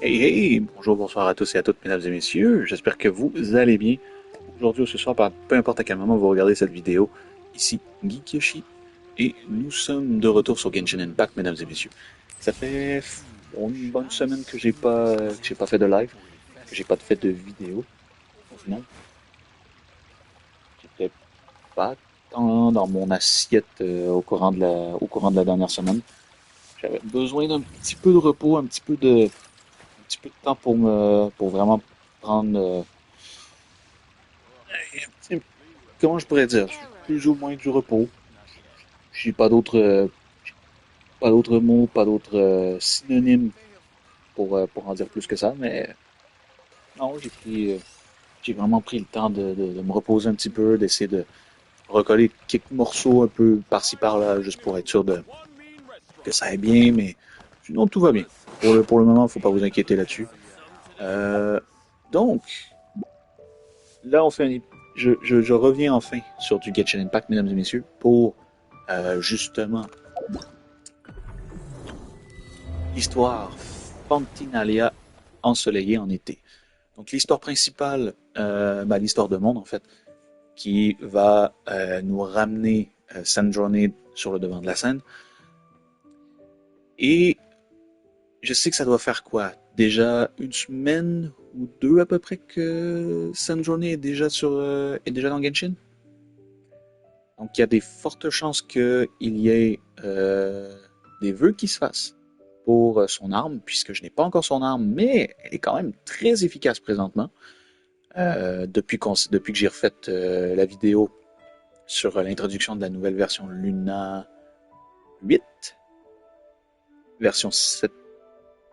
Hey hey, bonjour, bonsoir à tous et à toutes, mesdames et messieurs. J'espère que vous allez bien. Aujourd'hui ou ce soir, peu importe à quel moment vous regardez cette vidéo, ici GeekYoshii et nous sommes de retour sur Genshin Impact, mesdames et messieurs. Ça fait une bonne semaine que j'ai pas fait de live, que j'ai pas fait de vidéo. Au final, j'étais pas tant dans mon assiette au courant de la dernière semaine. J'avais besoin d'un petit peu de repos, un petit peu de temps pour vraiment prendre comment je pourrais dire, plus ou moins du repos. J'ai pas d'autres mots, pas d'autres synonymes pour en dire plus que ça, mais non, j'ai vraiment pris le temps de me reposer un petit peu, d'essayer de recoller quelques morceaux un peu par-ci par-là, juste pour être sûr que ça aille bien, mais sinon tout va bien. Pour le moment, faut pas vous inquiéter là-dessus. Euh, donc, là, je reviens enfin sur du Genshin Impact, mesdames et messieurs, pour justement l'histoire FONTINALIA ensoleillée en été. Donc l'histoire principale, l'histoire de monde en fait, qui va nous ramener cette journée sur le devant de la scène. Et je sais que ça doit faire quoi? Déjà une semaine ou deux à peu près que cette journée est déjà dans Genshin. Donc il y a des fortes chances qu'il y ait des vœux qui se fassent pour son arme, puisque je n'ai pas encore son arme, mais elle est quand même très efficace présentement. Depuis que j'ai refait la vidéo sur l'introduction de la nouvelle version Luna 8, version 7.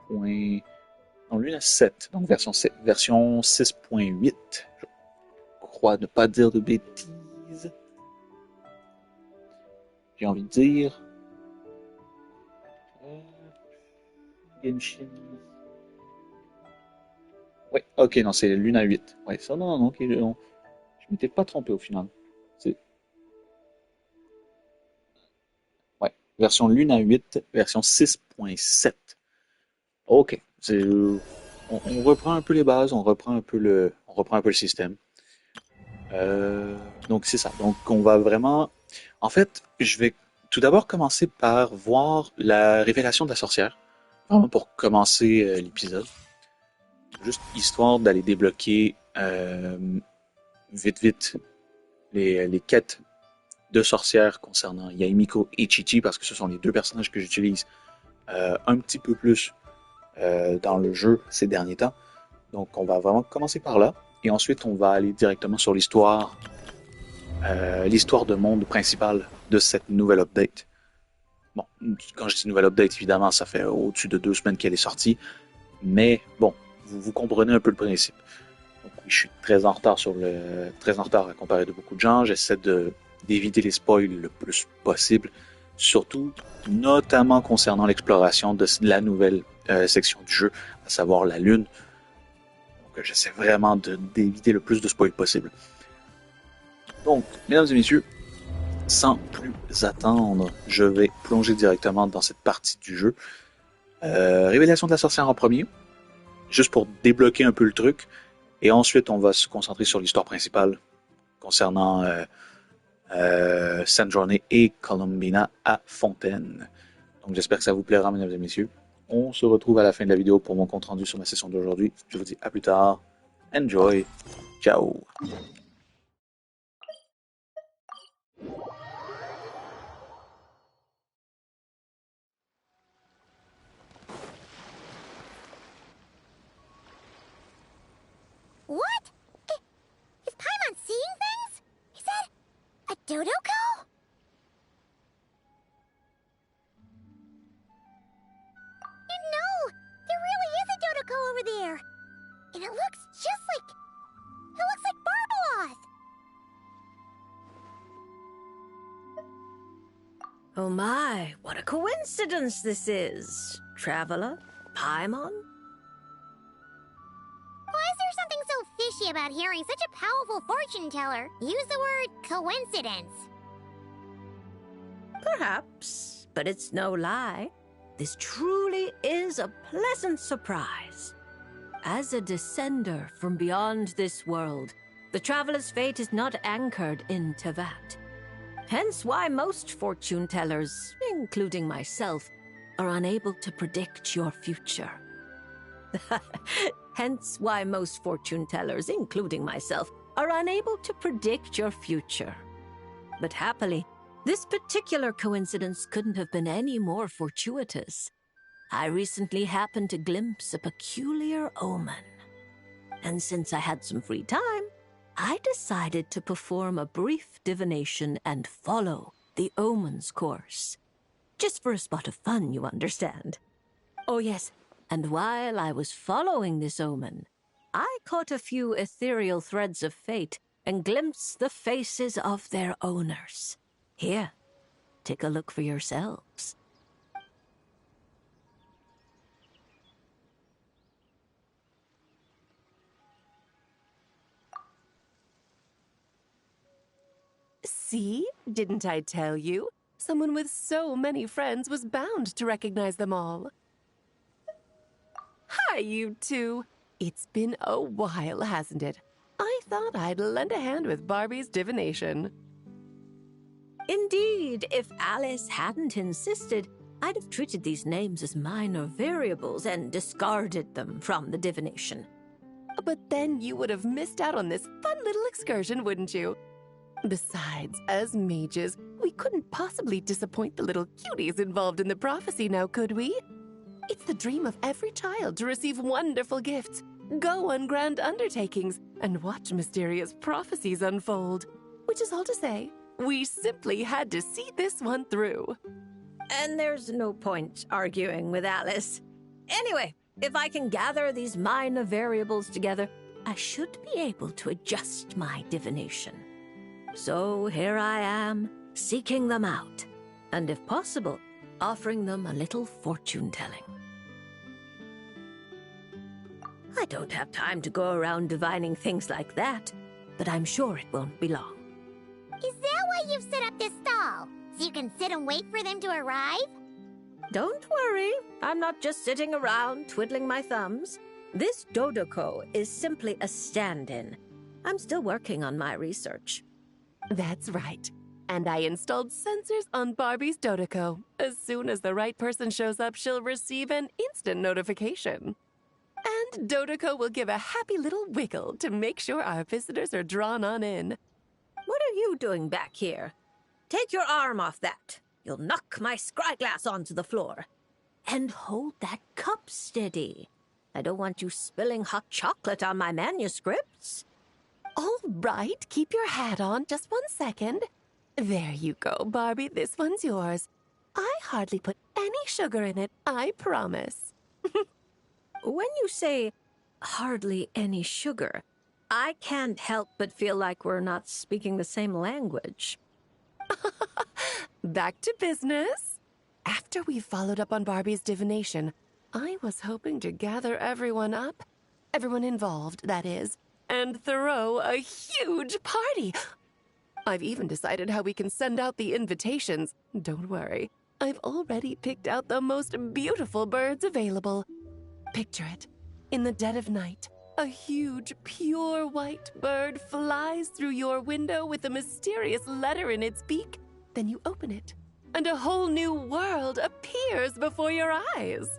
Non, Luna 7, donc version 6.8. Je crois ne pas dire de bêtises. J'ai envie de dire. Euh, Genshin. Oui, ok, non, c'est Luna 8. Ouais, ça, non, non, ok, non, je m'étais pas trompé au final. C'est, ouais, version Luna 8, version 6.7. Ok, on reprend un peu les bases, on reprend un peu le système. Donc c'est ça. Donc on va vraiment. En fait, je vais tout d'abord commencer par voir la révélation de la sorcière, vraiment pour commencer l'épisode, juste histoire d'aller débloquer vite vite les quêtes de sorcières concernant Yaimiko et Chichi parce que ce sont les deux personnages que j'utilise un petit peu plus dans le jeu ces derniers temps. Donc on va vraiment commencer par là et ensuite on va aller directement sur l'histoire de monde principale de cette nouvelle update. Bon, quand je dis nouvelle update, évidemment, ça fait au-dessus de 2 semaines qu'elle est sortie, mais bon, vous comprenez un peu le principe. Donc, oui, je suis très en retard à comparer de beaucoup de gens. J'essaie d'éviter les spoils le plus possible, surtout, notamment concernant l'exploration de la nouvelle section du jeu, à savoir la Lune. Donc, j'essaie vraiment d'éviter le plus de spoils possible. Donc, mesdames et messieurs, sans plus attendre, je vais plonger directement dans cette partie du jeu. Révélation de la sorcière en premier, juste pour débloquer un peu le truc. Et ensuite, on va se concentrer sur l'histoire principale concernant Sainte Journée et Columbina à Fontaine. Donc j'espère que ça vous plaira, mesdames et messieurs. On se retrouve à la fin de la vidéo pour mon compte rendu sur ma session d'aujourd'hui. Je vous dis à plus tard. Enjoy. Ciao. What? Is Paimon seeing things? Is that a Dodoko? No! There really is a Dodoko over there! And it looks just like... It looks like Barbaloth! Oh my, what a coincidence this is. Traveler? Paimon? Why is there something so fishy about hearing such a powerful fortune teller use the word coincidence? Perhaps, but it's no lie. This truly is a pleasant surprise. As a descender from beyond this world, the traveler's fate is not anchored in Tevat. Hence why most fortune tellers, including myself, are unable to predict your future. Hence why most fortune tellers, including myself, are unable to predict your future. But happily, this particular coincidence couldn't have been any more fortuitous. I recently happened to glimpse a peculiar omen. And since I had some free time, I decided to perform a brief divination and follow the omen's course. Just for a spot of fun, you understand. Oh yes, and while I was following this omen, I caught a few ethereal threads of fate and glimpsed the faces of their owners. Here, take a look for yourselves. See? Didn't I tell you? Someone with so many friends was bound to recognize them all. Hi, you two. It's been a while, hasn't it? I thought I'd lend a hand with Barbie's divination. Indeed, if Alice hadn't insisted, I'd have treated these names as minor variables and discarded them from the divination. But then you would have missed out on this fun little excursion, wouldn't you? Besides, as mages, we couldn't possibly disappoint the little cuties involved in the prophecy now, could we? It's the dream of every child to receive wonderful gifts, go on grand undertakings, and watch mysterious prophecies unfold. Which is all to say, we simply had to see this one through. And there's no point arguing with Alice. Anyway, if I can gather these minor variables together, I should be able to adjust my divination. So here I am, seeking them out, and if possible, offering them a little fortune-telling. I don't have time to go around divining things like that, but I'm sure it won't be long. Is that why you've set up this stall? So you can sit and wait for them to arrive? Don't worry, I'm not just sitting around twiddling my thumbs. This Dodoko is simply a stand-in. I'm still working on my research. That's right. And I installed sensors on Barbie's Dodoko. As soon as the right person shows up, she'll receive an instant notification. And Dodoko will give a happy little wiggle to make sure our visitors are drawn on in. What are you doing back here? Take your arm off that. You'll knock my scryglass onto the floor. And hold that cup steady. I don't want you spilling hot chocolate on my manuscripts. All right, keep your hat on. Just 1 second. There you go, Barbie. This one's yours. I hardly put any sugar in it, I promise. When you say hardly any sugar, I can't help but feel like we're not speaking the same language. Back to business. After we followed up on Barbie's divination, I was hoping to gather everyone up, everyone involved, that is, and throw a huge party. I've even decided how we can send out the invitations. Don't worry, I've already picked out the most beautiful birds available. Picture it. In the dead of night, a huge, pure white bird flies through your window with a mysterious letter in its beak. Then you open it, and a whole new world appears before your eyes.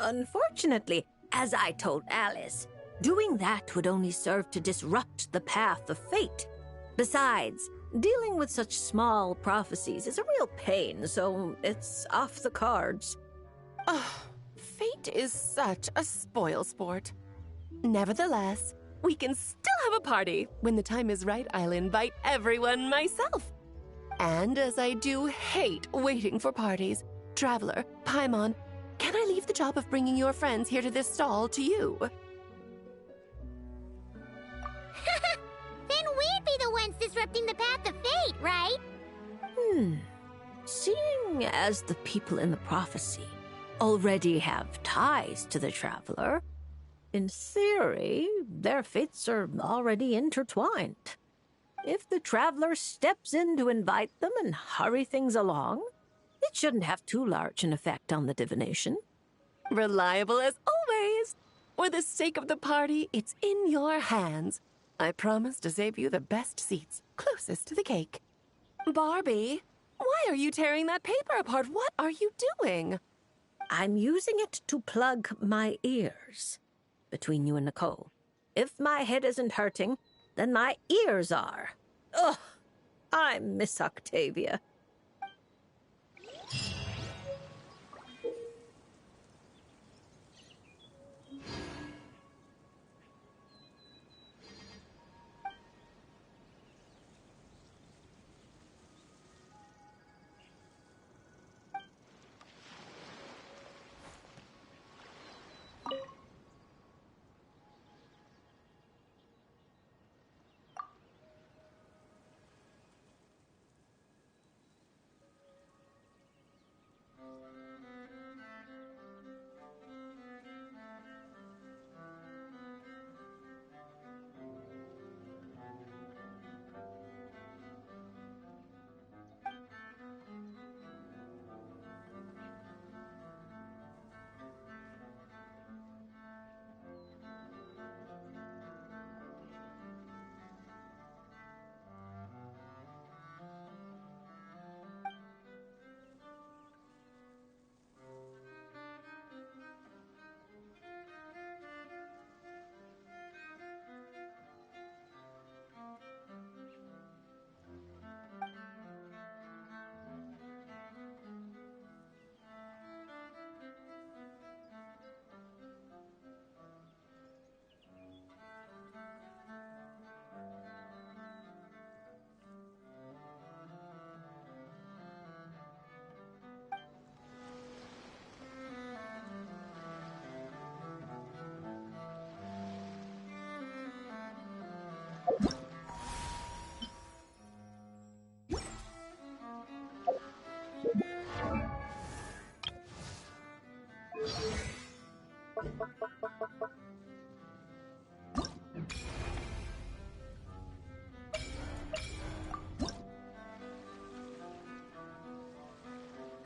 Unfortunately, as I told Alice, doing that would only serve to disrupt the path of fate. Besides, dealing with such small prophecies is a real pain, so it's off the cards. Oh, fate is such a spoilsport. Nevertheless, we can still have a party. When the time is right, I'll invite everyone myself. And as I do hate waiting for parties, Traveler, Paimon, can I leave the job of bringing your friends here to this stall to you? Then we'd be the ones disrupting the path of fate, right? Seeing as the people in the prophecy already have ties to the Traveler, in theory, their fates are already intertwined. If the Traveler steps in to invite them and hurry things along, It shouldn't have too large an effect on the divination. Reliable as always. For the sake of the party, it's in your hands. I promise to save you the best seats, closest to the cake. Barbie, why are you tearing that paper apart? What are you doing? I'm using it to plug my ears. Between you and Nicole. If my head isn't hurting, then my ears are. Ugh, I miss Octavia.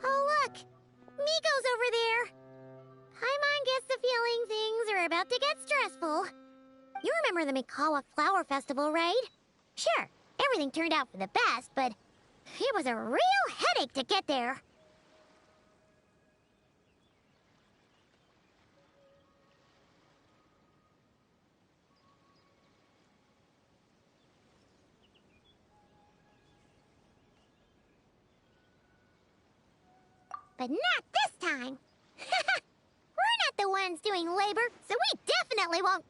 Oh, look! Miko's over there! Paimon gets the feeling things are about to get stressful. You remember the Mikawa Flower Festival, right? Sure, everything turned out for the best, but it was a real headache to get there. But not this time! We're not the ones doing labor, so we definitely won't...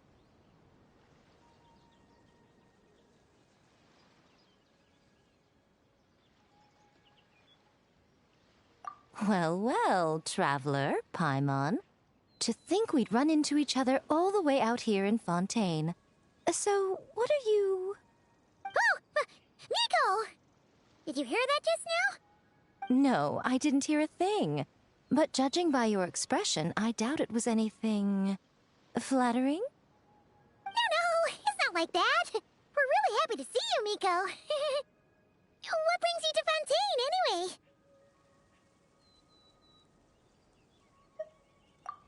Well, well, traveler, Paimon. To think we'd run into each other all the way out here in Fontaine. So, what are you... Oh! Miko! Did you hear that just now? No, I didn't hear a thing. But judging by your expression, I doubt it was anything... flattering? No, it's not like that. We're really happy to see you, Miko. What brings you to Fontaine, anyway?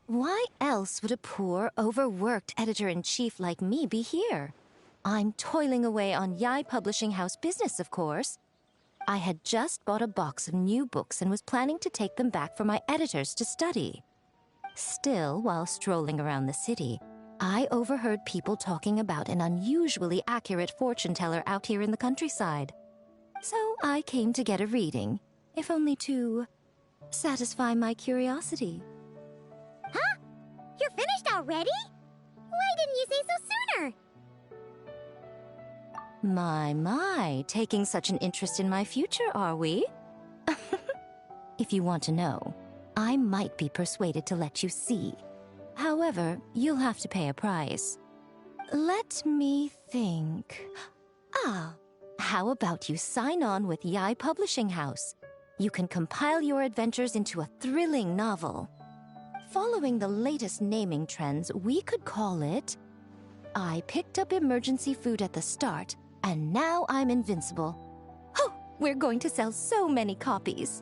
Why else would a poor, overworked editor-in-chief like me be here? I'm toiling away on Yai Publishing House business, of course. I had just bought a box of new books and was planning to take them back for my editors to study. Still, while strolling around the city, I overheard people talking about an unusually accurate fortune teller out here in the countryside. So I came to get a reading, if only to satisfy my curiosity. Huh? You're finished already? Why didn't you say so sooner? My, taking such an interest in my future, are we? If you want to know, I might be persuaded to let you see. However, you'll have to pay a price. Let me think. How about you sign on with Yai Publishing House? You can compile your adventures into a thrilling novel. Following the latest naming trends, we could call it... I picked up emergency food at the start, and now I'm invincible. Oh, we're going to sell so many copies.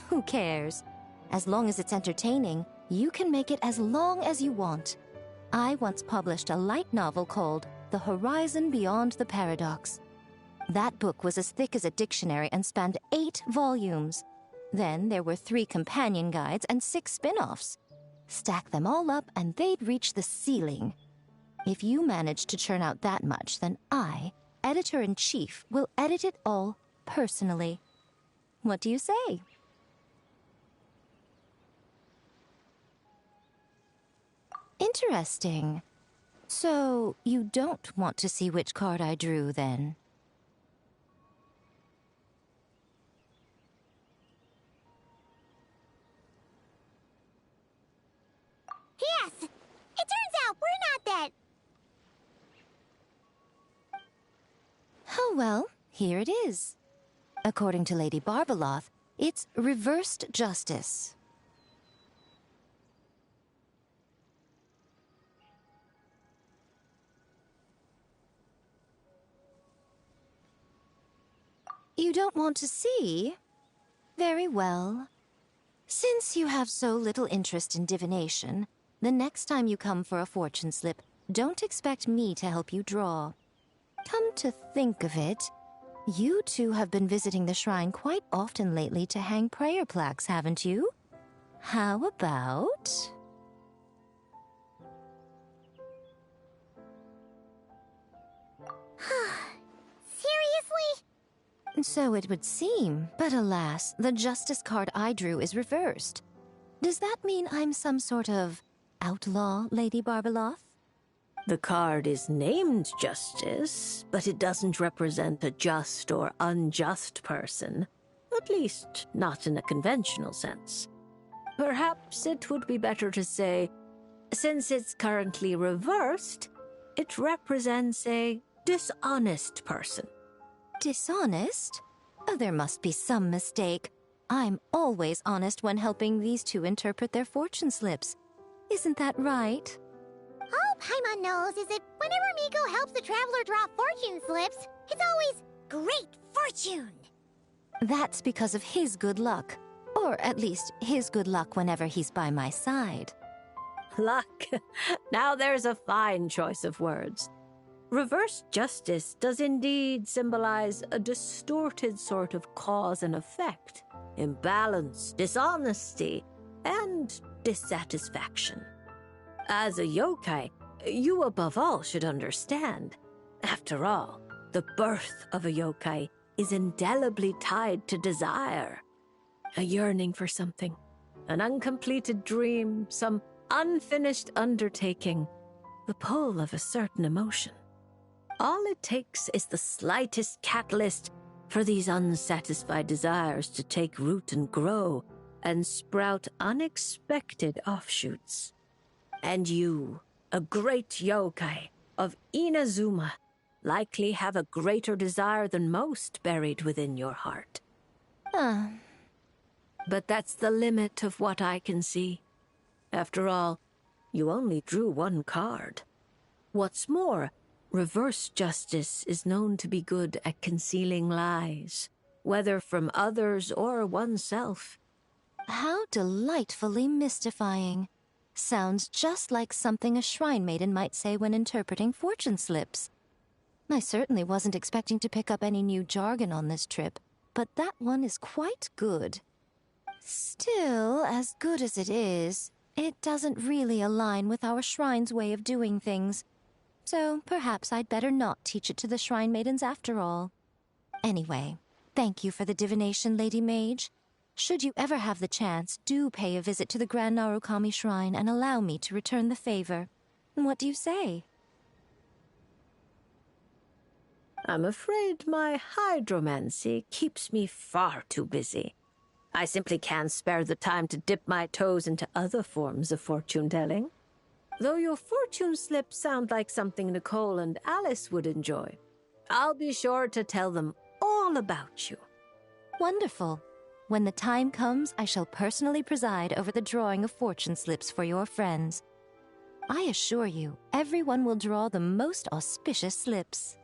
Who cares? As long as it's entertaining, you can make it as long as you want. I once published a light novel called The Horizon Beyond the Paradox. That book was as thick as a dictionary and spanned 8 volumes. Then there were 3 companion guides and 6 spin-offs. Stack them all up and they'd reach the ceiling. If you manage to churn out that much, then I, editor-in-chief, will edit it all personally. What do you say? Interesting. So, you don't want to see which card I drew, then? Yes! It turns out we're not that... Oh well, here it is. According to Lady Barbeloth, it's reversed justice. You don't want to see? Very well. Since you have so little interest in divination, the next time you come for a fortune slip, don't expect me to help you draw. Come to think of it, you two have been visiting the shrine quite often lately to hang prayer plaques, haven't you? How about... Seriously? So it would seem, but alas, the justice card I drew is reversed. Does that mean I'm some sort of outlaw, Lady Barbeloth? The card is named Justice, but it doesn't represent a just or unjust person. At least, not in a conventional sense. Perhaps it would be better to say, since it's currently reversed, it represents a dishonest person. Dishonest? Oh, there must be some mistake. I'm always honest when helping these two interpret their fortune slips. Isn't that right? All Paimon knows is that whenever Miko helps the traveler draw fortune slips, it's always great fortune. That's because of his good luck. Or at least, his good luck whenever he's by my side. Luck. Now there's a fine choice of words. Reverse justice does indeed symbolize a distorted sort of cause and effect, imbalance, dishonesty, and dissatisfaction. As a yokai, you above all should understand. After all, the birth of a yokai is indelibly tied to desire. A yearning for something, an uncompleted dream, some unfinished undertaking, the pull of a certain emotion. All it takes is the slightest catalyst for these unsatisfied desires to take root and grow and sprout unexpected offshoots. And you, a great yokai of Inazuma, likely have a greater desire than most buried within your heart. But that's the limit of what I can see. After all, you only drew one card. What's more, reverse justice is known to be good at concealing lies, whether from others or oneself. How delightfully mystifying. Sounds just like something a shrine maiden might say when interpreting fortune slips. I certainly wasn't expecting to pick up any new jargon on this trip, but that one is quite good. Still, as good as it is, it doesn't really align with our shrine's way of doing things. So perhaps I'd better not teach it to the shrine maidens after all. Anyway, thank you for the divination, Lady Mage. Should you ever have the chance, do pay a visit to the Grand Narukami Shrine and allow me to return the favor. What do you say? I'm afraid my hydromancy keeps me far too busy. I simply can't spare the time to dip my toes into other forms of fortune-telling. Though your fortune slips sound like something Nicole and Alice would enjoy, I'll be sure to tell them all about you. Wonderful. When the time comes, I shall personally preside over the drawing of fortune slips for your friends. I assure you, everyone will draw the most auspicious slips.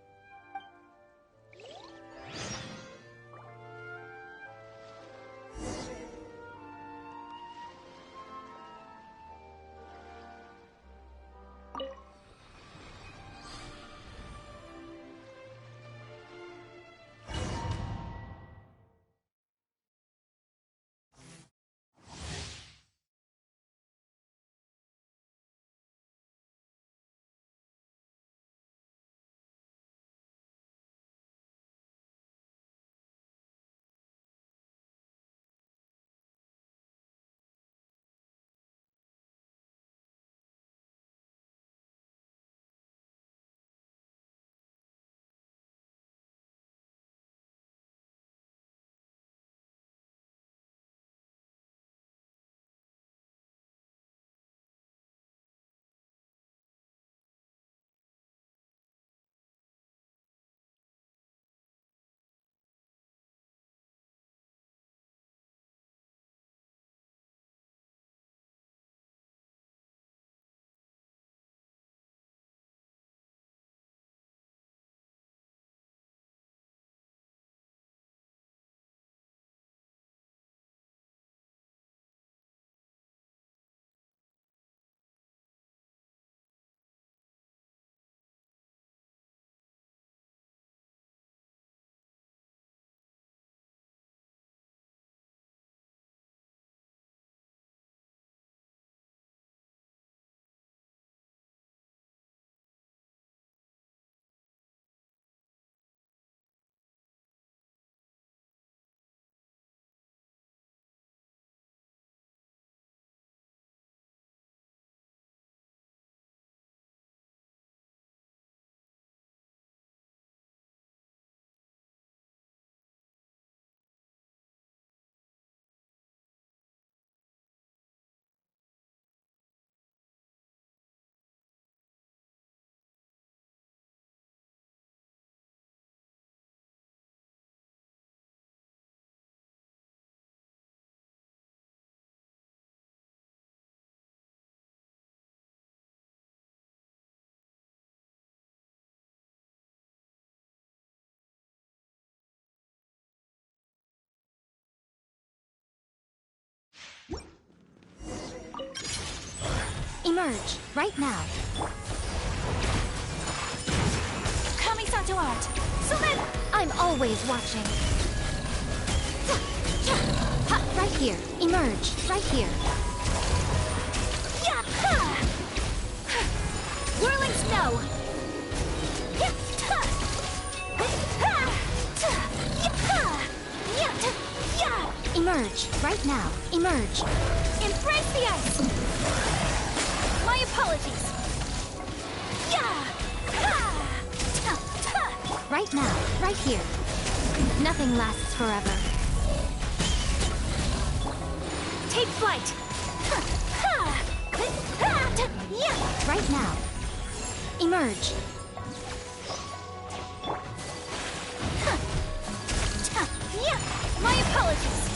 Emerge, right now. Kamisato art. Sumen! I'm always watching. Right here. Emerge, right here. Whirling snow. Emerge, right now. Emerge. Embrace the ice. My apologies. Right now, right here. Nothing lasts forever. Take flight. Right now. Emerge. My apologies.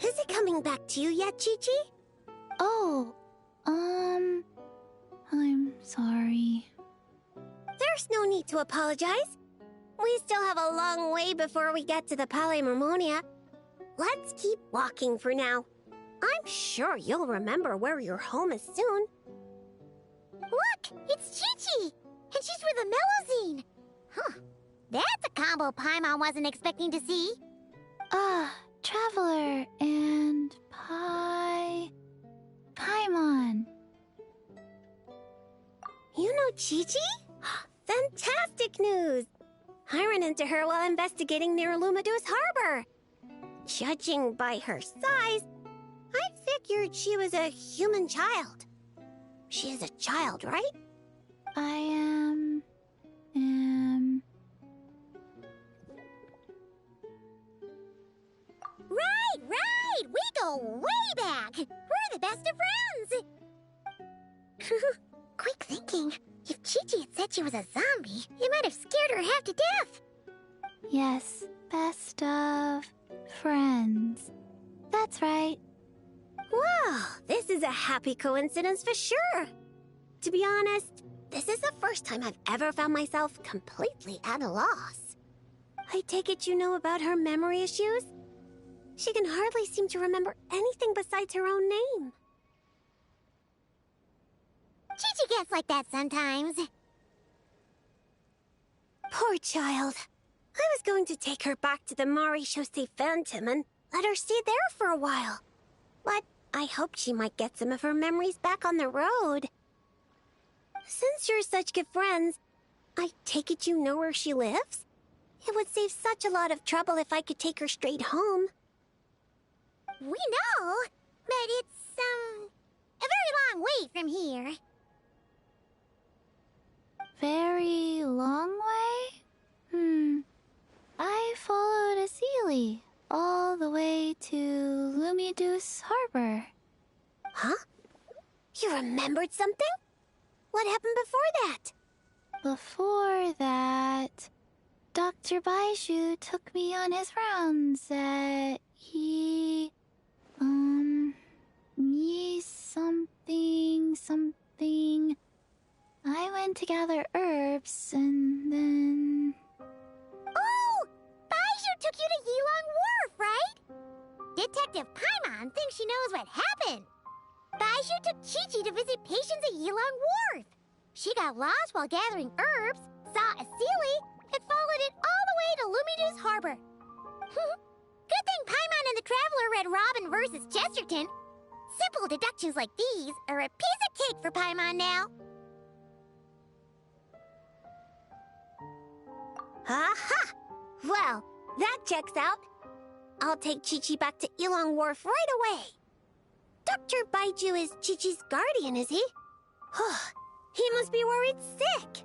Is it coming back to you yet, Chi-Chi? Oh, I'm sorry. There's no need to apologize. We still have a long way before we get to the Palais Mermonia. Let's keep walking for now. I'm sure you'll remember where your home is soon. Look, it's Chi-Chi! And she's with the Melozine! Huh. That's a combo Paimon wasn't expecting to see. Traveler and Paimon. You know Chi-Chi? Fantastic news! I ran into her while investigating near Lumadu's harbor. Judging by her size, I figured she was a human child. She is a child, right? I am... Right! We go way back! We're the best of friends! Quick thinking. If Chi-Chi had said she was a zombie, it might have scared her half to death. Yes, best of friends. That's right. Wow, this is a happy coincidence for sure. To be honest, this is the first time I've ever found myself completely at a loss. I take it you know about her memory issues? She can hardly seem to remember anything besides her own name. Chi-Chi gets like that sometimes. Poor child. I was going to take her back to the Maréchaussée Phantom and let her stay there for a while. But I hoped she might get some of her memories back on the road. Since you're such good friends, I take it you know where she lives? It would save such a lot of trouble if I could take her straight home. We know, but it's, a very long way from here. Very long way? I followed Azili all the way to Lumidu's harbor. Huh? You remembered something? What happened before that? Before that, Dr. Baiju took me on his rounds at something. I went to gather herbs and then... Oh! Baiju took you to Yilong she knows what happened. Baiju took Chi-Chi to visit patients at Yilong Wharf. She got lost while gathering herbs, saw a Sealy, and followed it all the way to Luminu's harbor. Good thing Paimon and the Traveler read Robin versus Chesterton. Simple deductions like these are a piece of cake for Paimon now. Aha! Well, that checks out. I'll take Chi-Chi back to Yilong Wharf right away. Dr. Baiju is Chi-Chi's guardian, is he? He must be worried sick.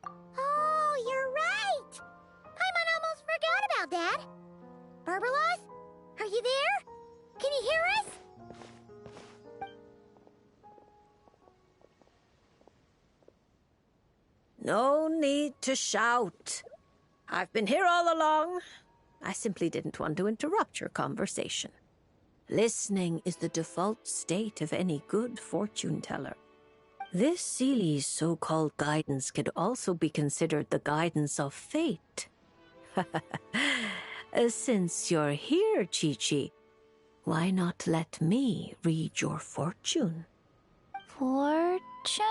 Oh, you're right. Paimon almost forgot about that. Barbalos, are you there? Can you hear us? No need to shout. I've been here all along. I simply didn't want to interrupt your conversation. Listening is the default state of any good fortune teller. This Seely's so-called guidance could also be considered the guidance of fate. Since you're here, Chi-Chi, why not let me read your fortune? Fortune?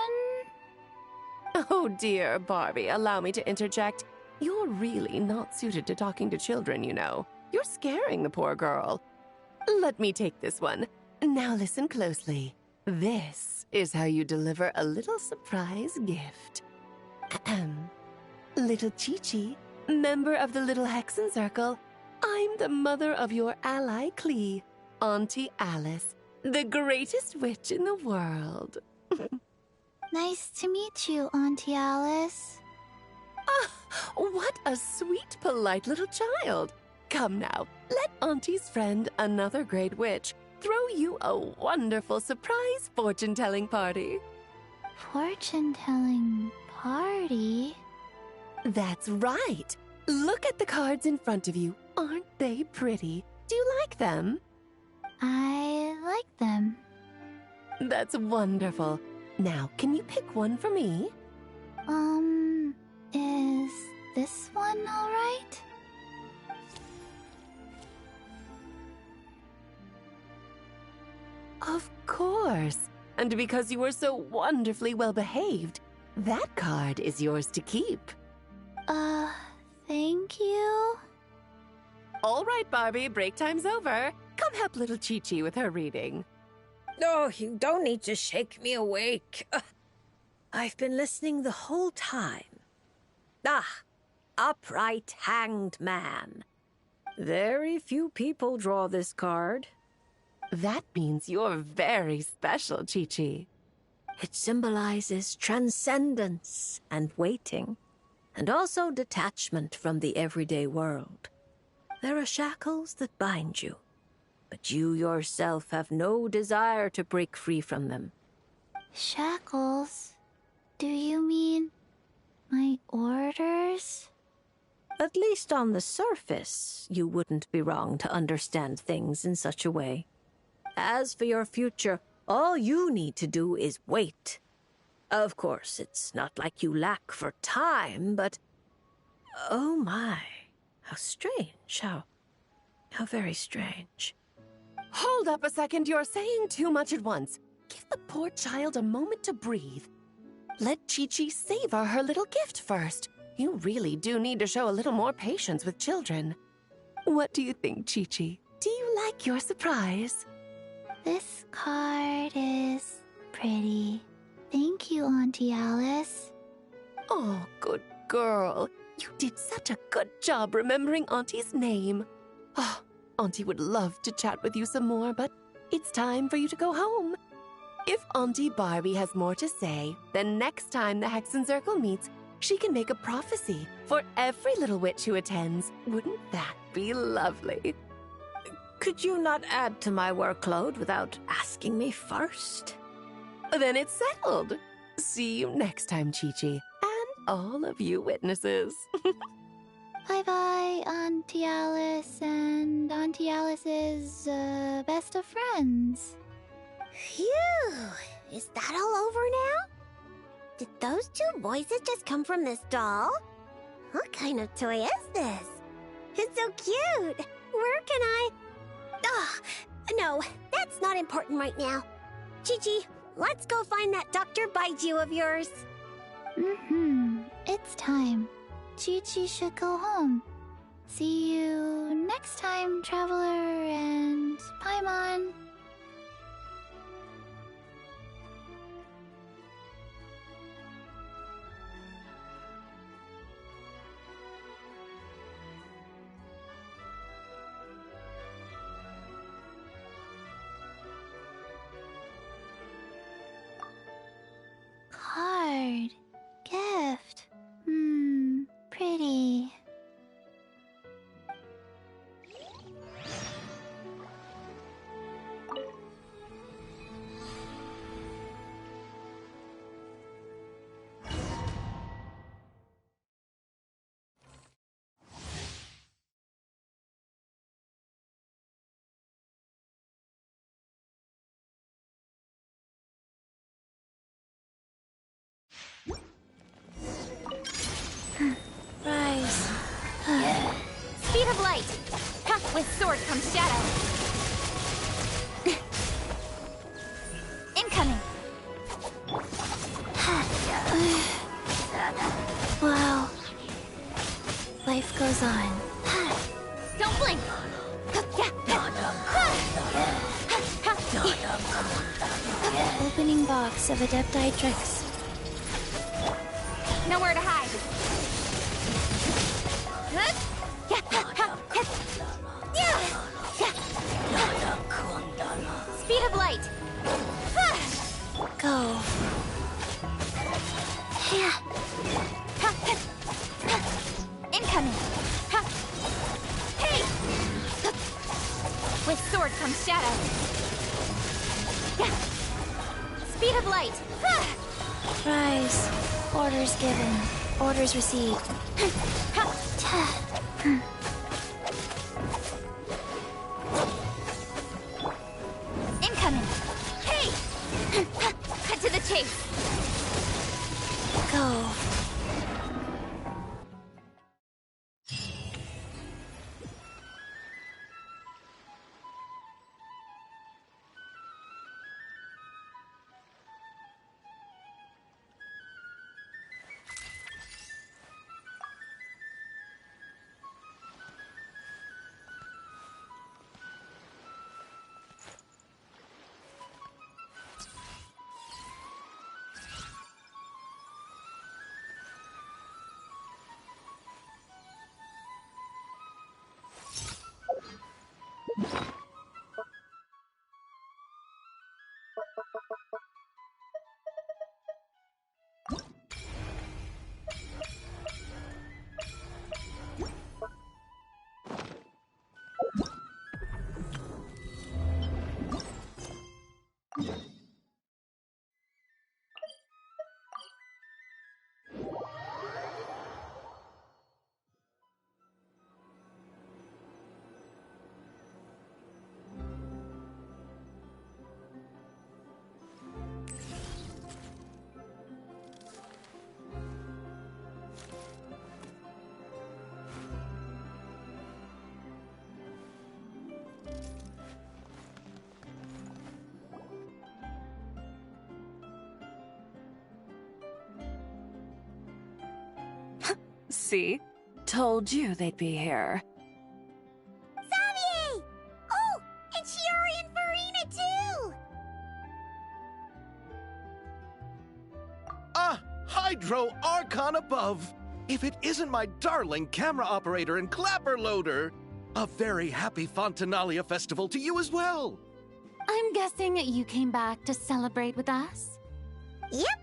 Oh dear, Barbie, allow me to interject. You're really not suited to talking to children, you know. You're scaring the poor girl. Let me take this one. Now listen closely. This is how you deliver a little surprise gift. Little Chi-Chi, member of the Little Hexen Circle, I'm the mother of your ally Klee, Auntie Alice, the greatest witch in the world. Nice to meet you, Auntie Alice. Ah, what a sweet, polite little child. Come now, let Auntie's friend, another great witch, throw you a wonderful surprise fortune-telling party. Fortune-telling party? That's right. Look at the cards in front of you. Aren't they pretty? Do you like them? I like them. That's wonderful. Now, can you pick one for me? Is this one all right? Of course. And because you were so wonderfully well behaved, that card is yours to keep. Thank you. All right, Barbie, break time's over. Come help little Chi-Chi with her reading. No, you don't need to shake me awake. I've been listening the whole time. Upright hanged man. Very few people draw this card. That means you're very special, Chi-Chi. It symbolizes transcendence and waiting, and also detachment from the everyday world. There are shackles that bind you, but you yourself have no desire to break free from them. Shackles? Do you mean my orders? At least on the surface, you wouldn't be wrong to understand things in such a way. As for your future, all you need to do is wait. Of course, it's not like you lack for time, but... Oh my, how strange, how very strange. Hold up a second, you're saying too much at once. Give the poor child a moment to breathe. Let Chi-Chi savor her little gift first. You really do need to show a little more patience with children. What do you think, Chi-Chi? Do you like your surprise? This card is pretty. Thank you, Auntie Alice. Oh, good girl. You did such a good job remembering Auntie's name. Oh, Auntie would love to chat with you some more, but it's time for you to go home. If Auntie Barbie has more to say, then next time the Hexen Circle meets, she can make a prophecy for every little witch who attends. Wouldn't that be lovely? Could you not add to my workload without asking me first? Then it's settled. See you next time, Chi-Chi, and all of you witnesses. Bye-bye, Auntie Alice and Auntie Alice's, best of friends. Phew! Is that all over now? Did those two voices just come from this doll? What kind of toy is this? It's so cute! where can I... Ugh, no, that's not important right now. Chi-Chi, let's go find that Dr. Baiju of yours. It's time. Chi-Chi should go home. See you next time, Traveler and Paimon. Card. Gift. Pretty. Rise. Speed of light. Ha, with sword comes shadow. Incoming. Wow. Life goes on. Don't blink. Opening box of Adepti tricks. Nowhere to hide. Speed of light. Go. Incoming. Hey! With sword comes shadow. Speed of light. Rise. Orders given. Orders received. Incoming. Hey! Cut to the chase. Go. See? Told you they'd be here. Xavier! Oh, and Shiori and Farina too! Ah, Hydro Archon above! If it isn't my darling camera operator and clapper loader! A very happy Fontinalia festival to you as well! I'm guessing you came back to celebrate with us? Yep.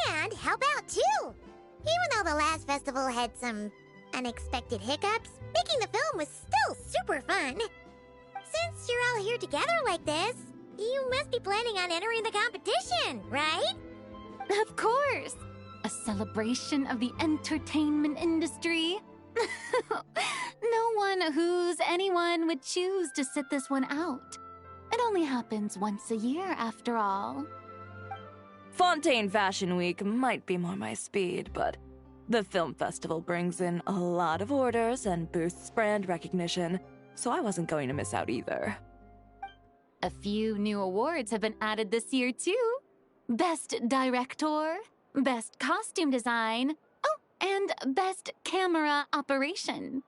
And help out too! Even though the last festival had some unexpected hiccups, making the film was still super fun. Since you're all here together like this, you must be planning on entering the competition, right? Of course! A celebration of the entertainment industry. No one who's anyone would choose to sit this one out. It only happens once a year, after all. Fontaine Fashion Week might be more my speed, but the film festival brings in a lot of orders and boosts brand recognition, so I wasn't going to miss out either. A few new awards have been added this year, too. Best Director, Best Costume Design, oh, and Best Camera Operation.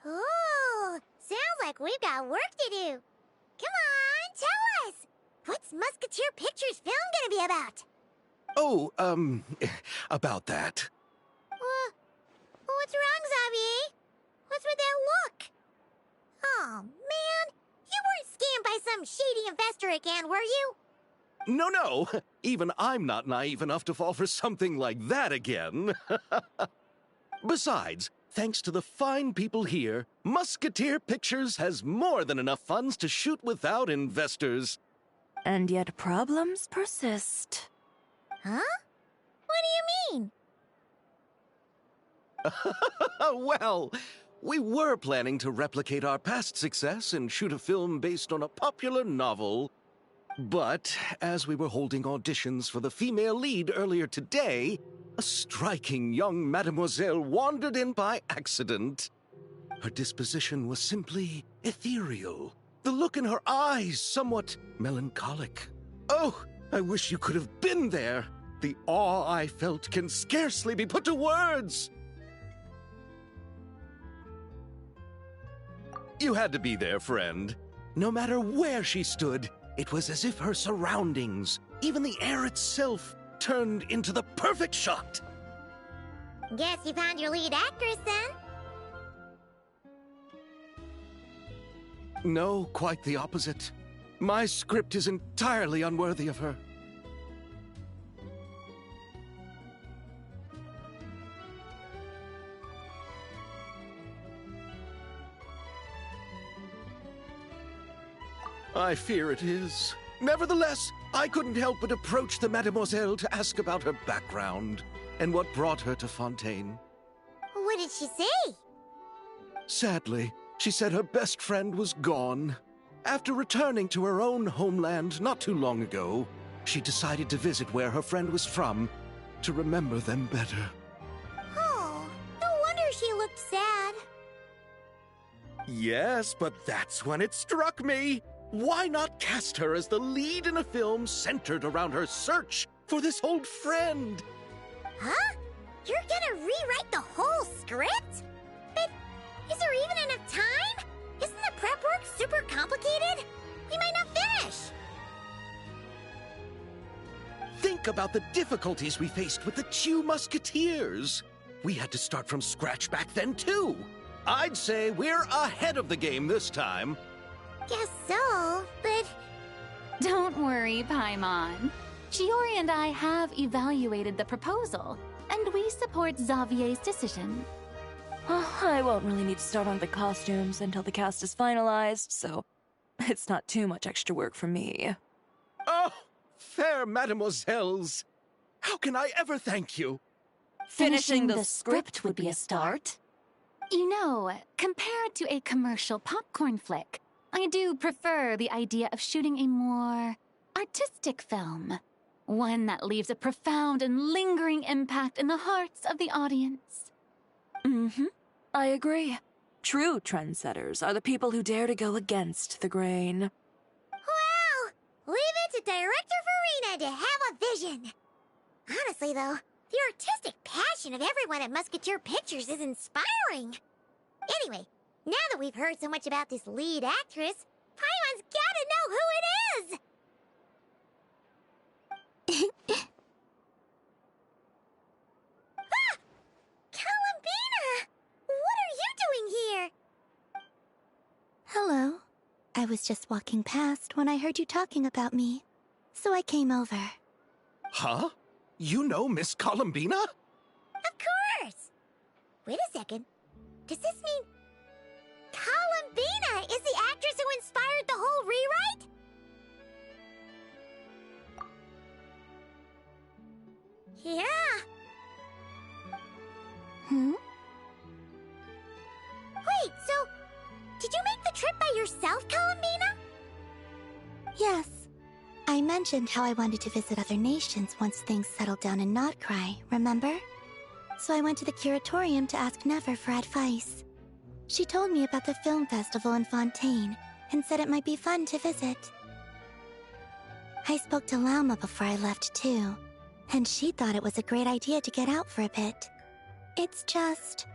Ooh, sounds like we've got work to do. Come on, tell us! What's Musketeer Pictures film gonna be about? Oh, about that. What's wrong, Xavier? What's with that look? Oh, man. You weren't scammed by some shady investor again, were you? No. Even I'm not naive enough to fall for something like that again. Besides, thanks to the fine people here, Musketeer Pictures has more than enough funds to shoot without investors. And yet problems persist. Huh? What do you mean? Well, we were planning to replicate our past success and shoot a film based on a popular novel. But as we were holding auditions for the female lead earlier today, a striking young mademoiselle wandered in by accident. Her disposition was simply ethereal. The look in her eyes somewhat melancholic. Oh, I wish you could have been there. The awe I felt can scarcely be put to words. You had to be there, friend. No matter where she stood, it was as if her surroundings, even the air itself, turned into the perfect shot. Guess you found your lead actress, then? No, quite the opposite. My script is entirely unworthy of her. I fear it is. Nevertheless, I couldn't help but approach the mademoiselle to ask about her background and what brought her to Fontaine. What did she say? Sadly, she said her best friend was gone. After returning to her own homeland not too long ago, she decided to visit where her friend was from to remember them better. Oh, no wonder she looked sad. Yes, but that's when it struck me. Why not cast her as the lead in a film centered around her search for this old friend? Huh? You're gonna rewrite the whole script? But is there even enough time? Isn't the prep work super complicated? We might not finish. Think about the difficulties we faced with the two Musketeers. We had to start from scratch back then, too. I'd say we're ahead of the game this time. Guess so, but... Don't worry, Paimon. Shiori and I have evaluated the proposal, and we support Xavier's decision. I won't really need to start on the costumes until the cast is finalized, so it's not too much extra work for me. Oh, fair mademoiselles. How can I ever thank you? Finishing the script would be a start. You know, compared to a commercial popcorn flick, I do prefer the idea of shooting a more artistic film. One that leaves a profound and lingering impact in the hearts of the audience. I agree. True trendsetters are the people who dare to go against the grain. Well, leave it to Director Farina to have a vision. Honestly, though, the artistic passion of everyone at Musketeer Pictures is inspiring. Anyway, now that we've heard so much about this lead actress, Paimon's gotta know who it is! Ah! Columbina! What are you doing here? Hello. I was just walking past when I heard you talking about me, so I came over. Huh? You know Miss Columbina? Of course! Wait a second. Does this mean Columbina is the actress who inspired the whole rewrite? Yeah. Wait, so did you make the trip by yourself, Columbina? Yes. I mentioned how I wanted to visit other nations once things settled down in Notcry, remember? So I went to the curatorium to ask Never for advice. She told me about the film festival in Fontaine and said it might be fun to visit. I spoke to Lauma before I left too, and she thought it was a great idea to get out for a bit. It's just,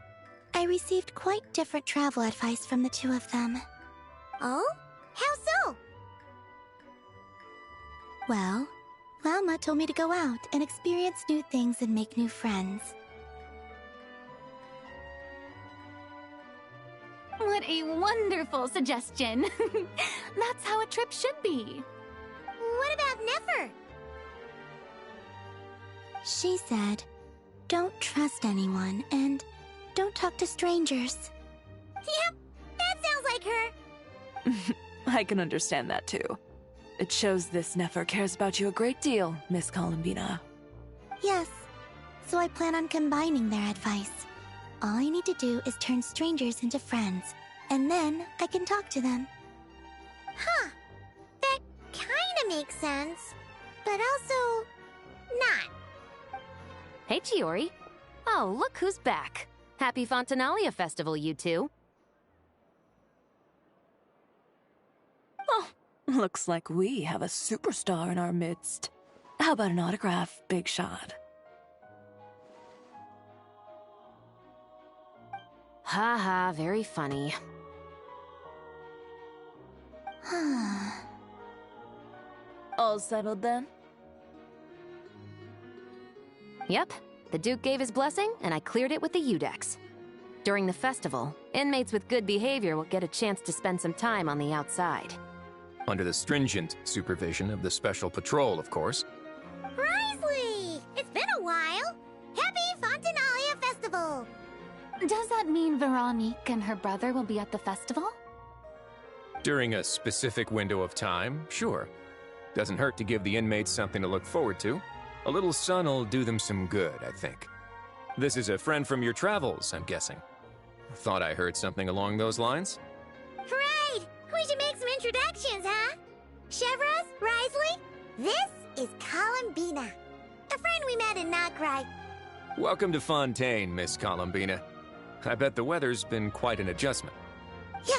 I received quite different travel advice from the two of them. Oh? How so? Well, Lauma told me to go out and experience new things and make new friends. What a wonderful suggestion. That's how a trip should be. What about Nefer? She said, don't trust anyone and don't talk to strangers. Yep, that sounds like her. I can understand that too. It shows this Nefer cares about you a great deal, Miss Columbina. Yes, so I plan on combining their advice. All I need to do is turn strangers into friends, and then I can talk to them. Huh. That kinda makes sense, but also not. Hey, Chiori. Oh, look who's back. Happy Fontinalia Festival, you two. Oh, looks like we have a superstar in our midst. How about an autograph, Big Shot? Ha, very funny. All settled then? Yep, the Duke gave his blessing, and I cleared it with the Udex. During the festival, inmates with good behavior will get a chance to spend some time on the outside. Under the stringent supervision of the Special Patrol, of course. Risley! It's been a while! Happy Fontinalia Festival! Does that mean Veronique and her brother will be at the festival? During a specific window of time, sure. Doesn't hurt to give the inmates something to look forward to. A little sun'll do them some good, I think. This is a friend from your travels, I'm guessing. Thought I heard something along those lines? Right! We should make some introductions, huh? Chevros, Risley, this is Columbina, a friend we met in Nocry. Welcome to Fontaine, Miss Columbina. I bet the weather's been quite an adjustment. Yeah.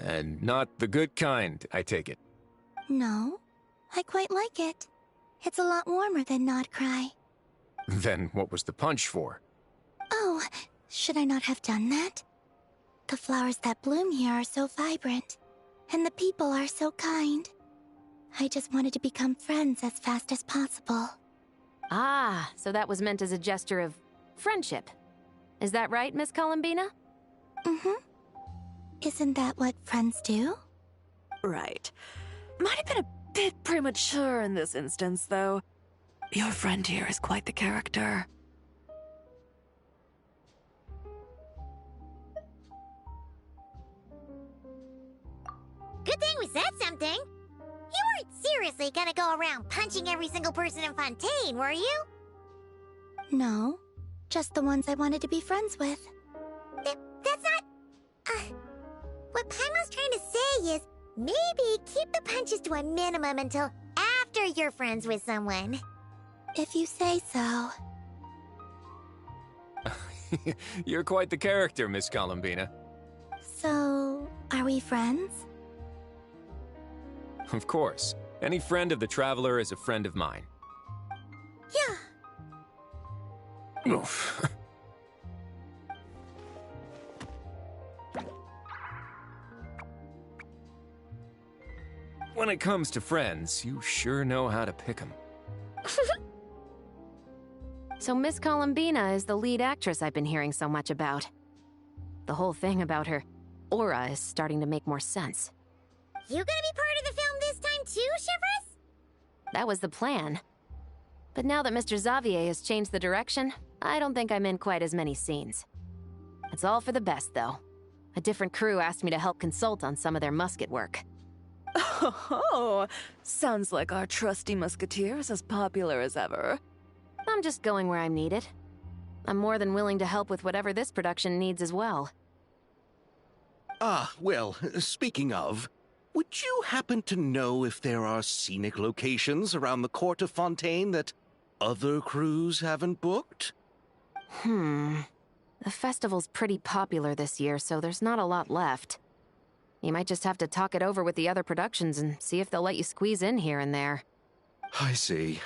And not the good kind, I take it. No, I quite like it. It's a lot warmer than Nodcry. Then what was the punch for? Oh, should I not have done that? The flowers that bloom here are so vibrant, and the people are so kind. I just wanted to become friends as fast as possible. Ah, so that was meant as a gesture of friendship. Is that right, Miss Columbina? Mm-hmm. Isn't that what friends do? Right. Might have been a bit premature in this instance, though. Your friend here is quite the character. Good thing we said something. You weren't seriously gonna go around punching every single person in Fontaine, were you? No, just the ones I wanted to be friends with. That's not... what Paimon's trying to say is, maybe keep the punches to a minimum until after you're friends with someone. If you say so. You're quite the character, Miss Columbina. So, are we friends? Of course. Any friend of the Traveler is a friend of mine. Yeah. Oof. When it comes to friends, you sure know how to pick 'em. So Miss Columbina is the lead actress I've been hearing so much about. The whole thing about her aura is starting to make more sense. You gonna be part of the film this time too, Chevros? That was the plan. But now that Mr. Xavier has changed the direction, I don't think I'm in quite as many scenes. It's all for the best, though. A different crew asked me to help consult on some of their musket work. Oh, sounds like our trusty musketeer is as popular as ever. I'm just going where I'm needed. I'm more than willing to help with whatever this production needs as well. Ah, well, speaking of, would you happen to know if there are scenic locations around the court of Fontaine that other crews haven't booked? The festival's pretty popular this year, so there's not a lot left. You might just have to talk it over with the other productions and see if they'll let you squeeze in here and there. I see.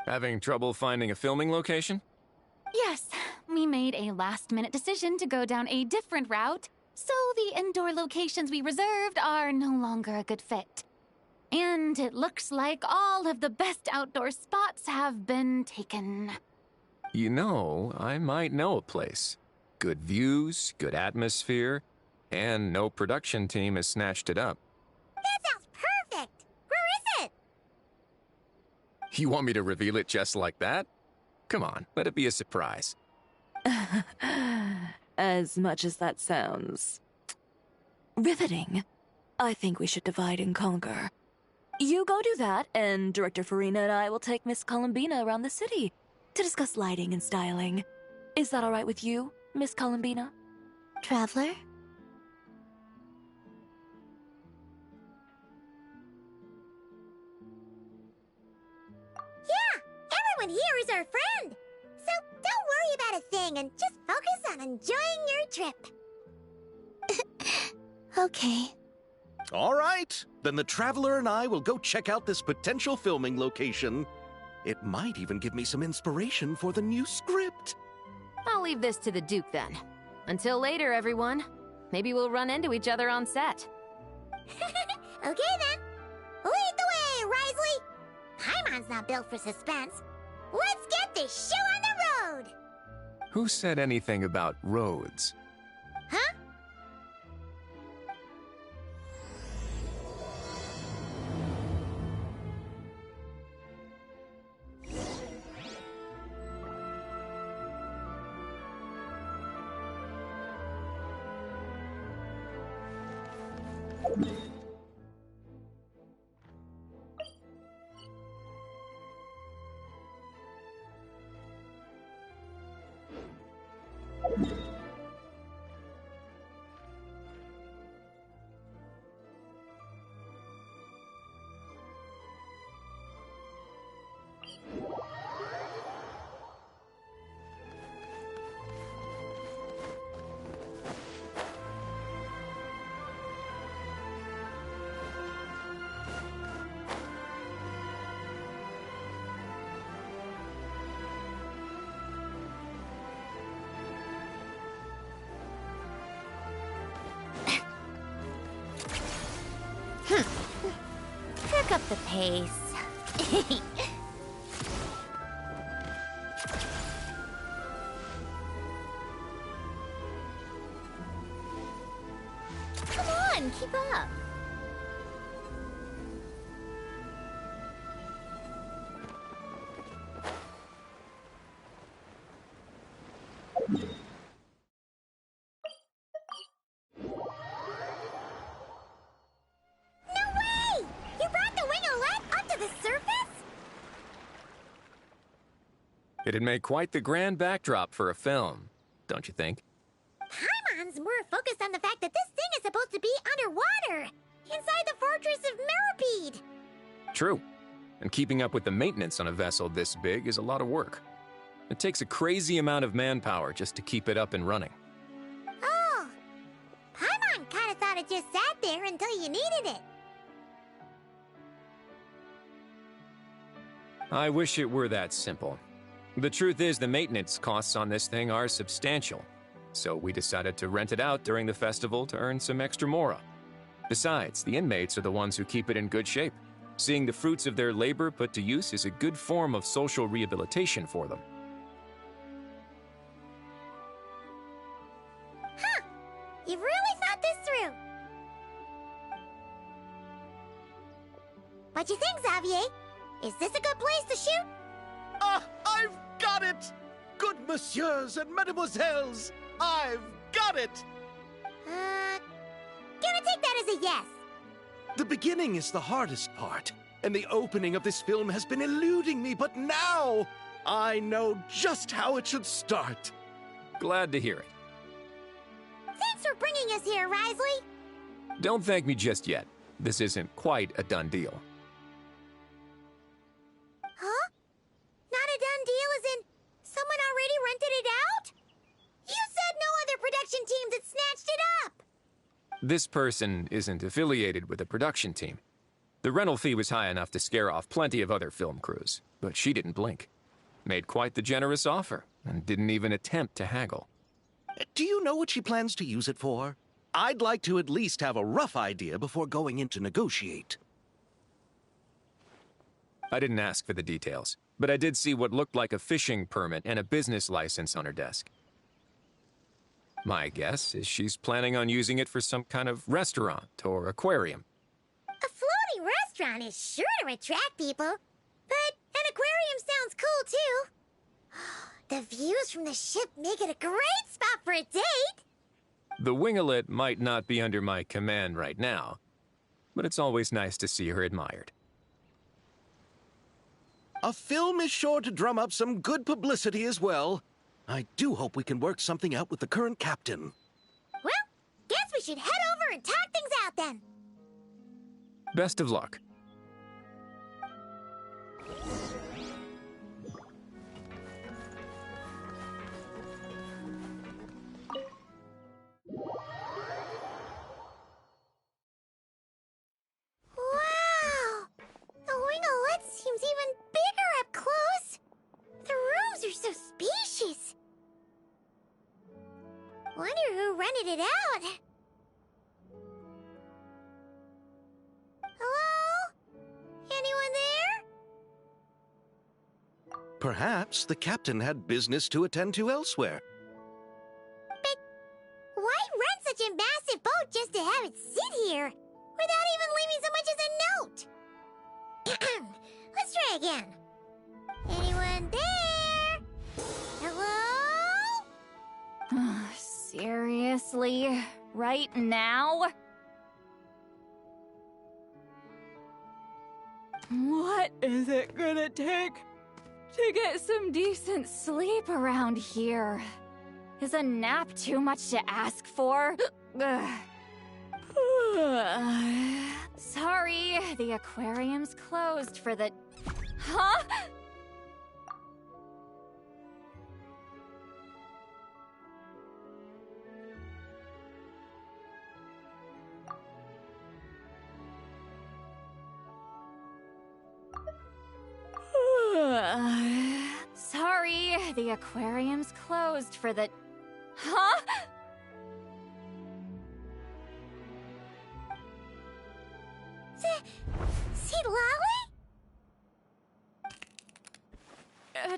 Having trouble finding a filming location? Yes, we made a last-minute decision to go down a different route, so the indoor locations we reserved are no longer a good fit. And it looks like all of the best outdoor spots have been taken. You know, I might know a place. Good views, good atmosphere, and no production team has snatched it up. That sounds perfect! Where is it? You want me to reveal it just like that? Come on, let it be a surprise. As much as that sounds riveting, I think we should divide and conquer. You go do that, and Director Farina and I will take Miss Columbina around the city to discuss lighting and styling. Is that all right with you, Miss Columbina? Traveler? Yeah, everyone here is our friend. So don't worry about a thing and just focus on enjoying your trip. Okay. All right, then the Traveler and I will go check out this potential filming location. It might even give me some inspiration for the new script. I'll leave this to the Duke then. Until later, everyone. Maybe we'll run into each other on set. Okay then. Lead the way, Risley. Paimon's not built for suspense. Let's get this show on the road. Who said anything about roads? Huh? Pick up the pace. Come on, keep up. No way! You brought the winglet up to the surface? It'd make quite the grand backdrop for a film, don't you think? Paimon's more focused on the fact that this thing is supposed to be underwater, inside the fortress of Millipede. True. And keeping up with the maintenance on a vessel this big is a lot of work. It takes a crazy amount of manpower just to keep it up and running. Oh, Paimon kind of thought it just sat there until you needed it. I wish it were that simple. The truth is the maintenance costs on this thing are substantial, so we decided to rent it out during the festival to earn some extra mora. Besides, the inmates are the ones who keep it in good shape. Seeing the fruits of their labor put to use is a good form of social rehabilitation for them. Huh, you've really thought this through. What you think, Xavier? Is this a good place to shoot? Ah, I've got it! Good messieurs and mesdemoiselles, I've got it! Gonna take that as a yes. The beginning is the hardest part, and the opening of this film has been eluding me, but now I know just how it should start. Glad to hear it. Thanks for bringing us here, Risley. Don't thank me just yet. This isn't quite a done deal. Huh? Not a done deal as in someone already rented it out? You said no other production teams had snatched it up! This person isn't affiliated with a production team. The rental fee was high enough to scare off plenty of other film crews, but she didn't blink. Made quite the generous offer, and didn't even attempt to haggle. Do you know what she plans to use it for? I'd like to at least have a rough idea before going in to negotiate. I didn't ask for the details, but I did see what looked like a fishing permit and a business license on her desk. My guess is she's planning on using it for some kind of restaurant or aquarium. A floating restaurant is sure to attract people, but an aquarium sounds cool too. The views from the ship make it a great spot for a date. The winglet might not be under my command right now, but it's always nice to see her admired. A film is sure to drum up some good publicity as well. I do hope we can work something out with the current captain. Well, guess we should head over and talk things out then. Best of luck. Wow! The winglet seems even bigger up close. The rooms are so spacious. Wonder who rented it out. Hello? Anyone there? Perhaps the captain had business to attend to elsewhere. But why rent such a massive boat just to have it sit here? Without even leaving so much as a note. Let's try again. Anyone there? Hello? Seriously? Right now? What is it gonna take to get some decent sleep around here? Is a nap too much to ask for? Sorry, the aquarium's closed for the... Huh? Sorry, the aquarium's closed for the... Huh? Lolly?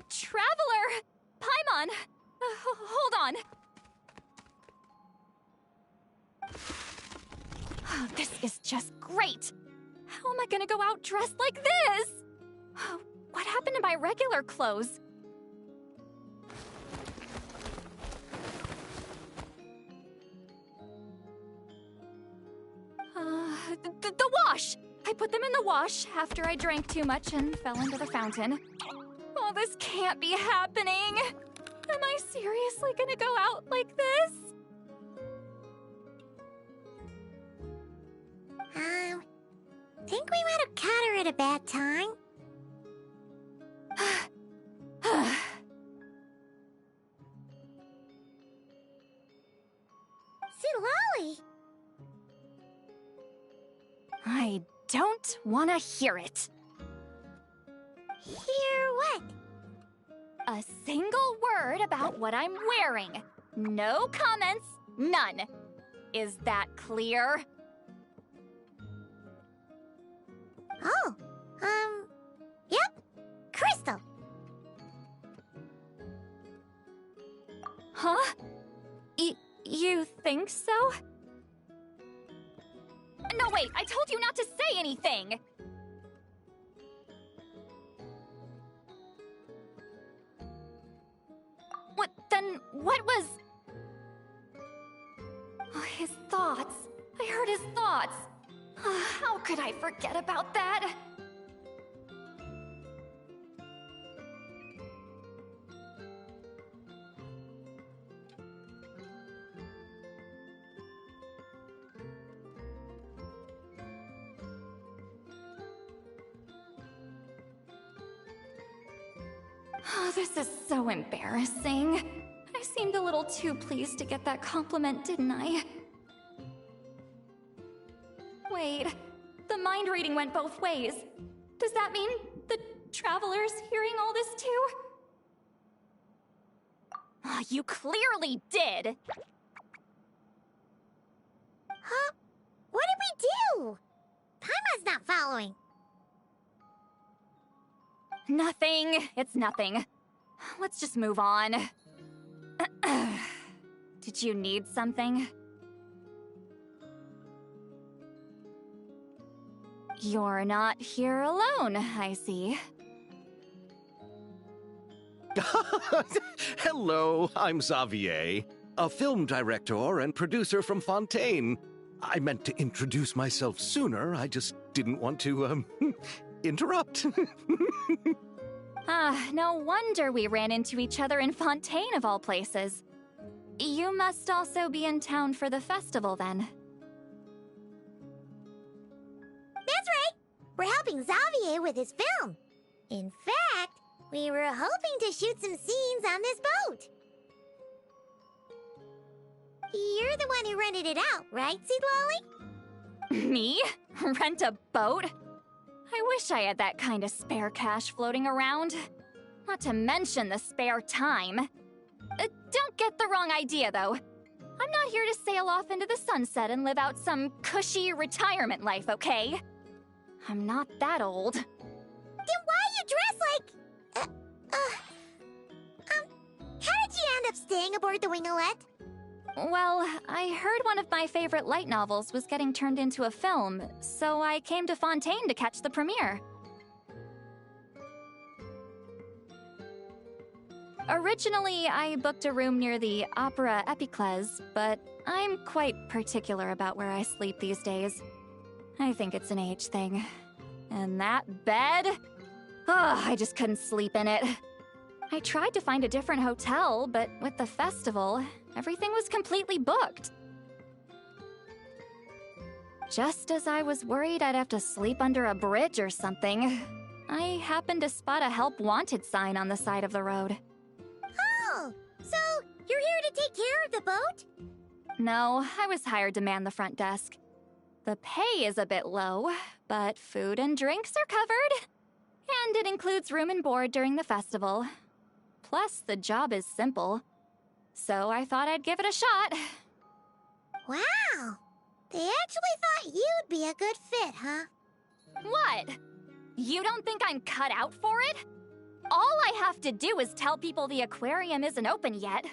Traveler! Paimon! Hold on. Oh, this is just great! How am I gonna go out dressed like this? What happened to my regular clothes? The wash! I put them in the wash after I drank too much and fell into the fountain. Oh, this can't be happening! Am I seriously gonna go out like this? Think we might have caught her at a bad time. Lolly! I don't want to hear it. Hear what? A single word about what I'm wearing. No comments, none. Is that clear? Oh, yep. Crystal. Huh? You think so? No, wait, I told you not to say anything! What was... Oh, his thoughts. I heard his thoughts. How could I forget about that? Oh, this is so embarrassing. I seemed a little too pleased to get that compliment, didn't I? Wait, the mind reading went both ways. Does that mean the traveler's hearing all this too? Oh, you clearly did! Huh? What did we do? Paimon's not following. Nothing. It's nothing. Let's just move on. Did you need something? You're not here alone, I see. Hello, I'm Xavier, a film director and producer from Fontaine. I meant to introduce myself sooner, I just didn't want to, interrupt. No wonder we ran into each other in Fontaine of all places. You must also be in town for the festival, then. That's right! We're helping Xavier with his film. In fact, we were hoping to shoot some scenes on this boat. You're the one who rented it out, right, Seed Lolly? Me? Rent a boat? I wish I had that kind of spare cash floating around. Not to mention the spare time. Don't get the wrong idea, though. I'm not here to sail off into the sunset and live out some cushy retirement life, okay? I'm not that old. Then why you dress like... how did you end up staying aboard the Wingolette? Well, I heard one of my favorite light novels was getting turned into a film, so I came to Fontaine to catch the premiere. Originally, I booked a room near the Opera Epiclese, but I'm quite particular about where I sleep these days. I think it's an age thing. And that bed? Oh, I just couldn't sleep in it. I tried to find a different hotel, but with the festival, everything was completely booked. Just as I was worried I'd have to sleep under a bridge or something, I happened to spot a help wanted sign on the side of the road. Oh, so you're here to take care of the boat? No, I was hired to man the front desk. The pay is a bit low, but food and drinks are covered. And it includes room and board during the festival. Plus, the job is simple. So I thought I'd give it a shot. Wow! They actually thought you'd be a good fit, huh? What? You don't think I'm cut out for it? All I have to do is tell people the aquarium isn't open yet.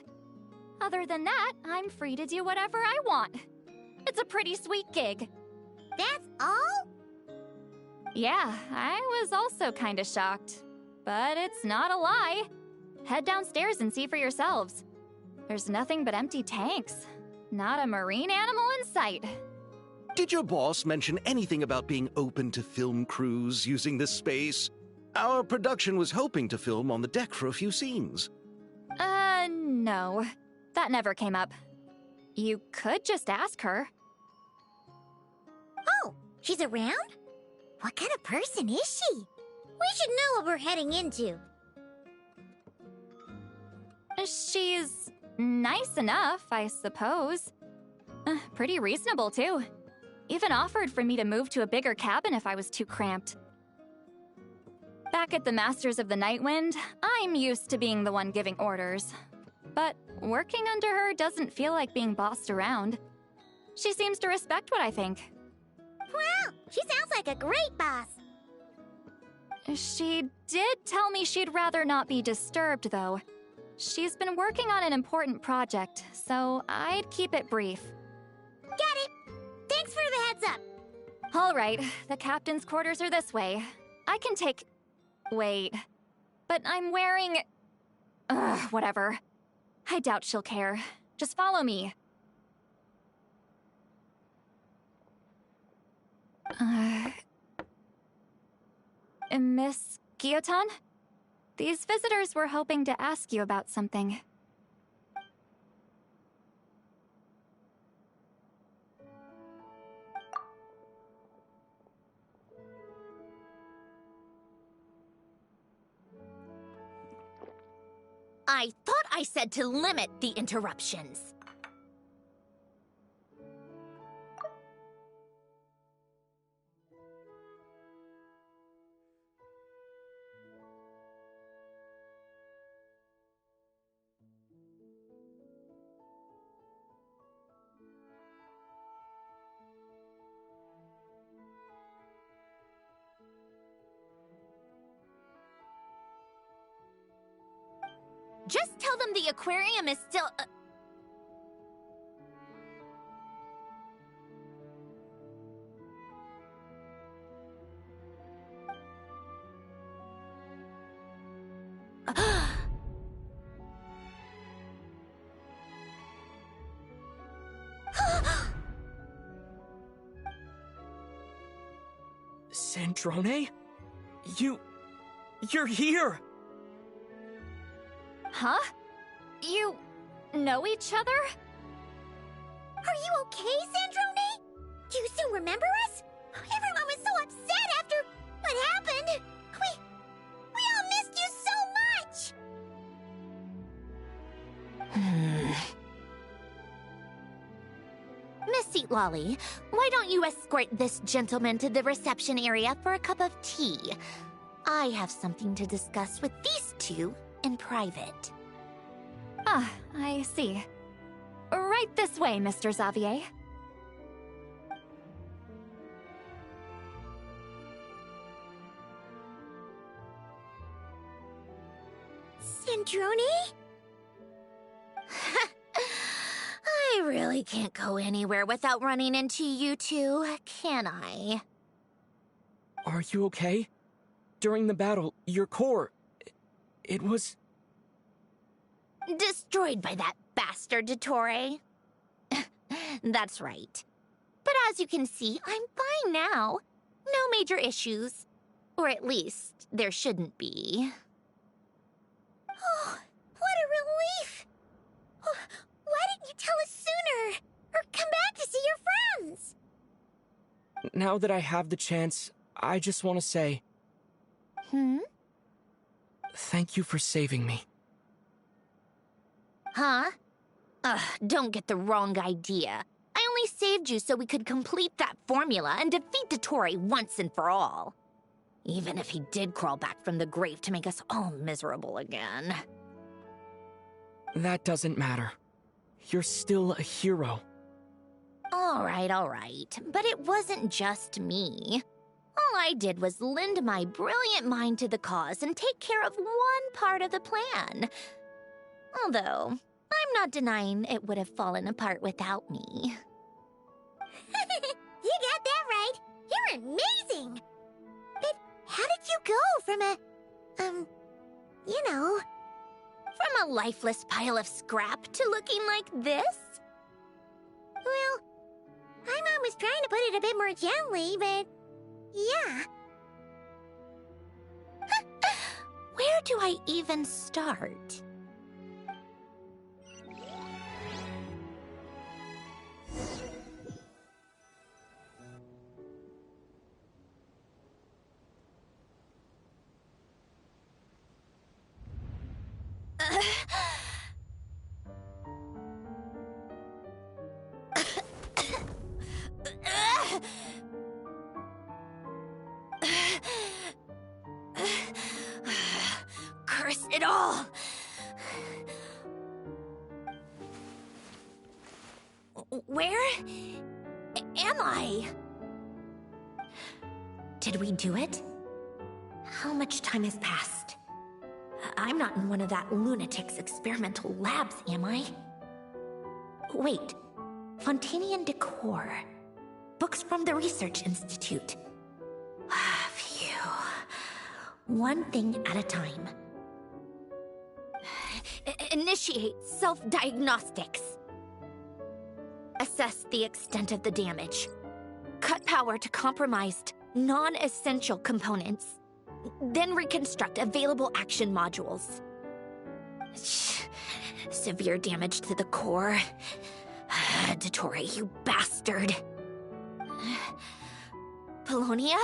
Other than that, I'm free to do whatever I want. It's a pretty sweet gig. That's all? Yeah, I was also kinda shocked. But it's not a lie. Head downstairs and see for yourselves. There's nothing but empty tanks. Not a marine animal in sight. Did your boss mention anything about being open to film crews using this space? Our production was hoping to film on the deck for a few scenes. No. That never came up. You could just ask her. Oh, she's around? What kind of person is she? We should know what we're heading into. She's nice enough, I suppose. Pretty reasonable, too. Even offered for me to move to a bigger cabin if I was too cramped. Back at the Masters of the Nightwind, I'm used to being the one giving orders. But working under her doesn't feel like being bossed around. She seems to respect what I think. Wow, she sounds like a great boss. She did tell me she'd rather not be disturbed, though. She's been working on an important project, so I'd keep it brief. Got it. Thanks for the heads up. All right, the captain's quarters are this way. I can take... Wait. But I'm wearing... whatever. I doubt she'll care. Just follow me. Miss Gyotan? These visitors were hoping to ask you about something. I thought I said to limit the interruptions. Just tell them the aquarium is still... Sandrone? You're here! Huh? You know each other? Are you okay, Sandrone? Do you still remember us? Everyone was so upset after what happened. We all missed you so much. Miss Seat Lolly, why don't you escort this gentleman to the reception area for a cup of tea? I have something to discuss with these two in private. Ah, I see. Right this way, Mr. Xavier. Sandrone? I really can't go anywhere without running into you two, can I? Are you okay? During the battle, your core... it was... destroyed by that bastard Dottore. That's right. But as you can see, I'm fine now. No major issues. Or at least, there shouldn't be. Oh, what a relief! Why didn't you tell us sooner? Or come back to see your friends? Now that I have the chance, I just want to say... Thank you for saving me. Huh? Don't get the wrong idea. I only saved you so we could complete that formula and defeat Dottore once and for all. Even if he did crawl back from the grave to make us all miserable again. That doesn't matter. You're still a hero. All right. But it wasn't just me. All I did was lend my brilliant mind to the cause and take care of one part of the plan. Although, I'm not denying it would have fallen apart without me. You got that right. You're amazing. But how did you go from a, From a lifeless pile of scrap to looking like this? Well, my mom was trying to put it a bit more gently, but yeah. Where do I even start? Curse it all! Where am I? Did we do it? How much time has passed? I'm not in one of that lunatic's experimental labs, am I? Wait, Fontanian decor. Books from the Research Institute. Phew. One thing at a time. Initiate self-diagnostics. Assess the extent of the damage. Cut power to compromised, non-essential components. Then reconstruct available action modules. Severe damage to the core. Dottore, you bastard. Polonia?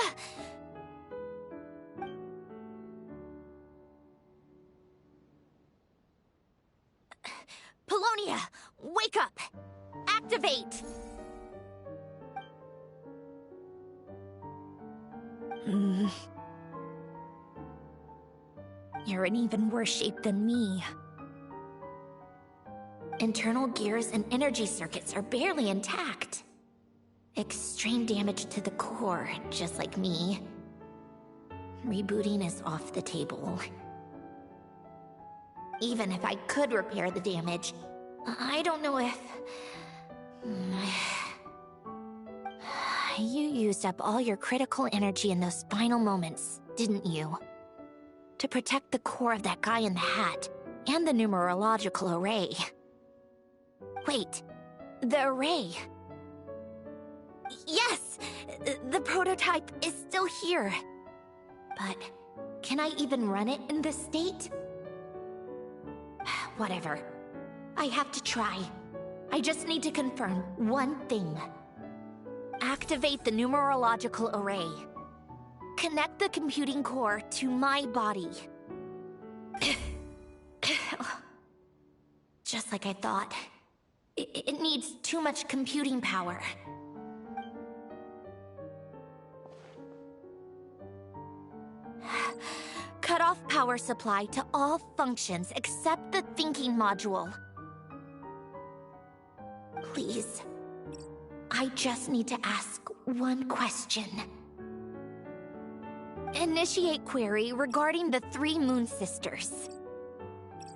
activate! You're in even worse shape than me. Internal gears and energy circuits are barely intact. Extreme damage to the core, just like me. Rebooting is off the table. Even if I could repair the damage, I don't know if... You used up all your critical energy in those final moments, didn't you? To protect the core of that guy in the hat, and the numerological array. Wait, the array... Yes! The prototype is still here. But can I even run it in this state? Whatever. I have to try. I just need to confirm one thing. Activate the numerological array. Connect the computing core to my body. Just like I thought. It needs too much computing power. Cut off power supply to all functions except the thinking module. Please. I just need to ask one question. Initiate query regarding the 3 moon sisters.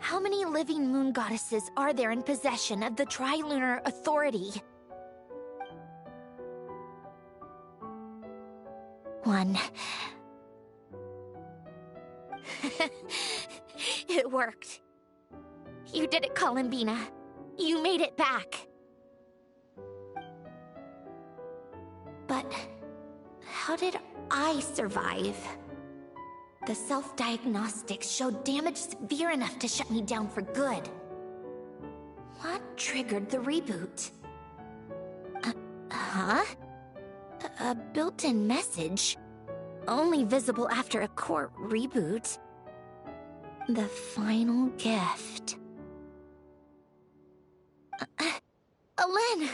How many living moon goddesses are there in possession of the Trilunar Authority? 1. It worked. You did it, Columbina. You made it back. But how did I survive? The self-diagnostics showed damage severe enough to shut me down for good. What triggered the reboot? A built-in message? Only visible after a core reboot. The final gift. Alen!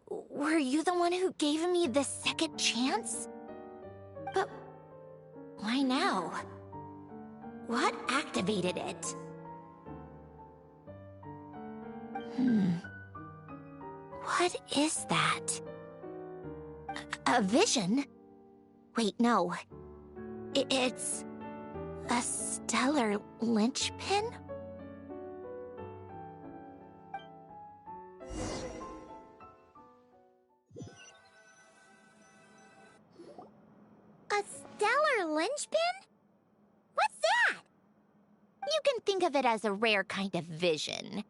Were you the one who gave me this second chance? But why now? What activated it? What is that? A vision? Wait, no. It's... a stellar linchpin? A stellar linchpin? What's that? You can think of it as a rare kind of vision.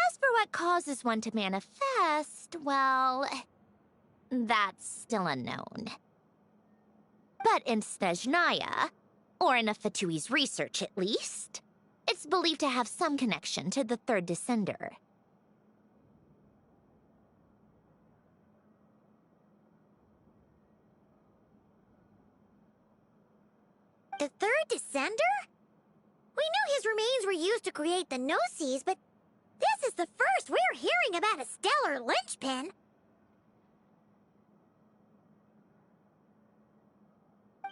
As for what causes one to manifest, well... that's still unknown. But in Snezhnaya, or in Afatui's research at least, it's believed to have some connection to the third descender. The third descender? We knew his remains were used to create the Gnosis, but this is the first we're hearing about a stellar linchpin.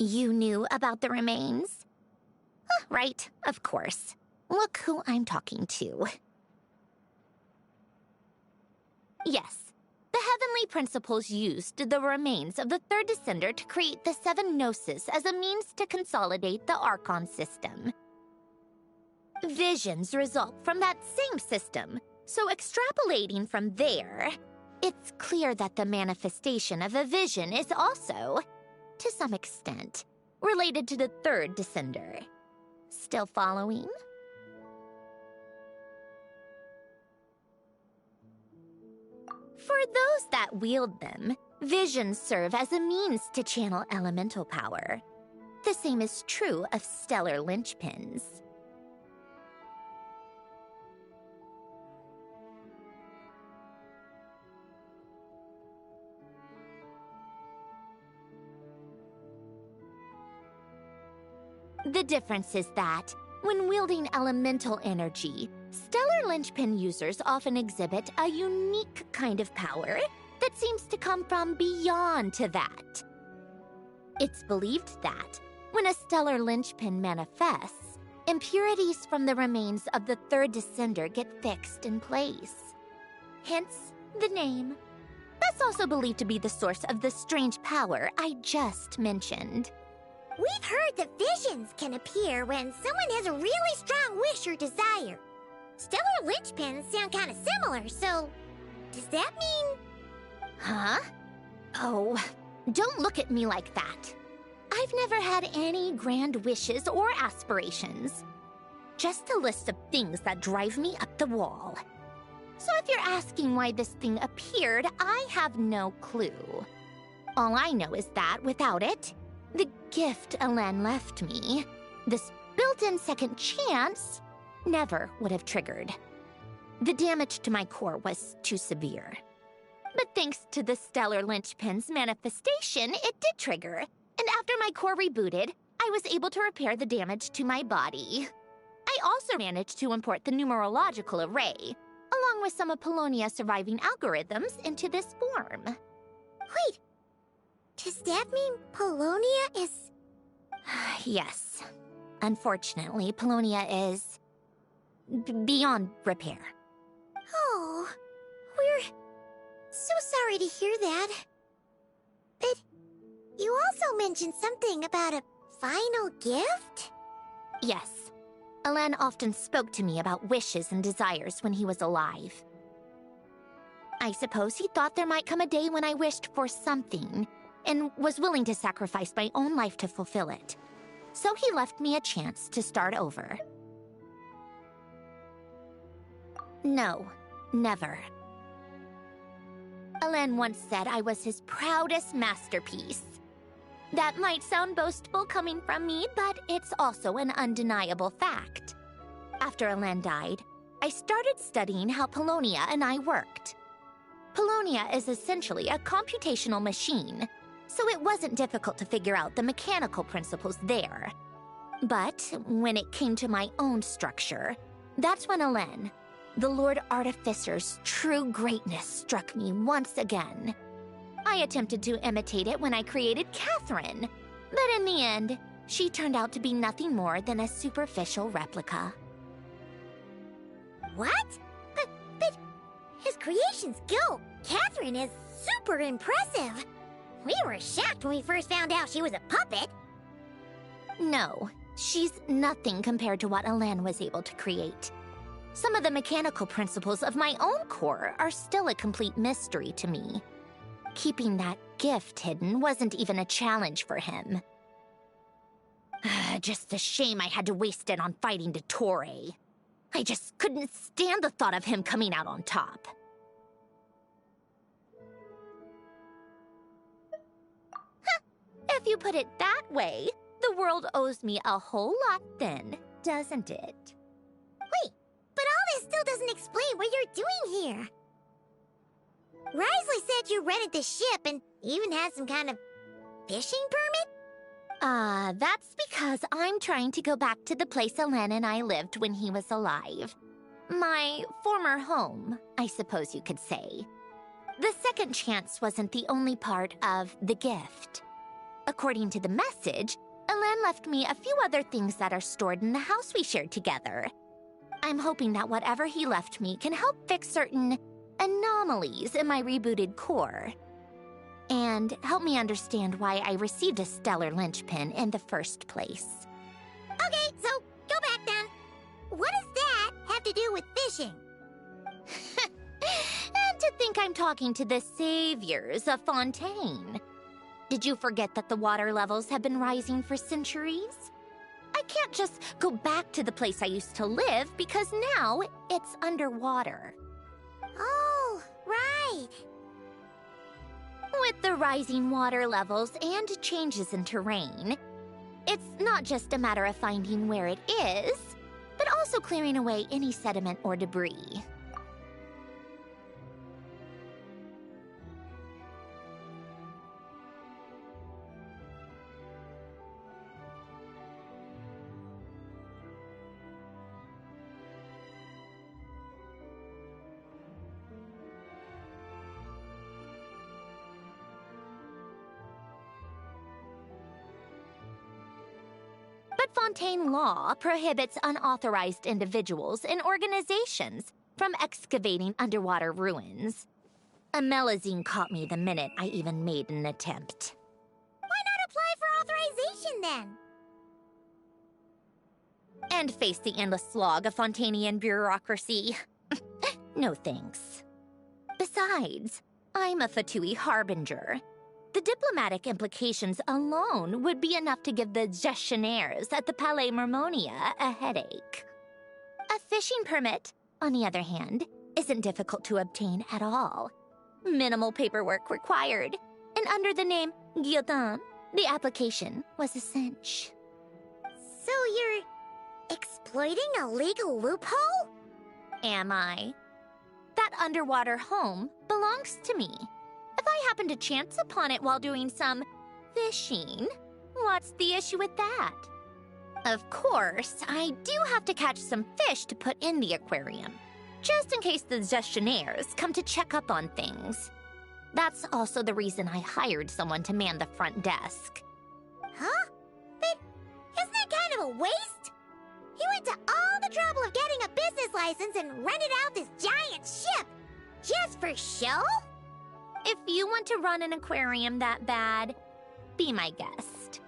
You knew about the remains? Right, of course. Look who I'm talking to. Yes, the Heavenly Principles used the remains of the third descender to create the 7 Gnosis as a means to consolidate the Archon system. Visions result from that same system, so extrapolating from there, it's clear that the manifestation of a vision is also, to some extent, related to the third descender. Still following? For those that wield them, visions serve as a means to channel elemental power. The same is true of stellar linchpins. The difference is that, when wielding elemental energy, Stellar linchpin users often exhibit a unique kind of power that seems to come from beyond to that. It's believed that when a stellar linchpin manifests, impurities from the remains of the third descender get fixed in place. Hence the name. That's also believed to be the source of the strange power I just mentioned. We've heard that visions can appear when someone has a really strong wish or desire. Stellar linchpins sound kind of similar, so does that mean... Huh? Oh, don't look at me like that. I've never had any grand wishes or aspirations. Just a list of things that drive me up the wall. So if you're asking why this thing appeared, I have no clue. All I know is that without it, the gift Elen left me, this built-in second chance, never would have triggered. The damage to my core was too severe. But thanks to the stellar linchpin's manifestation, it did trigger. And after my core rebooted, I was able to repair the damage to my body. I also managed to import the numerological array, along with some of Polonia's surviving algorithms, into this form. Wait, does that mean Polonia is... Yes. Unfortunately, Polonia is... beyond repair. Oh, we're so sorry to hear that. But you also mentioned something about a final gift? Yes. Elen often spoke to me about wishes and desires when he was alive. I suppose he thought there might come a day when I wished for something, and was willing to sacrifice my own life to fulfill it. So he left me a chance to start over. No, never. Elen once said I was his proudest masterpiece. That might sound boastful coming from me, but it's also an undeniable fact. After Elen died, I started studying how Polonia and I worked. Polonia is essentially a computational machine, so it wasn't difficult to figure out the mechanical principles there. But when it came to my own structure, that's when Elen, the Lord Artificer's true greatness, struck me once again. I attempted to imitate it when I created Catherine, but in the end, she turned out to be nothing more than a superficial replica. What? But his creation skill, Catherine, is super impressive. We were shocked when we first found out she was a puppet. No, she's nothing compared to what Elen was able to create. Some of the mechanical principles of my own core are still a complete mystery to me. Keeping that gift hidden wasn't even a challenge for him. Just a shame I had to waste it on fighting Dottore. I just couldn't stand the thought of him coming out on top. If you put it that way, the world owes me a whole lot then, doesn't it? Wait, but all this still doesn't explain what you're doing here. Risley said you rented the ship and even had some kind of fishing permit? That's because I'm trying to go back to the place Elen and I lived when he was alive. My former home, I suppose you could say. The second chance wasn't the only part of the gift. According to the message, Elen left me a few other things that are stored in the house we shared together. I'm hoping that whatever he left me can help fix certain anomalies in my rebooted core. And help me understand why I received a stellar linchpin in the first place. Okay, so go back then. What does that have to do with fishing? And to think I'm talking to the saviors of Fontaine. Did you forget that the water levels have been rising for centuries? I can't just go back to the place I used to live because now it's underwater. Oh, right. With the rising water levels and changes in terrain, it's not just a matter of finding where it is, but also clearing away any sediment or debris. that Fontaine law prohibits unauthorized individuals and organizations from excavating underwater ruins. A Melazine caught me the minute I even made an attempt. Why not apply for authorization then? And face the endless slog of Fontainian bureaucracy. No thanks. Besides, I'm a Fatui harbinger. The diplomatic implications alone would be enough to give the gestionnaires at the Palais Mermonia a headache. A fishing permit, on the other hand, isn't difficult to obtain at all. Minimal paperwork required, and under the name Guillotin, the application was a cinch. So you're exploiting a legal loophole? Am I? That underwater home belongs to me. If I happen to chance upon it while doing some fishing, what's the issue with that? Of course, I do have to catch some fish to put in the aquarium, just in case the gestionnaires come to check up on things. That's also the reason I hired someone to man the front desk. Huh? But isn't that kind of a waste? He went to all the trouble of getting a business license and rented out this giant ship, just for show? If you want to run an aquarium that bad, be my guest.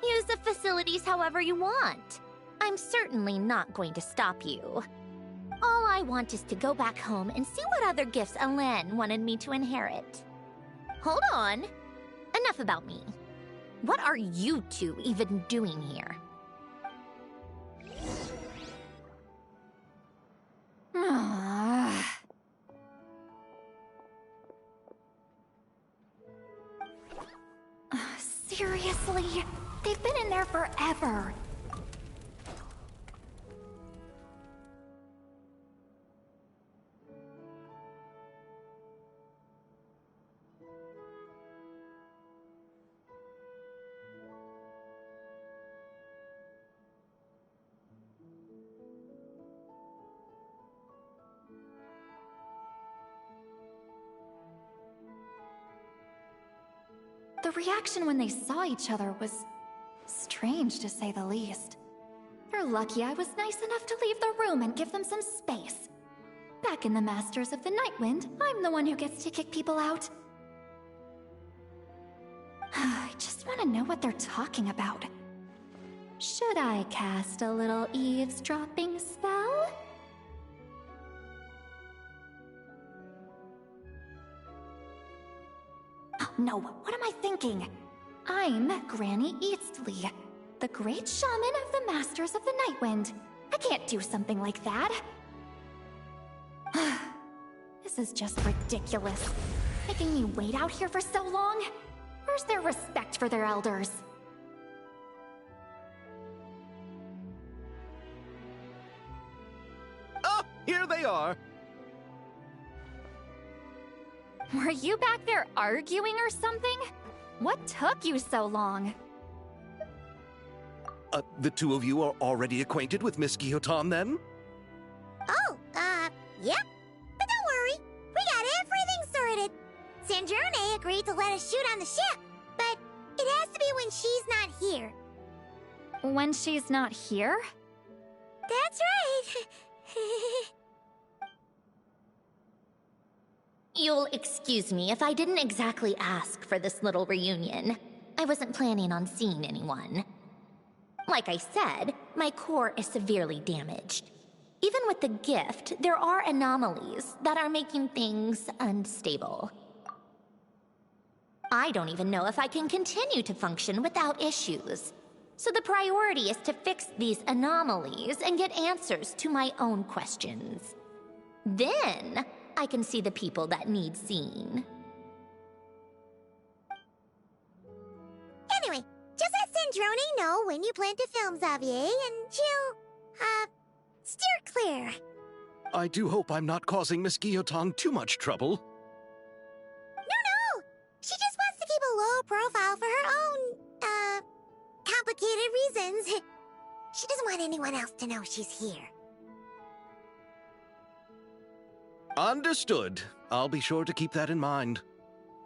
Use the facilities however you want. I'm certainly not going to stop you. All I want is to go back home and see what other gifts Alain wanted me to inherit. Hold on. Enough about me. What are you two even doing here? Seriously? They've been in there forever. The reaction when they saw each other was strange, to say the least. They're lucky I was nice enough to leave the room and give them some space. Back in the Masters of the Nightwind, I'm the one who gets to kick people out. I just want to know what they're talking about. Should I cast a little eavesdropping spell? Oh, no, what am I thinking? I'm Granny Eastley, the great shaman of the Masters of the Nightwind. I can't do something like that. This is just ridiculous. Making me wait out here for so long? Where's their respect for their elders? Oh, here they are. Were you back there arguing or something? What took you so long? The two of you are already acquainted with Miss Guillotin, then? Oh, yep. But don't worry, we got everything sorted. Sandrone agreed to let us shoot on the ship, but it has to be when she's not here. When she's not here? That's right. You'll excuse me if I didn't exactly ask for this little reunion. I wasn't planning on seeing anyone. Like I said, my core is severely damaged. Even with the gift, there are anomalies that are making things unstable. I don't even know if I can continue to function without issues. So the priority is to fix these anomalies and get answers to my own questions. Then I can see the people that need seeing. Anyway, just let Sandrone know when you plan to film Xavier, and she'll, steer clear. I do hope I'm not causing Miss Guillotin too much trouble. No! She just wants to keep a low profile for her own, complicated reasons. She doesn't want anyone else to know she's here. Understood. I'll be sure to keep that in mind.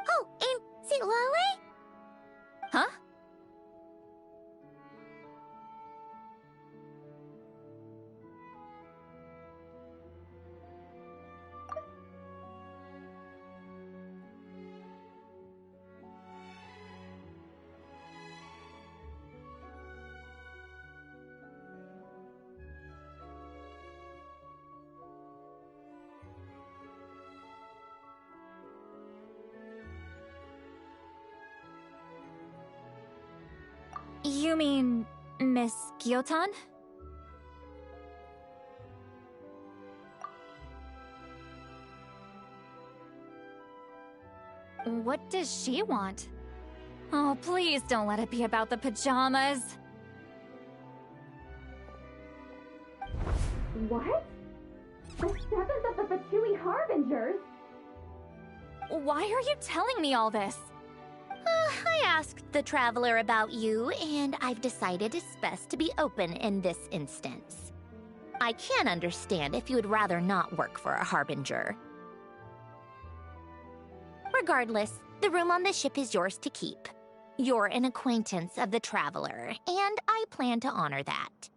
Oh, and see Lale? Huh? You mean Miss Gyotan? What does she want? Oh, please don't let it be about the pajamas. What? The seventh of the Fatui Harbingers? Why are you telling me all this? I asked the Traveler about you, and I've decided it's best to be open in this instance. I can understand if you would rather not work for a Harbinger. Regardless, the room on the ship is yours to keep. You're an acquaintance of the Traveler, and I plan to honor that.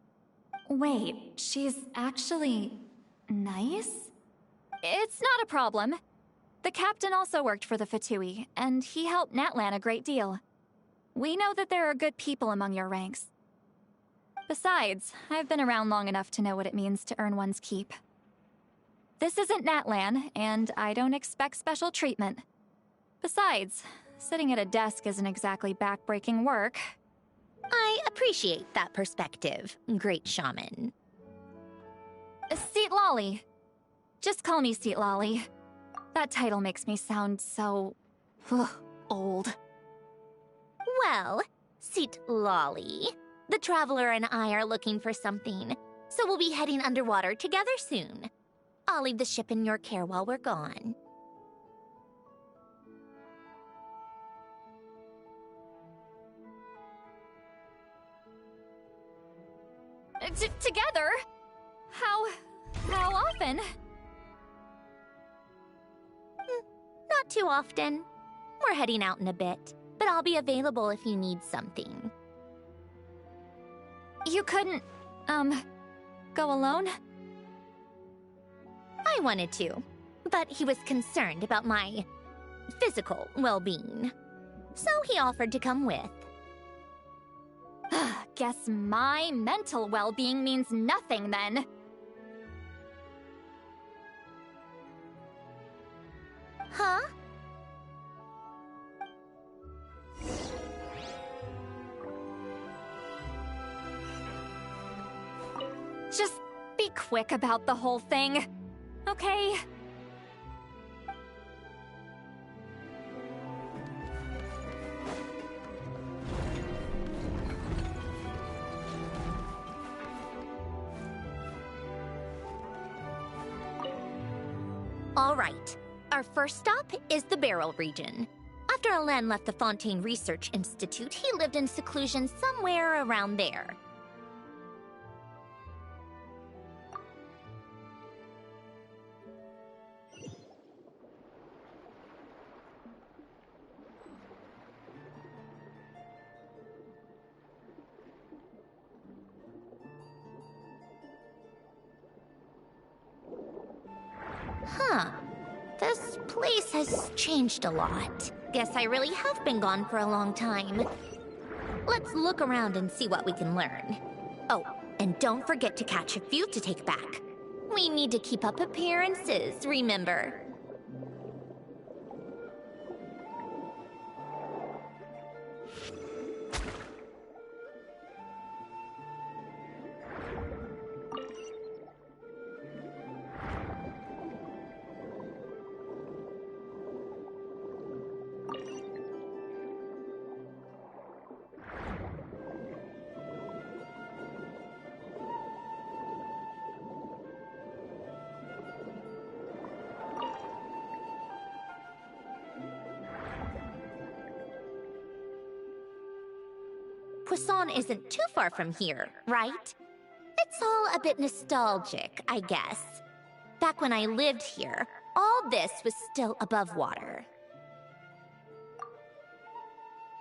Wait, she's actually nice? It's not a problem. The captain also worked for the Fatui, and he helped Natlan a great deal. We know that there are good people among your ranks. Besides, I've been around long enough to know what it means to earn one's keep. This isn't Natlan, and I don't expect special treatment. Besides, sitting at a desk isn't exactly back-breaking work. I appreciate that perspective, Great Shaman. Seat Lolly. Just call me Seat Lolly. That title makes me sound so... old. Well, Seat Lolly, the Traveler and I are looking for something, so we'll be heading underwater together soon. I'll leave the ship in your care while we're gone. Together? How often? Not too often. We're heading out in a bit, but I'll be available if you need something. You couldn't, go alone? I wanted to, but he was concerned about my physical well-being, so he offered to come with. Guess my mental well-being means nothing then. Huh? Just be quick about the whole thing, okay? All right. Our first stop is the Beryl region. After Alen left the Fontaine Research Institute, he lived in seclusion somewhere around there. Huh. This place has changed a lot. Guess I really have been gone for a long time. Let's look around and see what we can learn. Oh, and don't forget to catch a few to take back. We need to keep up appearances, remember? Poisson isn't too far from here, right? It's all a bit nostalgic, I guess. Back when I lived here, all this was still above water.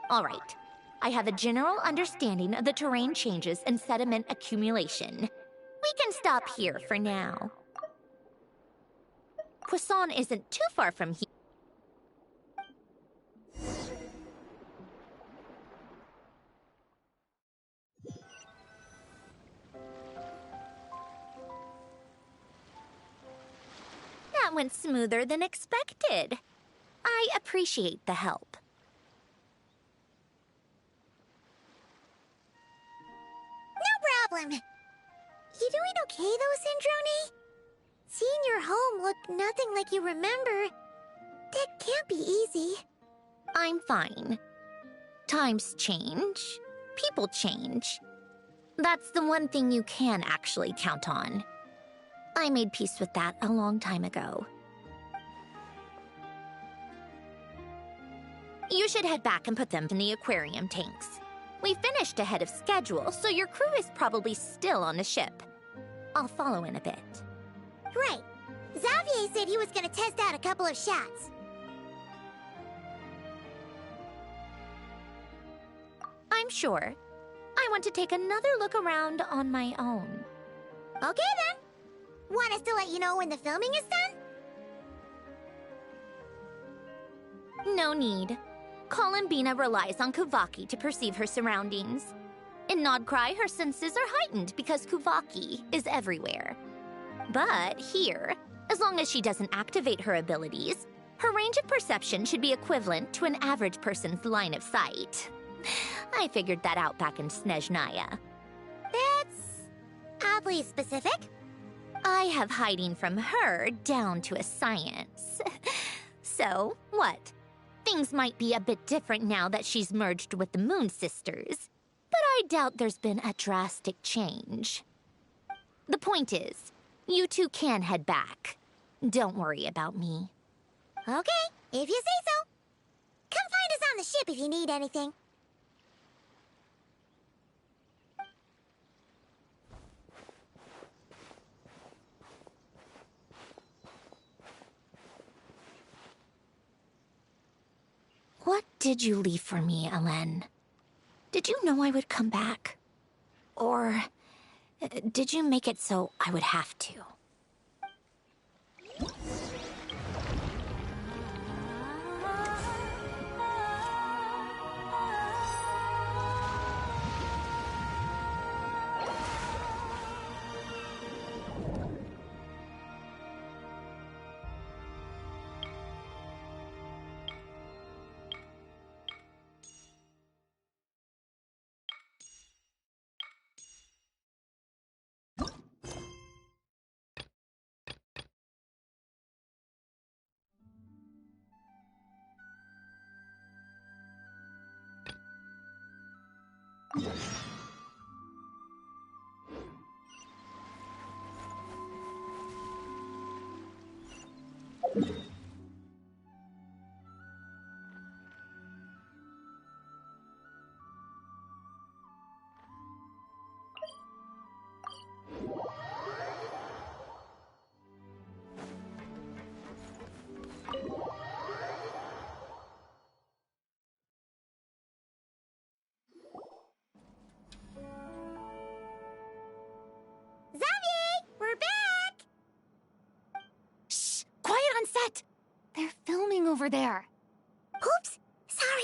All right. I have a general understanding of the terrain changes and sediment accumulation. We can stop here for now. Poisson isn't too far from here. That went smoother than expected. I appreciate the help. problem. You doing okay though, Syndrome? Seeing your home look nothing like you remember, that can't be easy. I'm fine. Times change. People change. That's the one thing you can actually count on. I made peace with that a long time ago. You should head back and put them in the aquarium tanks. We finished ahead of schedule, so your crew is probably still on the ship. I'll follow in a bit. Right. Xavier said he was gonna test out a couple of shots. I'm sure. I want to take another look around on my own. Okay then. Want us to let you know when the filming is done? No need. Columbina relies on Kuvaki to perceive her surroundings. In Nodcry, her senses are heightened because Kuvaki is everywhere. But here, as long as she doesn't activate her abilities, her range of perception should be equivalent to an average person's line of sight. I figured that out back in Snezhnaya. That's oddly specific. I have hiding from her down to a science. So, what? Things might be a bit different now that she's merged with the Moon Sisters, but I doubt there's been a drastic change. The point is, you two can head back. Don't worry about me. Okay, if you say so. Come find us on the ship if you need anything. What did you leave for me, Elen? Did you know I would come back? Or did you make it so I would have to? They're filming over there. Oops, sorry.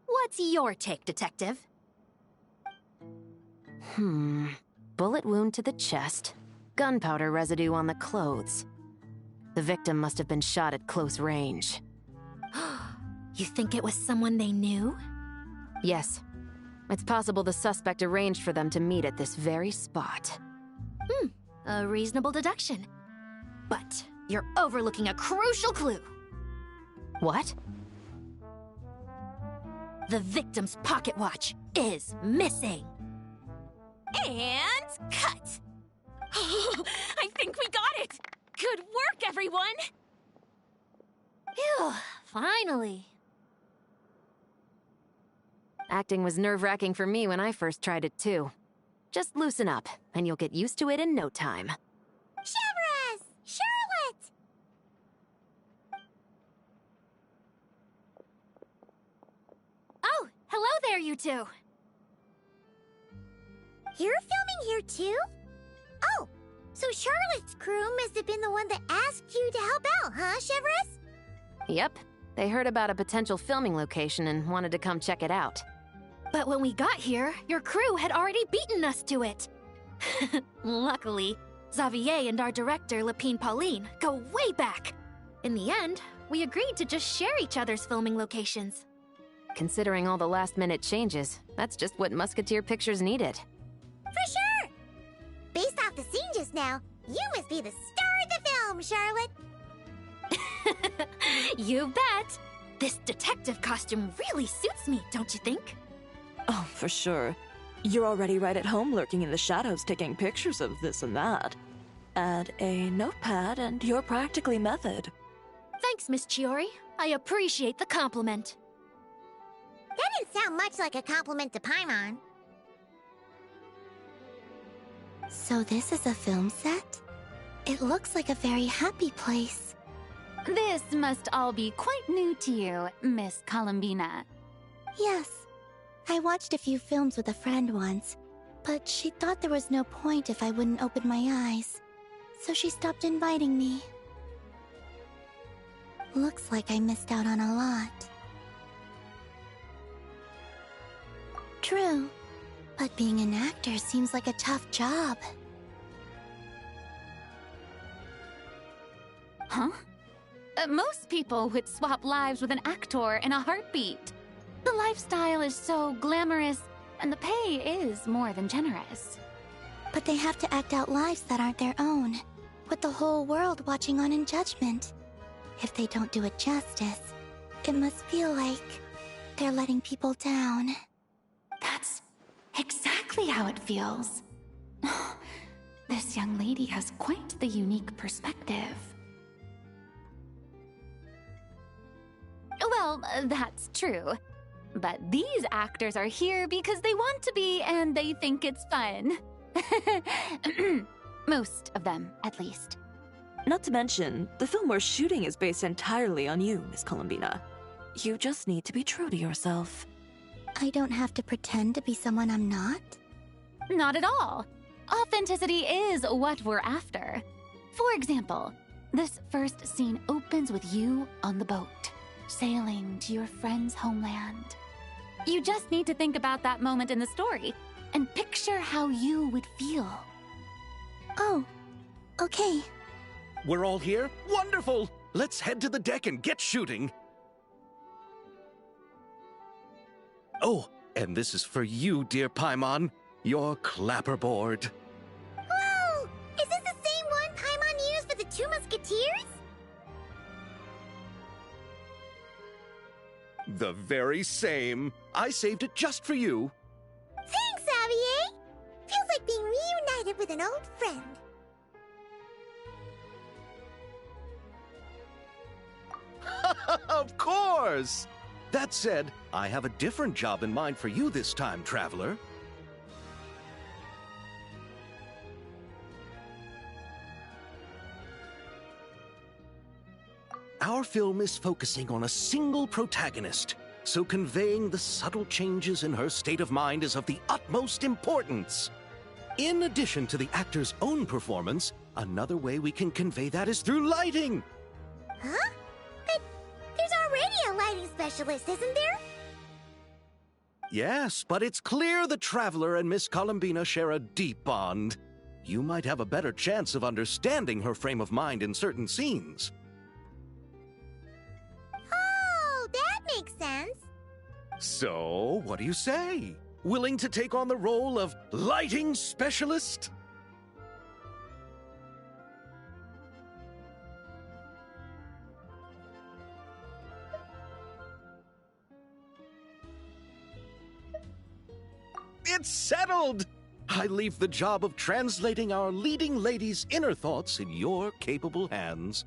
What's your take, Detective? Bullet wound to the chest. Gunpowder residue on the clothes. The victim must have been shot at close range. You think it was someone they knew? Yes. It's possible the suspect arranged for them to meet at this very spot. A reasonable deduction. But you're overlooking a crucial clue. What? The victim's pocket watch is missing. And cut! I think we got it! Good work, everyone! Phew, finally. Acting was nerve-wracking for me when I first tried it, too. Just loosen up, and you'll get used to it in no time. Chevres! Charlotte! Oh, hello there, you two. You're filming here too? Oh, so Charlotte's crew must have been the one that asked you to help out, huh, Chevres? Yep. They heard about a potential filming location and wanted to come check it out. But when we got here, your crew had already beaten us to it. Luckily, Xavier and our director, Lapine Pauline, go way back. In the end, we agreed to just share each other's filming locations. Considering all the last-minute changes, that's just what Musketeer Pictures needed. For sure! Based off the scene just now, you must be the star of the film, Charlotte! You bet! This detective costume really suits me, don't you think? Oh, for sure. You're already right at home lurking in the shadows taking pictures of this and that. Add a notepad and you're practically method. Thanks, Miss Chiori. I appreciate the compliment. That didn't sound much like a compliment to Paimon. So this is a film set? It looks like a very happy place. This must all be quite new to you, Miss Columbina. Yes. I watched a few films with a friend once, but she thought there was no point if I wouldn't open my eyes. So she stopped inviting me. Looks like I missed out on a lot. True, but being an actor seems like a tough job. Huh? Most people would swap lives with an actor in a heartbeat. The lifestyle is so glamorous, and the pay is more than generous. But they have to act out lives that aren't their own, with the whole world watching on in judgment. If they don't do it justice, it must feel like they're letting people down. That's exactly how it feels. This young lady has quite the unique perspective. Well, that's true. But these actors are here because they want to be and they think it's fun. Most of them, at least. Not to mention, the film we're shooting is based entirely on you, Miss Columbina. You just need to be true to yourself. I don't have to pretend to be someone I'm not? Not at all. Authenticity is what we're after. For example, this first scene opens with you on the boat, sailing to your friend's homeland. You just need to think about that moment in the story and picture how you would feel. Oh, okay. We're all here? Wonderful! Let's head to the deck and get shooting. Oh, and this is for you, dear Paimon, your clapperboard. Whoa! Is this the same one Paimon used for the Two Musketeers? The very same. I saved it just for you. Thanks, Xavier! Feels like being reunited with an old friend. Of course! That said, I have a different job in mind for you this time, Traveler. Our film is focusing on a single protagonist, so conveying the subtle changes in her state of mind is of the utmost importance. In addition to the actor's own performance, another way we can convey that is through lighting. Huh? But there's already a lighting specialist, isn't there? Yes, but it's clear the Traveler and Miss Columbina share a deep bond. You might have a better chance of understanding her frame of mind in certain scenes. Oh, that makes sense. So, what do you say? Willing to take on the role of lighting specialist? It's settled! I leave the job of translating our leading lady's inner thoughts in your capable hands.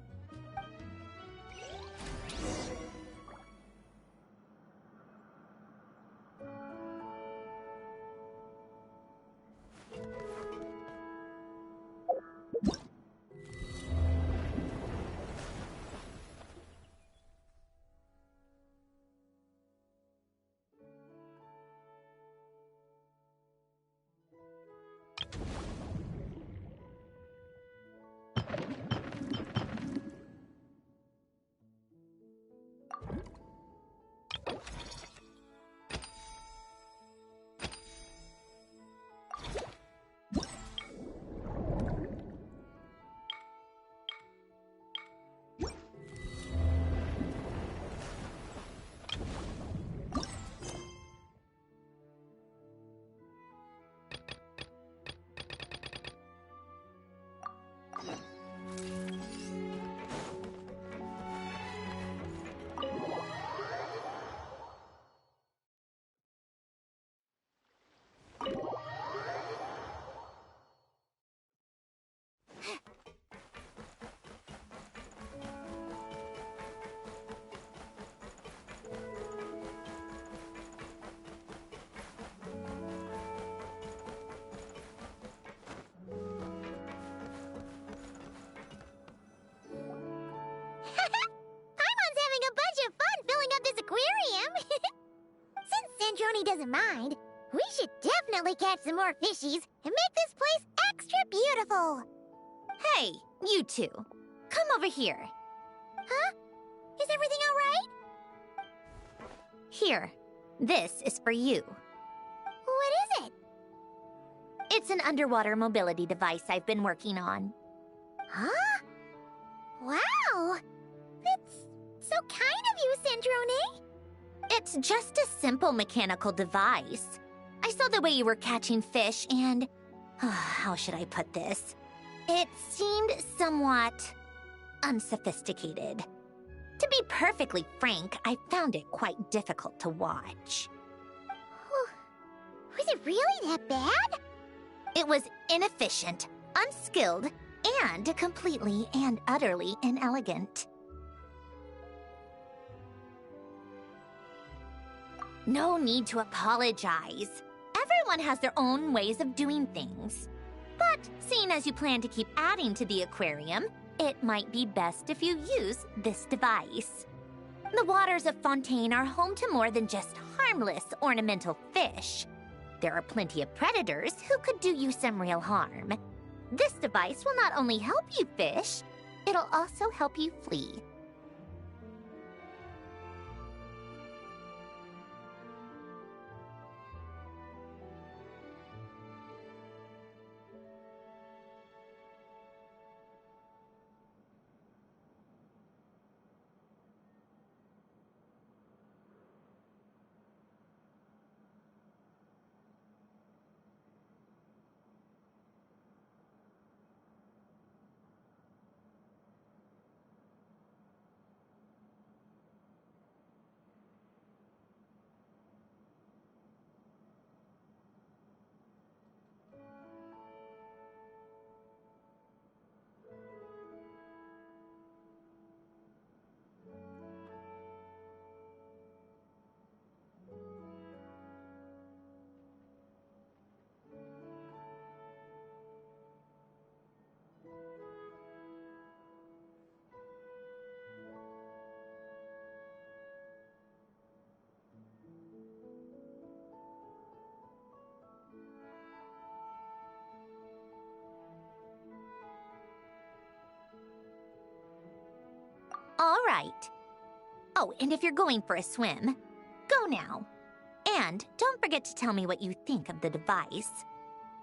doesn't mind, we should definitely catch some more fishies and make this place extra beautiful. Hey, you two. Come over here. Huh? Is everything all right? Here. This is for you. What is it? It's an underwater mobility device I've been working on. Huh? Wow! That's so kind of you, Centrone. It's just a simple mechanical device. I saw the way you were catching fish and... how should I put this? It seemed somewhat... unsophisticated. To be perfectly frank, I found it quite difficult to watch. Was it really that bad? It was inefficient, unskilled, and completely and utterly inelegant. No need to apologize. Everyone has their own ways of doing things. But seeing as you plan to keep adding to the aquarium, it might be best if you use this device. The waters of Fontaine are home to more than just harmless ornamental fish. There are plenty of predators who could do you some real harm. This device will not only help you fish, it'll also help you flee. All right. Oh, and if you're going for a swim, go now. And don't forget to tell me what you think of the device.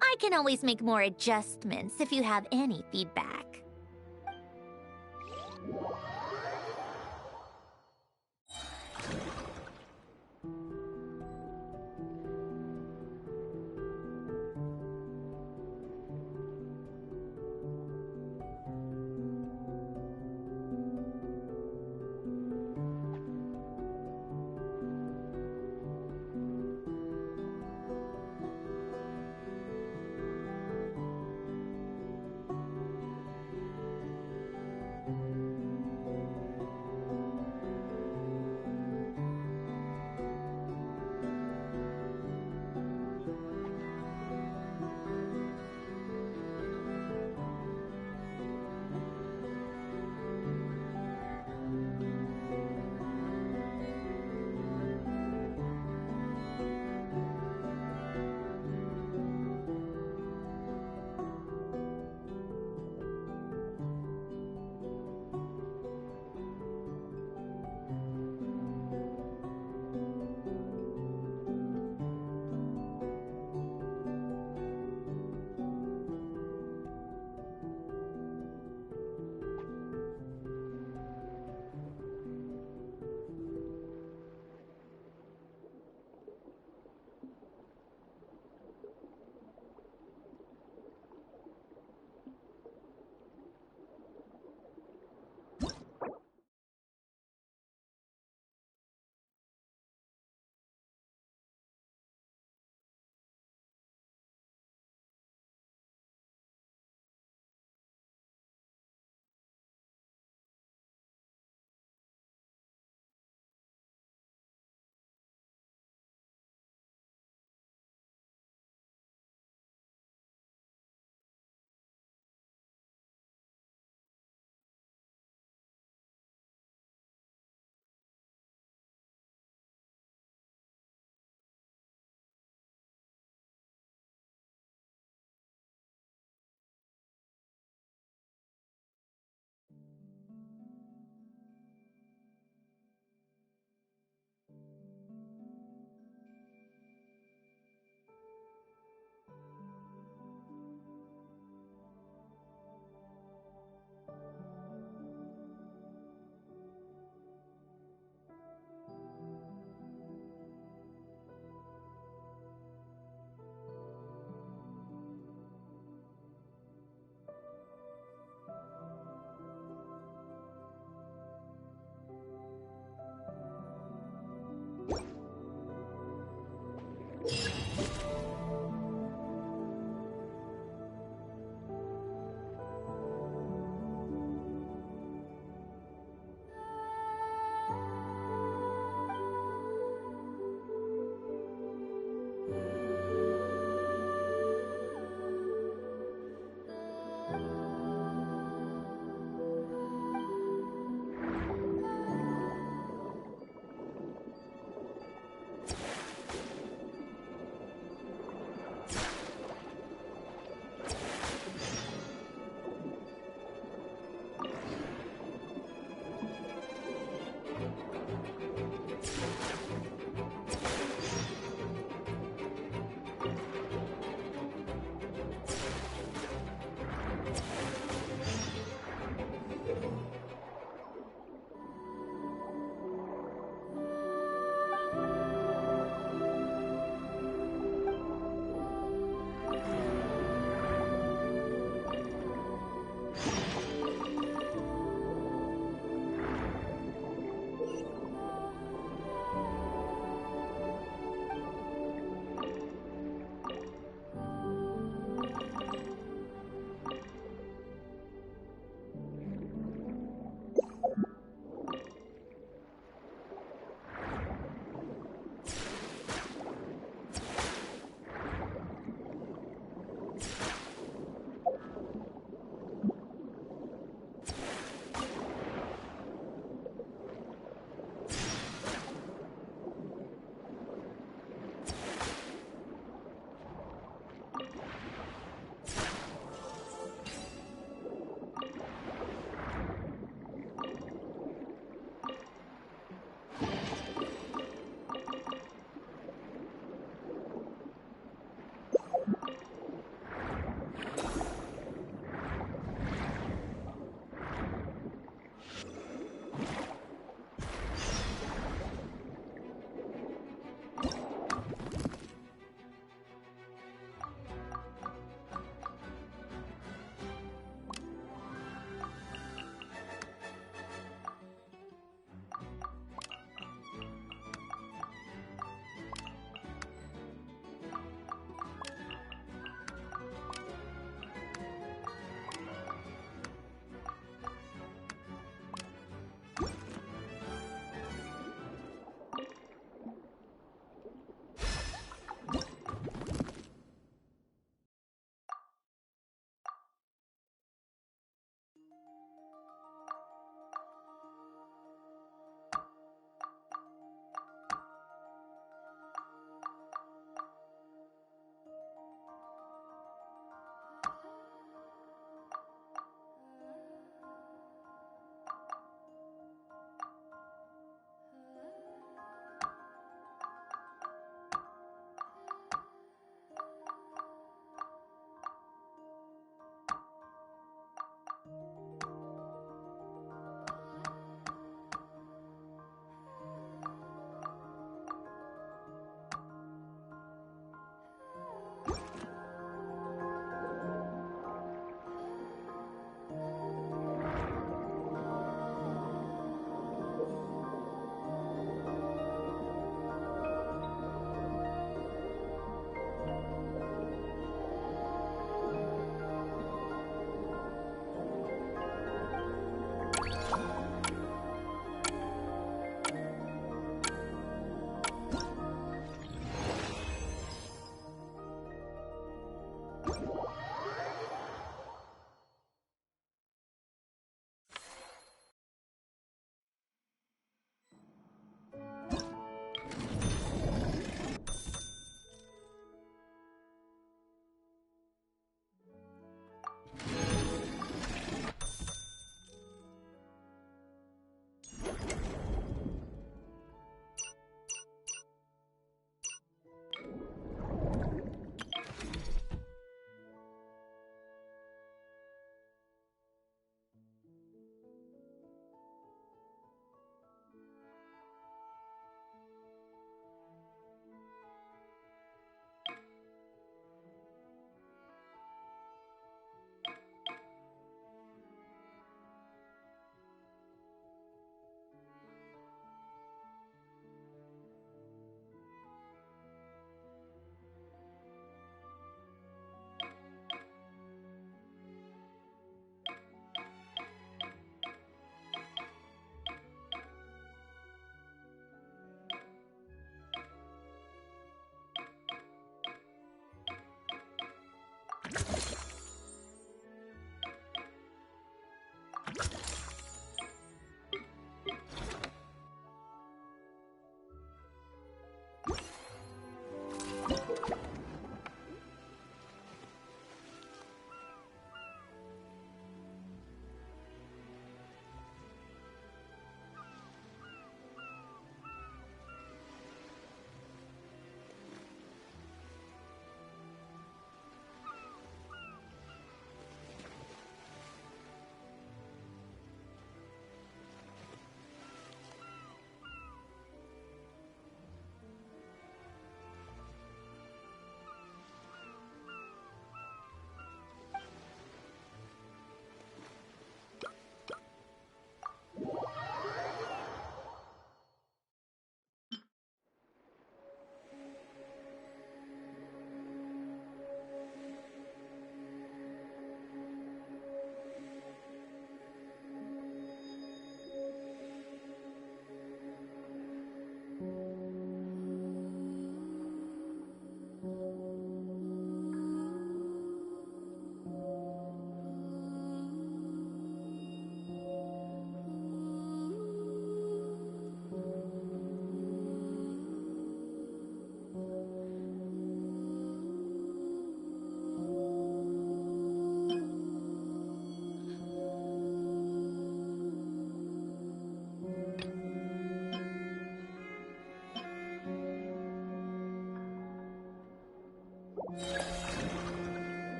I can always make more adjustments if you have any feedback.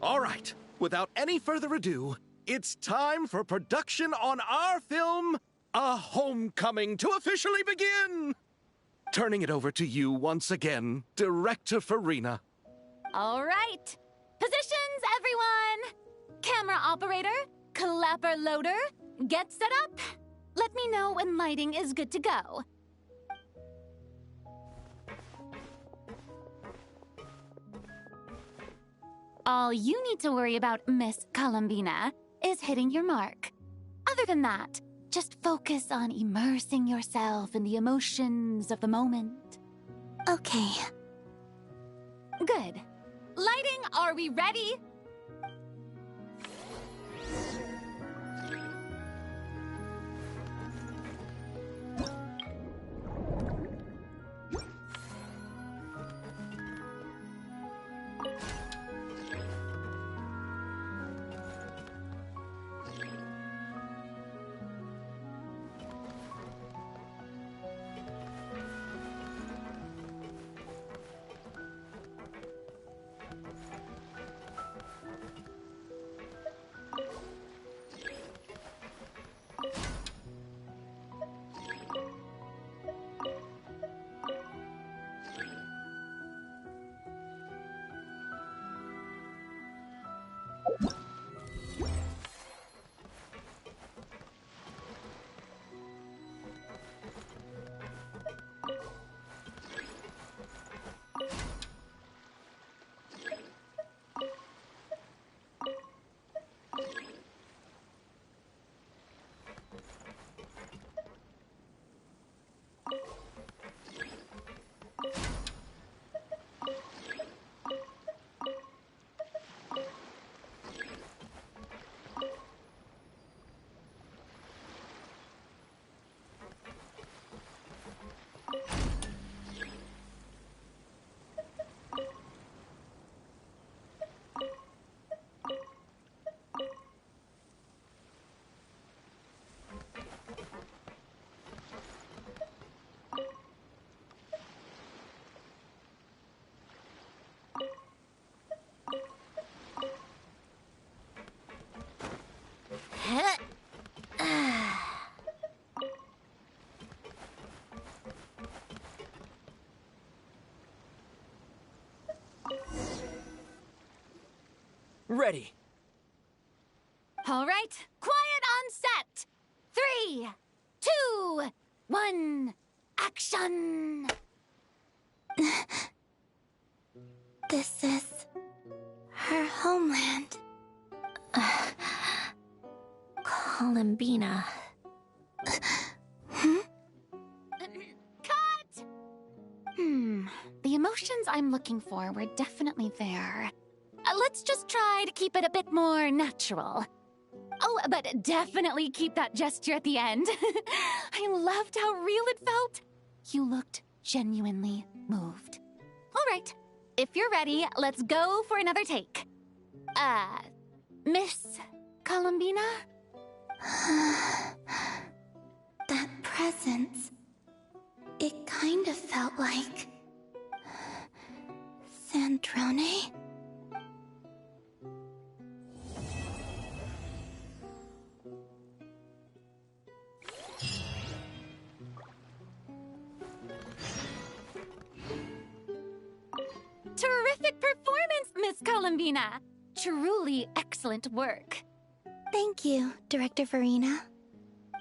All right, without any further ado, it's time for production on our film, A Homecoming, to officially begin! Turning it over to you once again, Director Farina. All right. Positions, everyone! Camera operator, clapper loader, get set up. Let me know when lighting is good to go. All you need to worry about, Miss Columbina, is hitting your mark. Other than that, just focus on immersing yourself in the emotions of the moment. Okay. Good. Lighting, are we ready? Ready. All right, quiet on set. 3, 2, 1, action! This is her homeland. Columbina. Cut! The emotions I'm looking for were definitely there. Let's just try to keep it a bit more natural. Oh, but definitely keep that gesture at the end. I loved how real it felt. You looked genuinely moved. All right, if you're ready, let's go for another take. Miss Columbina? That presence, it kind of felt like Sandrone. Terrific performance, Miss Columbina. Truly excellent work. Thank you, Director Farina.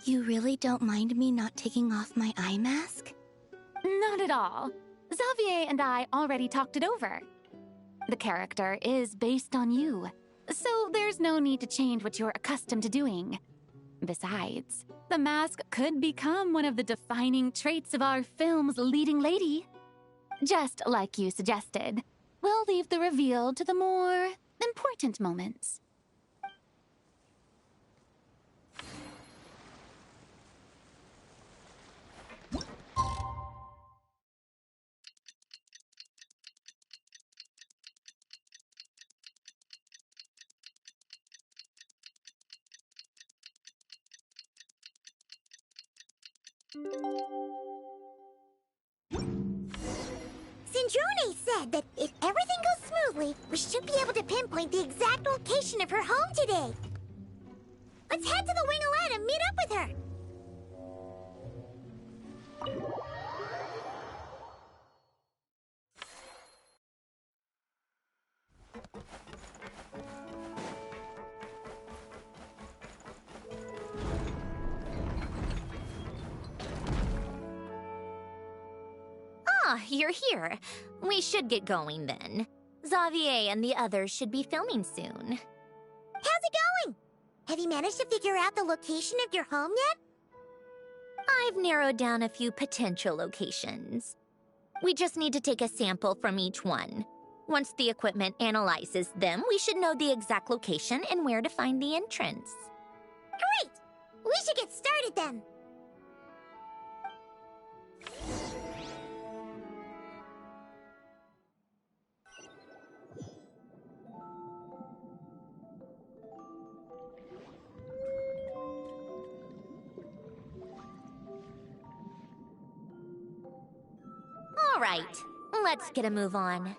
You really don't mind me not taking off my eye mask? Not at all. Xavier and I already talked it over. The character is based on you, so there's no need to change what you're accustomed to doing. Besides, the mask could become one of the defining traits of our film's leading lady. Just like you suggested, we'll leave the reveal to the more important moments. Sandrone said that if everything goes smoothly, we should be able to pinpoint pinpoint the exact location of her home today. Let's head to the Wing-O-Land and meet up with her. Ah, you're here. We should get going then. Xavier and the others should be filming soon. How's it going? Have you managed to figure out the location of your home yet? I've narrowed down a few potential locations. We just need to take a sample from each one. Once the equipment analyzes them, we should know the exact location and where to find the entrance. Great! We should get started then. All right, let's get a move on.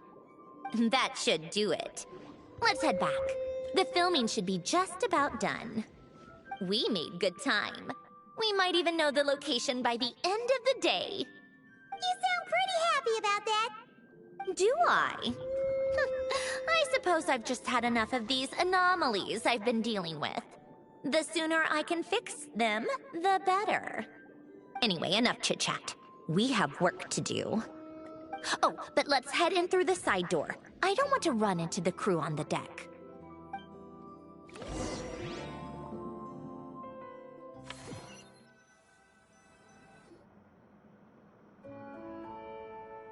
That should do it. Let's head back. The filming should be just about done. We made good time. We might even know the location by the end of the day. You sound pretty happy about that. Do I? I suppose I've just had enough of these anomalies I've been dealing with. The sooner I can fix them, the better. Anyway, enough chit-chat. We have work to do. Oh, but let's head in through the side door. I don't want to run into the crew on the deck.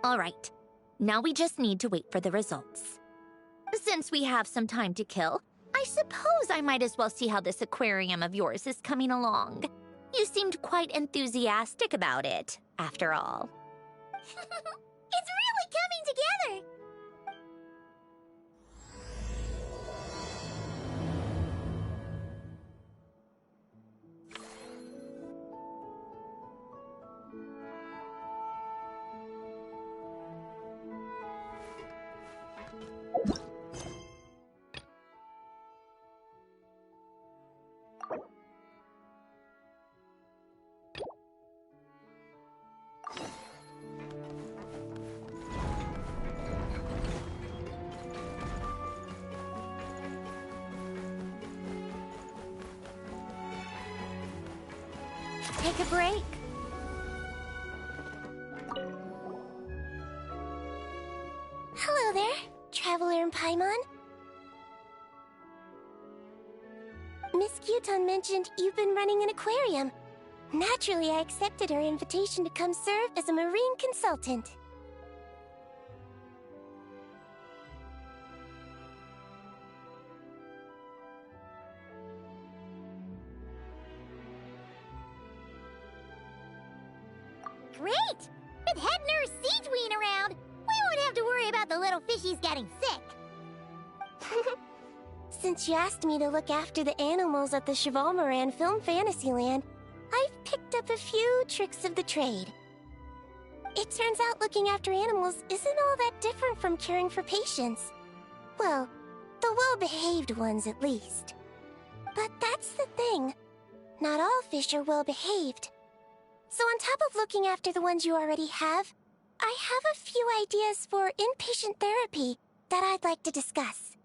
All right, now we just need to wait for the results. Since we have some time to kill, I suppose I might as well see how this aquarium of yours is coming along. You seemed quite enthusiastic about it, after all. It's really coming together. Take a break. Hello there, Traveler and Paimon. Miss Kyuton mentioned you've been running an aquarium. Naturally, I accepted her invitation to come serve as a marine consultant. Great! With head nurse Siegeween around, we won't have to worry about the little fishies getting sick. Since you asked me to look after the animals at the Chevalmoran Film Fantasyland, I've picked up a few tricks of the trade. It turns out looking after animals isn't all that different from caring for patients. Well, the well-behaved ones at least. But that's the thing. Not all fish are well-behaved. So on top of looking after the ones you already have, I have a few ideas for inpatient therapy that I'd like to discuss.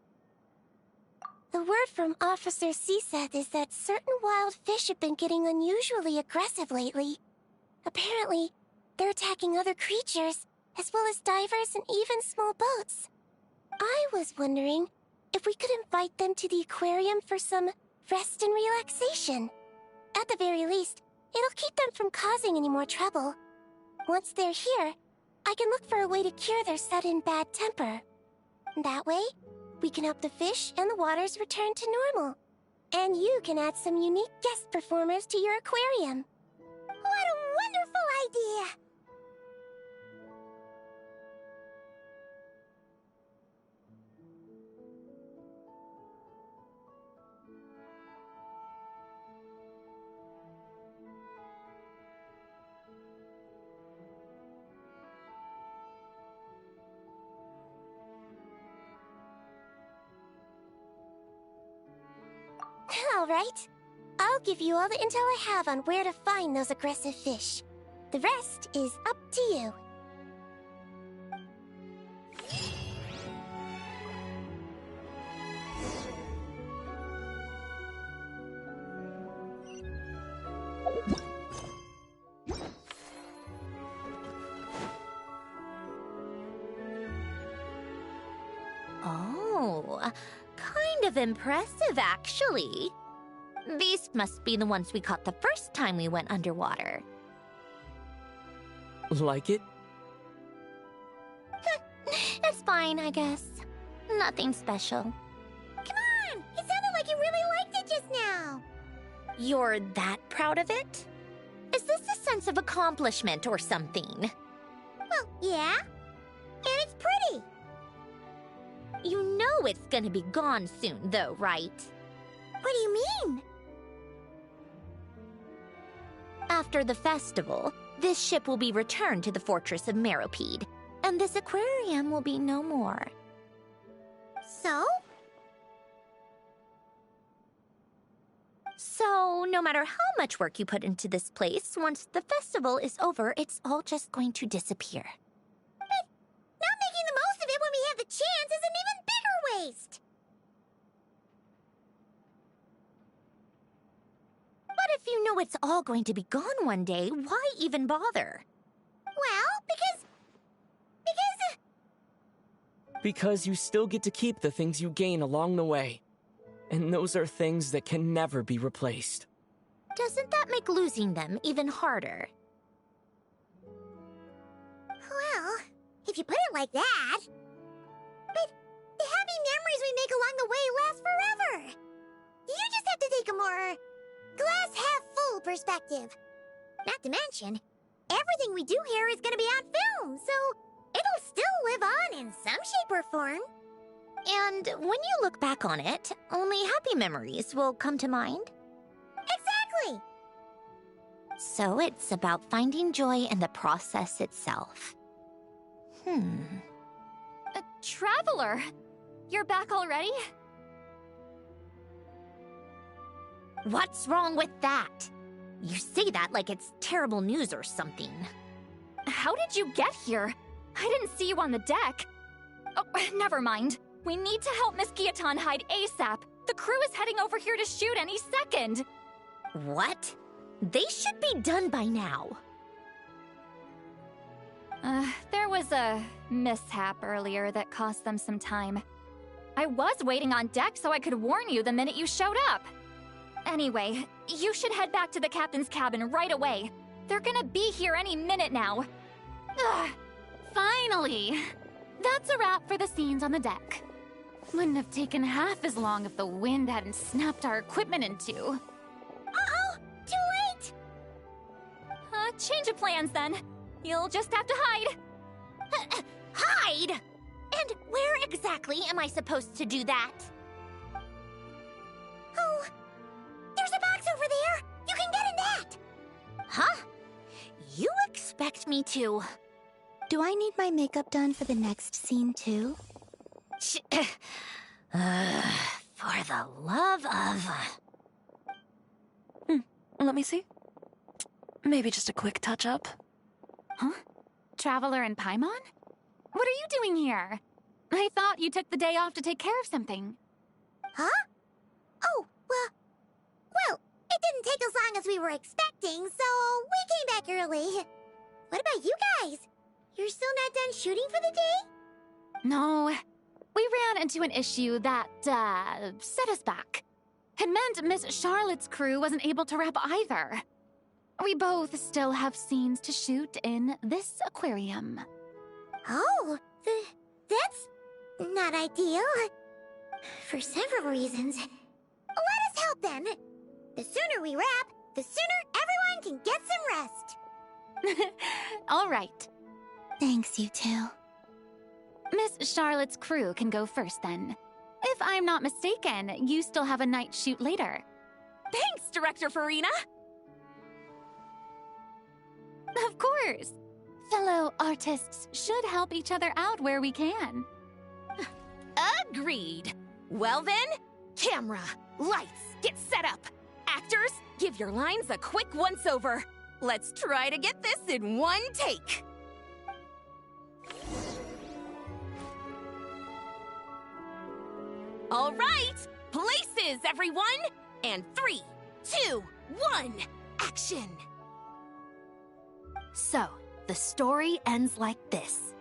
The word from Officer Seth is that certain wild fish have been getting unusually aggressive lately. Apparently, they're attacking other creatures, as well as divers and even small boats. I was wondering if we could invite them to the aquarium for some rest and relaxation. At the very least, it'll keep them from causing any more trouble. Once they're here, I can look for a way to cure their sudden bad temper. That way, we can help the fish and the waters return to normal. And you can add some unique guest performers to your aquarium. What a wonderful idea! right. I'll give you all the intel I have on where to find those aggressive fish. The rest is up to you. Oh, kind of impressive, actually. These must be the ones we caught the first time we went underwater. Like it? It's fine, I guess. Nothing special. Come on! It sounded like you really liked it just now! You're that proud of it? Is this a sense of accomplishment or something? Well, yeah. And it's pretty. You know it's gonna be gone soon, though, right? What do you mean? After the festival, this ship will be returned to the fortress of Meropide, and this aquarium will be no more. So? So, no matter how much work you put into this place, once the festival is over, it's all just going to disappear. But not making the most of it when we have the chance is an even bigger waste! But if you know it's all going to be gone one day, why even bother? Well, Because you still get to keep the things you gain along the way. And those are things that can never be replaced. Doesn't that make losing them even harder? Well, if you put it like that. But the happy memories we make along the way last forever. You just have to take a more glass-half-full perspective. Not to mention, everything we do here is going to be on film, so it'll still live on in some shape or form. And when you look back on it, only happy memories will come to mind? Exactly! So it's about finding joy in the process itself. Traveler! You're back already? What's wrong with that? You say that like it's terrible news or something. How did you get here? I didn't see you on the deck. Oh, never mind. We need to help Miss Guillotin hide ASAP. The crew is heading over here to shoot any second. What? They should be done by now. There was a mishap earlier that cost them some time. I was waiting on deck so I could warn you the minute you showed up. Anyway, you should head back to the captain's cabin right away. They're gonna be here any minute now. Ugh, finally! That's a wrap for the scenes on the deck. Wouldn't have taken half as long if the wind hadn't snapped our equipment in two. Uh-oh! Too late! Change of plans then. You'll just have to hide. Hide? And where exactly am I supposed to do that? Oh, there's a box over there! You can get in that! Huh? You expect me to... Do I need my makeup done for the next scene too? For the love of... Let me see. Maybe just a quick touch-up. Huh? Traveler and Paimon? What are you doing here? I thought you took the day off to take care of something. Huh? Oh, well, it didn't take as long as we were expecting, so we came back early. What about you guys? You're still not done shooting for the day? No, we ran into an issue that, set us back. It meant Miss Charlotte's crew wasn't able to wrap either. We both still have scenes to shoot in this aquarium. Oh, that's not ideal. For several reasons. Let us help then. The sooner we wrap, the sooner everyone can get some rest. All right. Thanks, you two. Miss Charlotte's crew can go first then. If I'm not mistaken, you still have a night shoot later. Thanks, Director Farina! Of course. Fellow artists should help each other out where we can. Agreed. Well then, Camera, lights, get set up. Actors, give your lines a quick once-over. Let's try to get this in one take. All right, places, everyone! And 3, 2, 1, action! So, the story ends like this.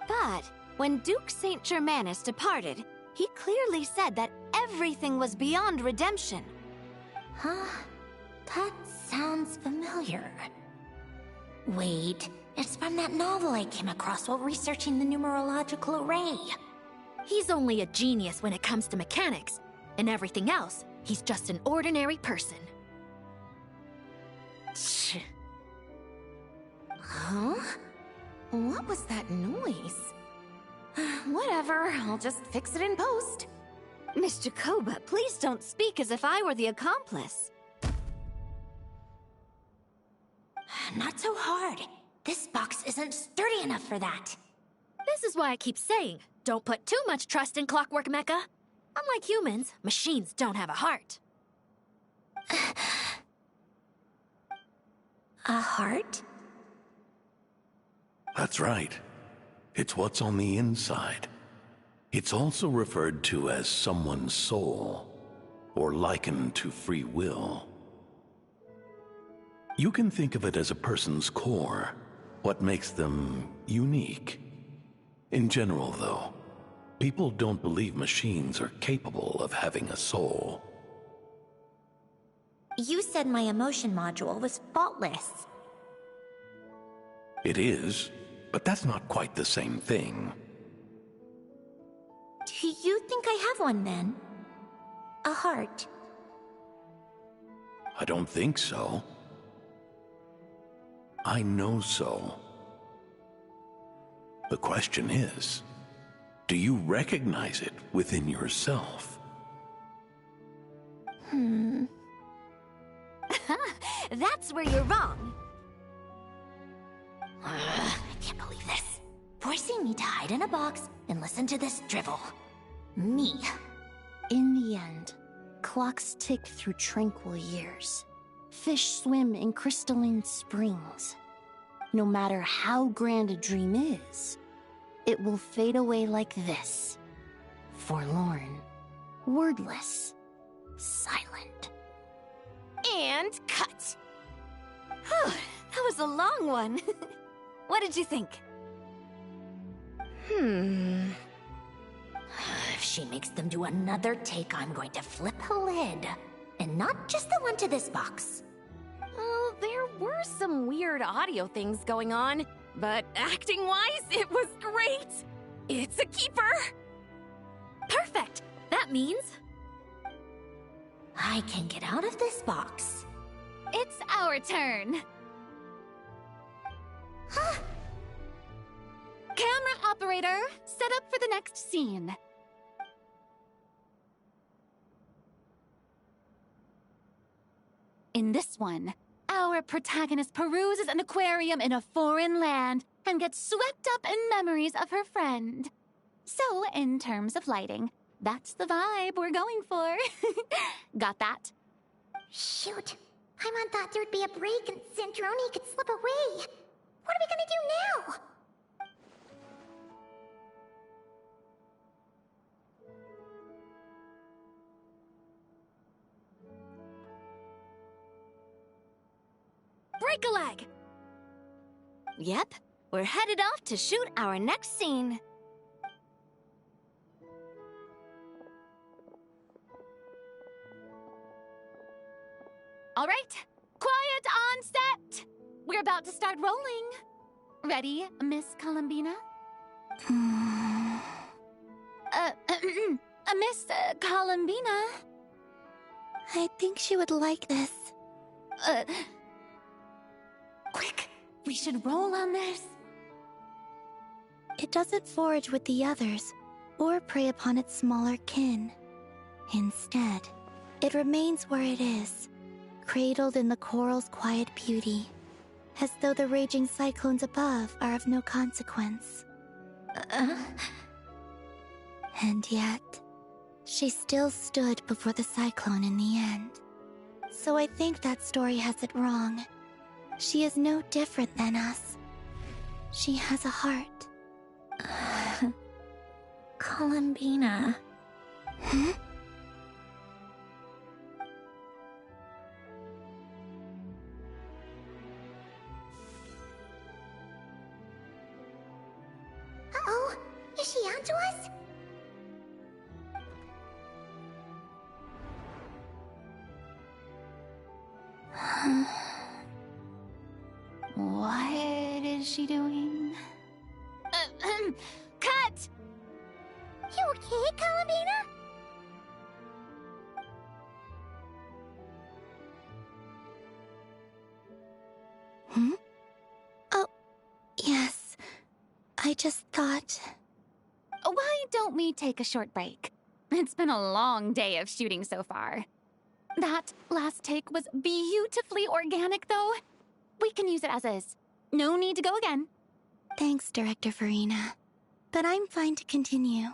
But when Duke St. Germanus departed, he clearly said that everything was beyond redemption. Huh? That sounds familiar. Wait, it's from that novel I came across while researching the numerological array. He's only a genius when it comes to mechanics. And everything else, he's just an ordinary person. Huh? What was that noise? Whatever, I'll just fix it in post. Miss Jacoba, please don't speak as if I were the accomplice. Not so hard. This box isn't sturdy enough for that. This is why I keep saying, don't put too much trust in Clockwork Mecha. Unlike humans, machines don't have a heart. A heart? That's right. It's what's on the inside. It's also referred to as someone's soul, or likened to free will. You can think of it as a person's core, what makes them unique. In general, though, people don't believe machines are capable of having a soul. You said my emotion module was faultless. It is, but that's not quite the same thing. Do you think I have one then? A heart? I don't think so. I know so. The question is, do you recognize it within yourself? That's where you're wrong. I can't believe this. Forcing me to hide in a box and listen to this drivel. Me. In the end, clocks tick through tranquil years. Fish swim in crystalline springs. No matter how grand a dream is, it will fade away like this. Forlorn, wordless, silent. And cut. Whew, that was a long one. What did you think? If she makes them do another take, I'm going to flip a lid. And not just the one to this box. Oh, there were some weird audio things going on, but acting-wise, it was great! It's a keeper! Perfect! That means... I can get out of this box. It's our turn. Camera operator, set up for the next scene. In this one, our protagonist peruses an aquarium in a foreign land and gets swept up in memories of her friend. So, in terms of lighting, that's the vibe we're going for. Got that? Shoot. Paimon thought there'd be a break and Zandroni could slip away. What are we gonna do now? Break a leg! Yep, we're headed off to shoot our next scene. All right, quiet on set. We're about to start rolling. Ready, Miss Columbina? Miss Columbina? I think she would like this. Quick, we should roll on this. It doesn't forage with the others, or prey upon its smaller kin. Instead, it remains where it is, cradled in the coral's quiet beauty, as though the raging cyclones above are of no consequence. And yet, She still stood before the cyclone in the end. So I think that story has it wrong. She is no different than us. She has a heart. Columbina. Hmm? Uh-oh, is she onto us? What is she doing? Cut! You okay, Columbina? Hmm? Oh, yes. I just thought... Why don't we take a short break? It's been a long day of shooting so far. That last take was beautifully organic, though. We can use it as is. No need to go again. Thanks, Director Farina. But I'm fine to continue.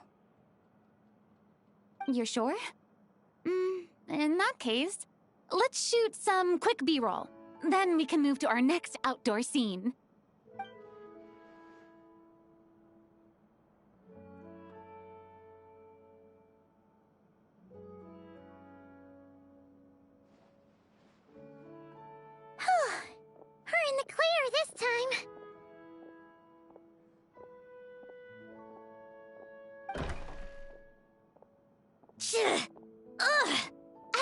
You're sure? In that case, let's shoot some quick B-roll. Then we can move to our next outdoor scene. We're in the clear this time. Ugh!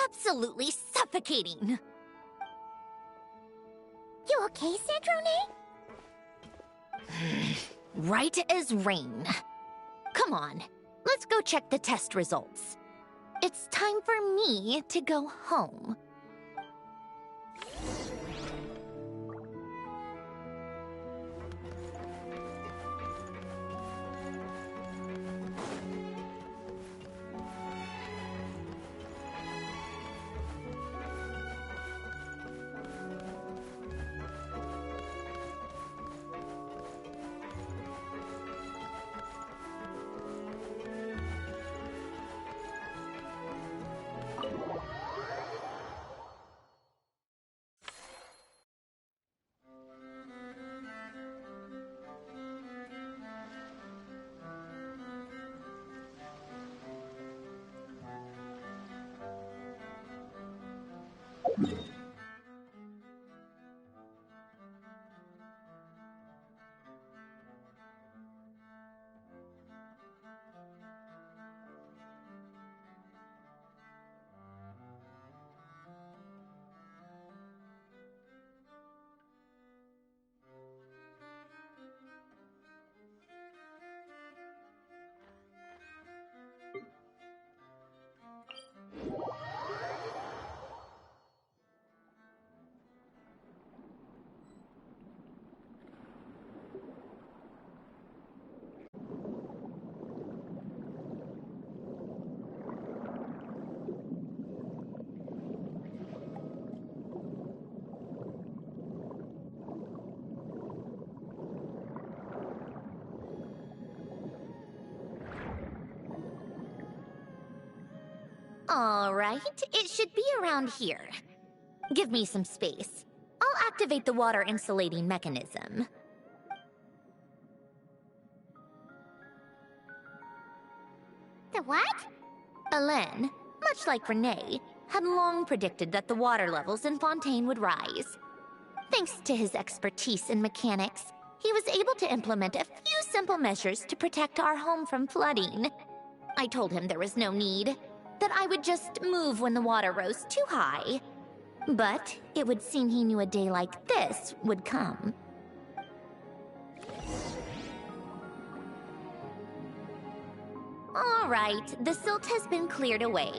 Absolutely suffocating. You okay, Sandrone? Right as rain. Come on, let's go check the test results. It's time for me to go home. All right, it should be around here. Give me some space. I'll activate the water insulating mechanism. The what? Alain, much like Renee, had long predicted that the water levels in Fontaine would rise. Thanks to his expertise in mechanics, he was able to implement a few simple measures to protect our home from flooding. I told him there was no need, that I would just move when the water rose too high. But it would seem he knew a day like this would come. All right, the silt has been cleared away.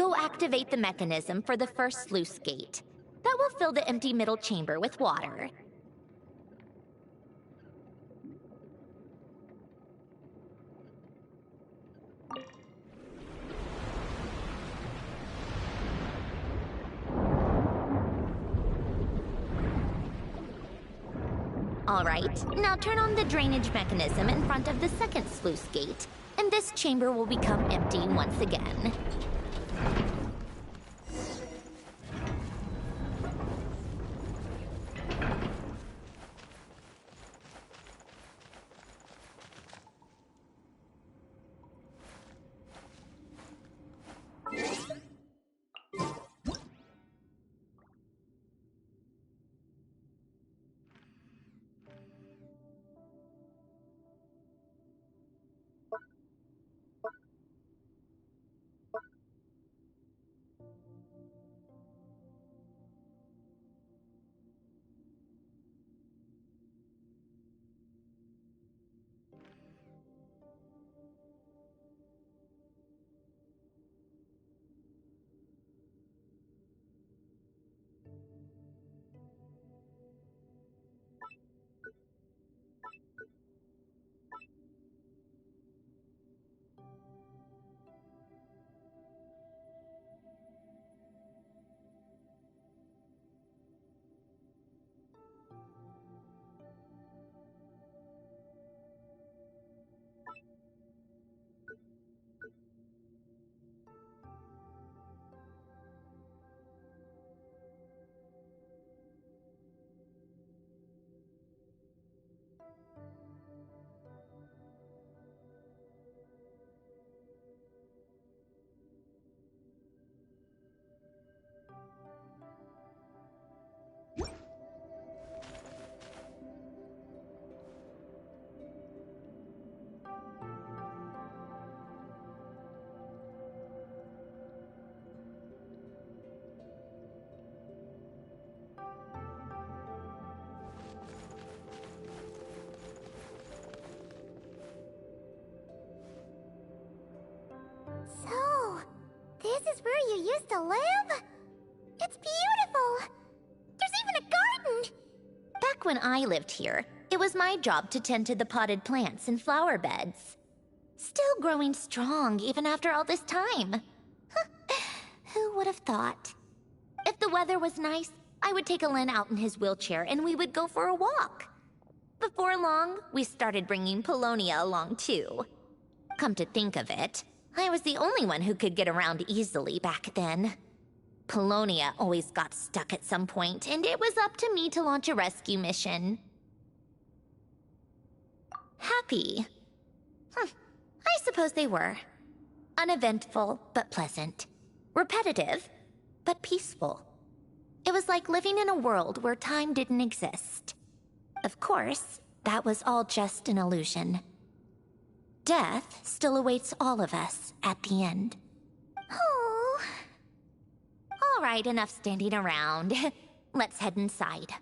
Go activate the mechanism for the first sluice gate. That will fill the empty middle chamber with water. Alright, now turn on the drainage mechanism in front of the second sluice gate, and this chamber will become empty once again. So, this is where you used to live? It's beautiful! There's even a garden! Back when I lived here, it was my job to tend to the potted plants and flower beds. Still growing strong even after all this time. Who would have thought? If the weather was nice, I would take Alen out in his wheelchair and we would go for a walk. Before long, we started bringing Polonia along too. Come to think of it, I was the only one who could get around easily back then. Polonia always got stuck at some point, and it was up to me to launch a rescue mission. Happy? I suppose they were. Uneventful, but pleasant. Repetitive, but peaceful. It was like living in a world where time didn't exist. Of course, that was all just an illusion. Death still awaits all of us at the end. Oh. All right, enough standing around. Let's head inside.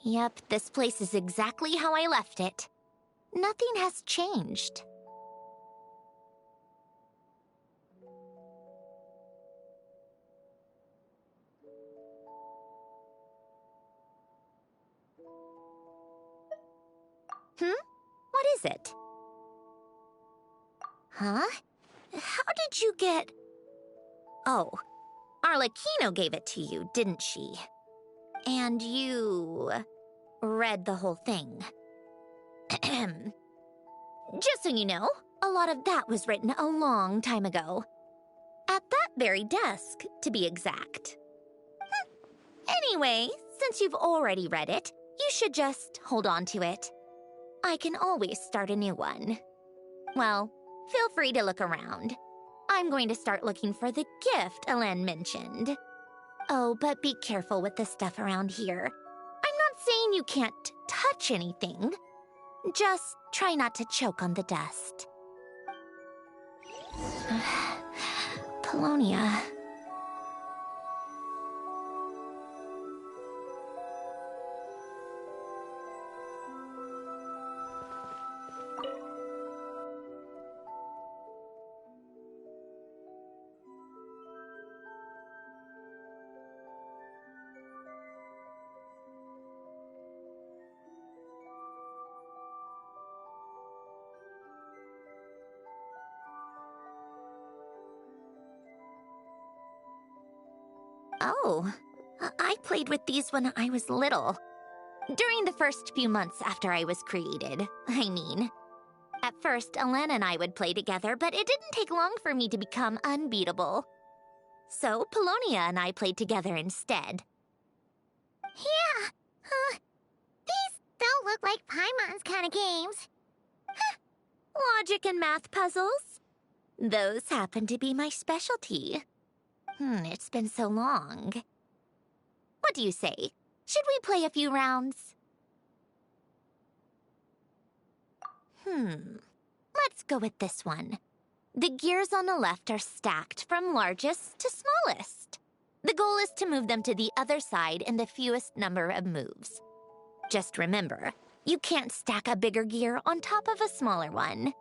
Yep, this place is exactly how I left it. Nothing has changed. What is it? Huh? How did you get... Oh, Arlecchino gave it to you, didn't she? And you... read the whole thing. Just so you know, a lot of that was written a long time ago. At that very desk, to be exact. Anyway, since you've already read it, you should just hold on to it. I can always start a new one. Well, feel free to look around. I'm going to start looking for the gift Alen mentioned. Oh, but be careful with the stuff around here. I'm not saying you can't touch anything. Just try not to choke on the dust. Polonia. Oh, I played with these when I was little. During the first few months after I was created, I mean. At first, Alana and I would play together, but it didn't take long for me to become unbeatable. So, Polonia and I played together instead. Yeah, these don't look like Paimon's kind of games. Logic and math puzzles? Those happen to be my specialty. It's been so long. What do you say? Should we play a few rounds? Let's go with this one. The gears on the left are stacked from largest to smallest. The goal is to move them to the other side in the fewest number of moves. Just remember, you can't stack a bigger gear on top of a smaller one.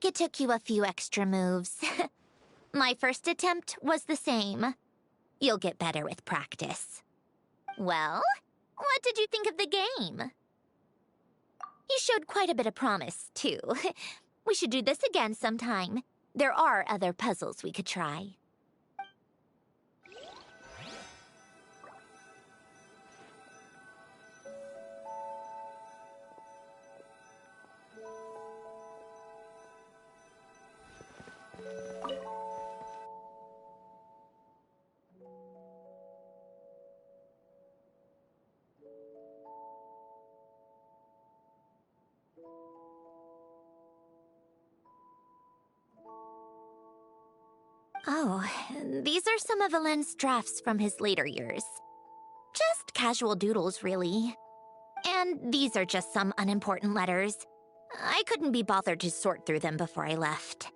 like it took you a few extra moves. My first attempt was the same. You'll get better with practice. Well, what did you think of the game? You showed quite a bit of promise, too. We should do this again sometime. There are other puzzles we could try. Oh, these are some of Alen's drafts from his later years. Just casual doodles, really. And these are just some unimportant letters. I couldn't be bothered to sort through them before I left.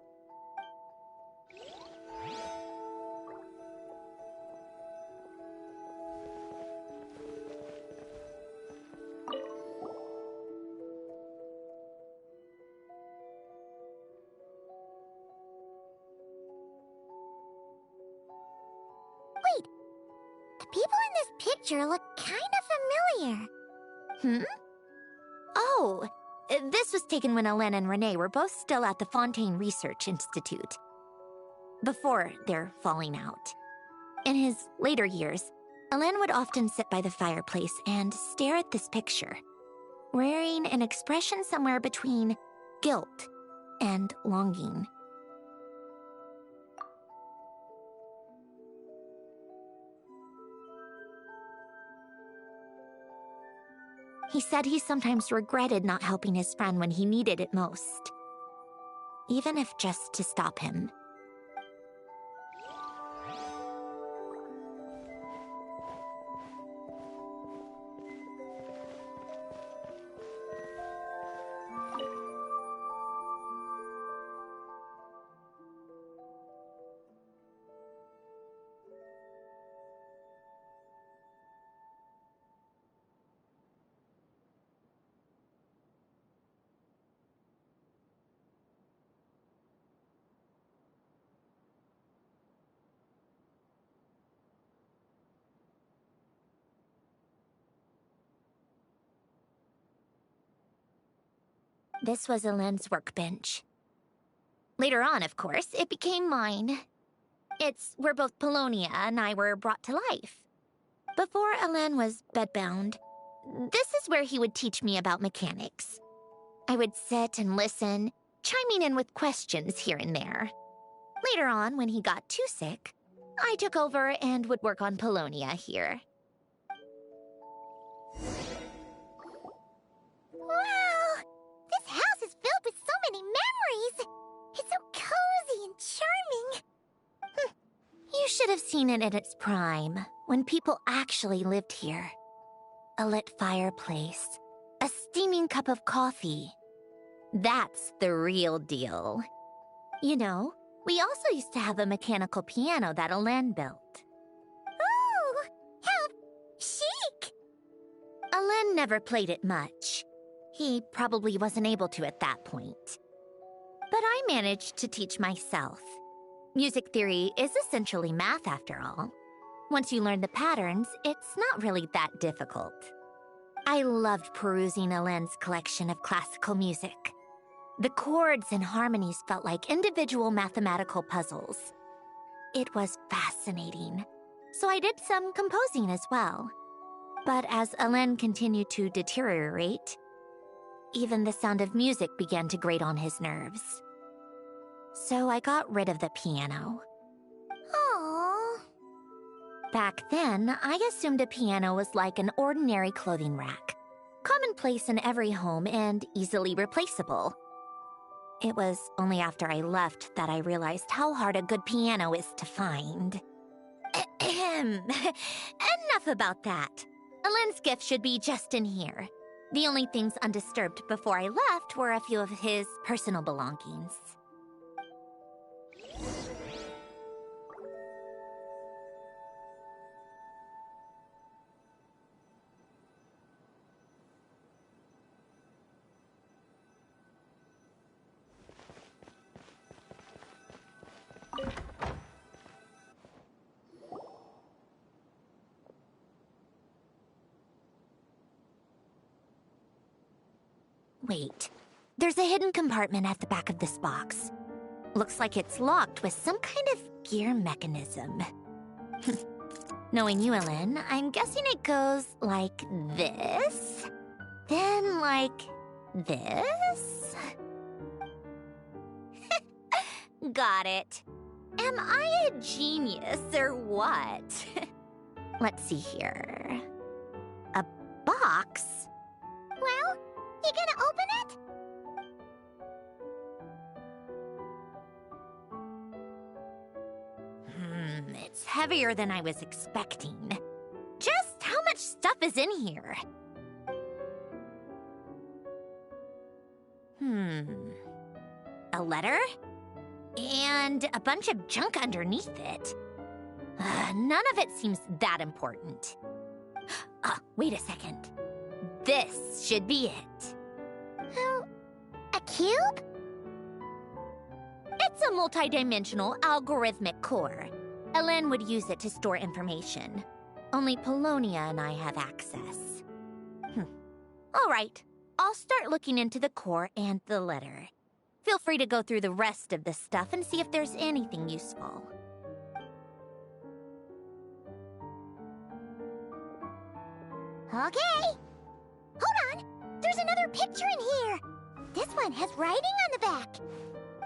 People in this picture look kind of familiar. Oh, this was taken when Alen and Renee were both still at the Fontaine Research Institute. Before their falling out. In his later years, Alen would often sit by the fireplace and stare at this picture, wearing an expression somewhere between guilt and longing. He said he sometimes regretted not helping his friend when he needed it most. Even if just to stop him. This was Alen's workbench. Later on, of course, it became mine. It's where both Polonia and I were brought to life. Before Alen was bedbound, this is where he would teach me about mechanics. I would sit and listen, chiming in with questions here and there. Later on, when he got too sick, I took over and would work on Polonia here. Wow! This house is filled with so many memories! It's so cozy and charming! You should have seen it in its prime, when people actually lived here. A lit fireplace, a steaming cup of coffee. That's the real deal. You know, we also used to have a mechanical piano that Alen built. Ooh! How chic! Alen never played it much. He probably wasn't able to at that point. But I managed to teach myself. Music theory is essentially math, after all. Once you learn the patterns, it's not really that difficult. I loved perusing Alen's collection of classical music. The chords and harmonies felt like individual mathematical puzzles. It was fascinating, so I did some composing as well. But as Alen continued to deteriorate, even the sound of music began to grate on his nerves. So I got rid of the piano. Aww. Back then, I assumed a piano was like an ordinary clothing rack, commonplace in every home and easily replaceable. It was only after I left that I realized how hard a good piano is to find. Enough about that. Alen's gift should be just in here. The only things undisturbed before I left were a few of his personal belongings. Wait. There's a hidden compartment at the back of this box. Looks like it's locked with some kind of gear mechanism. Knowing you, Ellen, I'm guessing it goes like this. Then like this. Got it. Am I a genius or what? Let's see here. A box? Well, you gonna open it? It's heavier than I was expecting. Just how much stuff is in here? A letter? And a bunch of junk underneath it. None of it seems that important. Wait a second. This should be it. Oh, a cube? It's a multidimensional algorithmic core. Ellen would use it to store information. Only Polonia and I have access. All right, I'll start looking into the core and the letter. Feel free to go through the rest of the stuff and see if there's anything useful. Okay. Hold on. There's another picture in here. This one has writing on the back.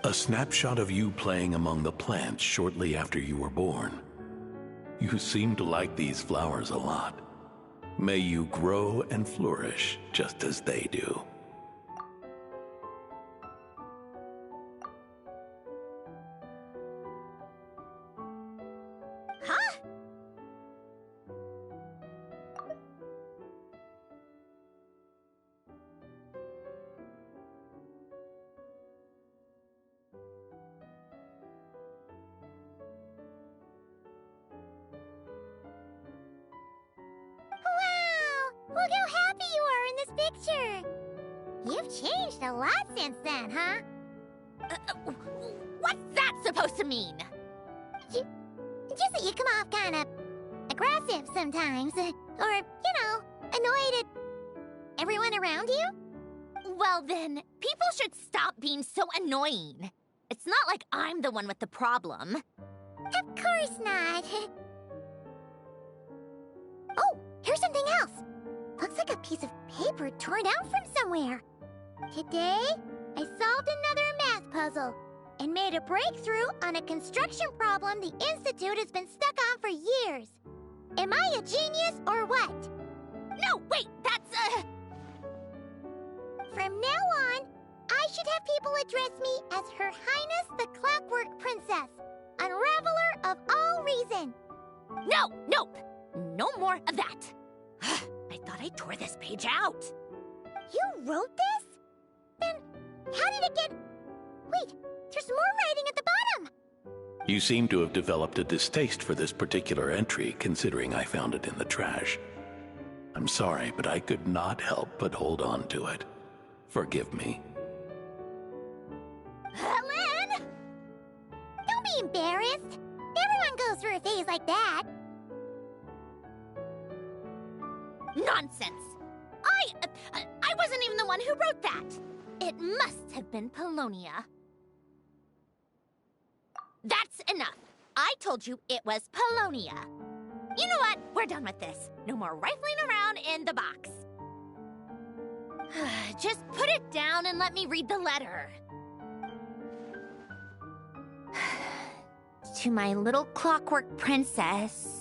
A snapshot of you playing among the plants shortly after you were born. You seem to like these flowers a lot. May you grow and flourish just as they do. Huh? Wow! Look how happy you are in this picture. You've changed a lot since then, huh? What's that supposed to mean? Just that you come off kind of aggressive sometimes. Or, annoyed at everyone around you. Well then, people should stop being so annoying. It's not like I'm the one with the problem. Of course not. Oh, here's something else. Looks like a piece of paper torn out from somewhere. Today, I solved another math puzzle and made a breakthrough on a construction problem the Institute has been stuck on for years. Am I a genius or what? No, wait, that's From now on, I should have people address me as Her Highness the Clockwork Princess, Unraveler of all reason. Nope. No more of that. I thought I tore this page out. You wrote this? Then how did it get... Wait, there's more writing at the bottom. You seem to have developed a distaste for this particular entry, considering I found it in the trash. I'm sorry, but I could not help but hold on to it. Forgive me. Ellen! Don't be embarrassed. Everyone goes through a phase like that. Nonsense! I wasn't even the one who wrote that. It must have been Polonia. That's enough. I told you it was Polonia. You know what? We're done with this. No more rifling around in the box. Just put it down and let me read the letter. To my little clockwork princess.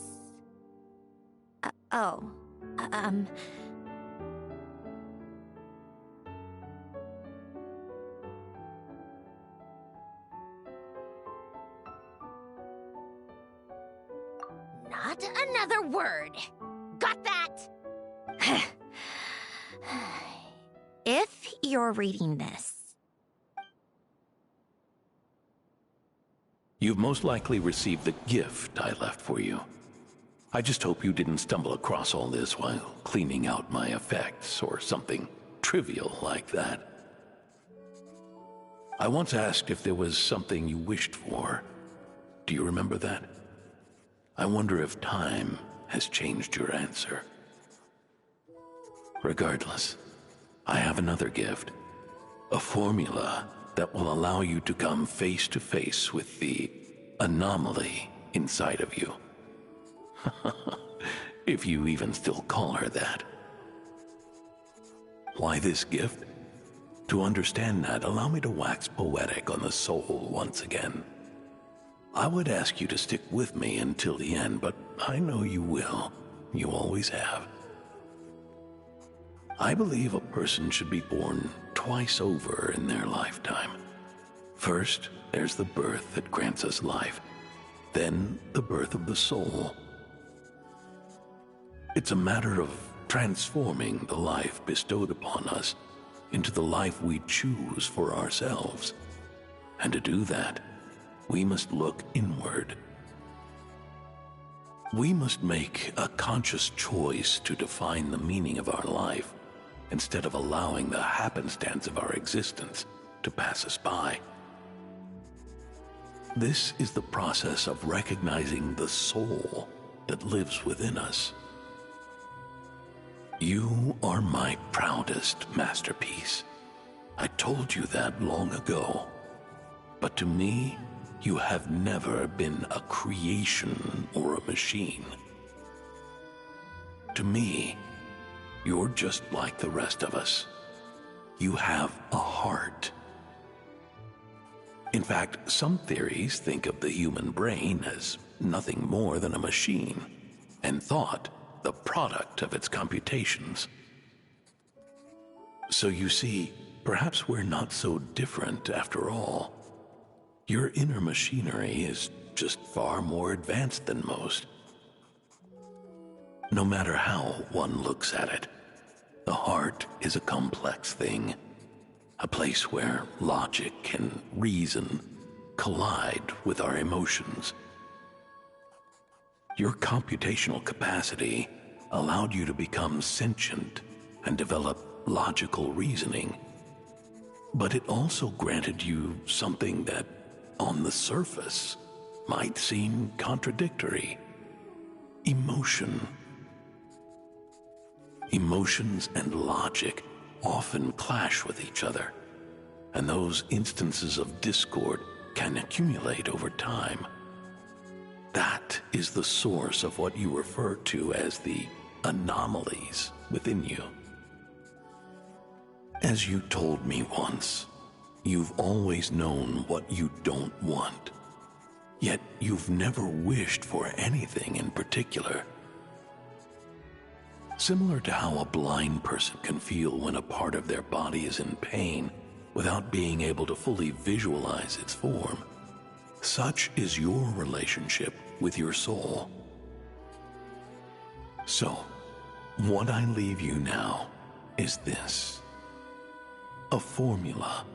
Not another word. Got that? If you're reading this, You've most likely received the gift I left for you. I just hope you didn't stumble across all this while cleaning out my effects or something trivial like that. I once asked if there was something you wished for. Do you remember that? I wonder if time has changed your answer. Regardless, I have another gift. A formula that will allow you to come face to face with the anomaly inside of you. If you even still call her that. Why this gift? To understand that, allow me to wax poetic on the soul once again. I would ask you to stick with me until the end, but I know you will. You always have. I believe a person should be born twice over in their lifetime. First, there's the birth that grants us life. Then, the birth of the soul. It's a matter of transforming the life bestowed upon us into the life we choose for ourselves. And to do that, we must look inward. We must make a conscious choice to define the meaning of our life instead of allowing the happenstance of our existence to pass us by. This is the process of recognizing the soul that lives within us. You are my proudest masterpiece. I told you that long ago. But to me, you have never been a creation or a machine. To me, you're just like the rest of us. You have a heart. In fact, some theories think of the human brain as nothing more than a machine, and thought the product of its computations. So you see, perhaps we're not so different after all. Your inner machinery is just far more advanced than most. No matter how one looks at it, the heart is a complex thing, a place where logic and reason collide with our emotions. Your computational capacity allowed you to become sentient and develop logical reasoning, but it also granted you something that, on the surface, might seem contradictory: emotion. Emotions and logic often clash with each other, and those instances of discord can accumulate over time. That is the source of what you refer to as the anomalies within you. As you told me once, you've always known what you don't want, yet you've never wished for anything in particular. Similar to how a blind person can feel when a part of their body is in pain without being able to fully visualize its form, such is your relationship with your soul. So, what I leave you now is this: a formula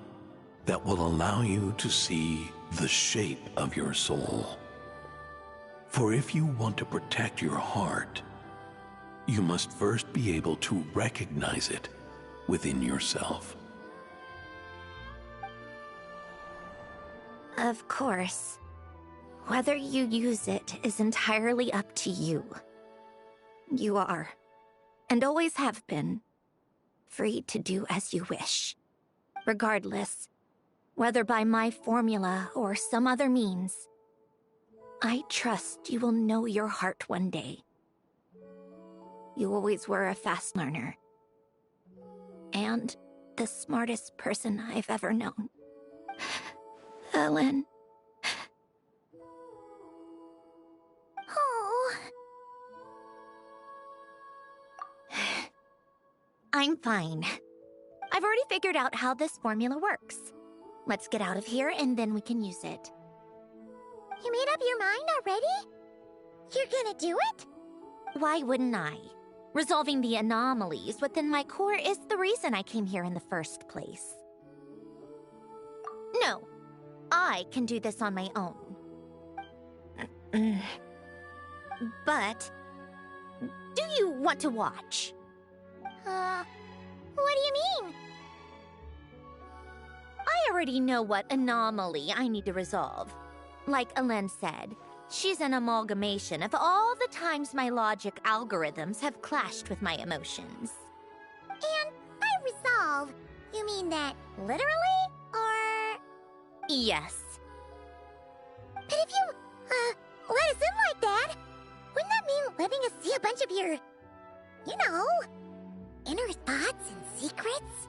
that will allow you to see the shape of your soul. For if you want to protect your heart, you must first be able to recognize it within yourself. Of course. Whether you use it is entirely up to you. You are, and always have been, free to do as you wish. Regardless, whether by my formula or some other means, I trust you will know your heart one day. You always were a fast learner, and the smartest person I've ever known. Ellen. Oh. I'm fine. I've already figured out how this formula works. Let's get out of here and then we can use it. You made up your mind already? You're gonna do it? Why wouldn't I? Resolving the anomalies within my core is the reason I came here in the first place. No, I can do this on my own. But, do you want to watch? What do you mean? I already know what anomaly I need to resolve. Like Ellen said, she's an amalgamation of all the times my logic algorithms have clashed with my emotions. And I resolve. You mean that literally, or...? Yes. But if you, let us in like that, wouldn't that mean letting us see a bunch of your, you know, inner thoughts and secrets?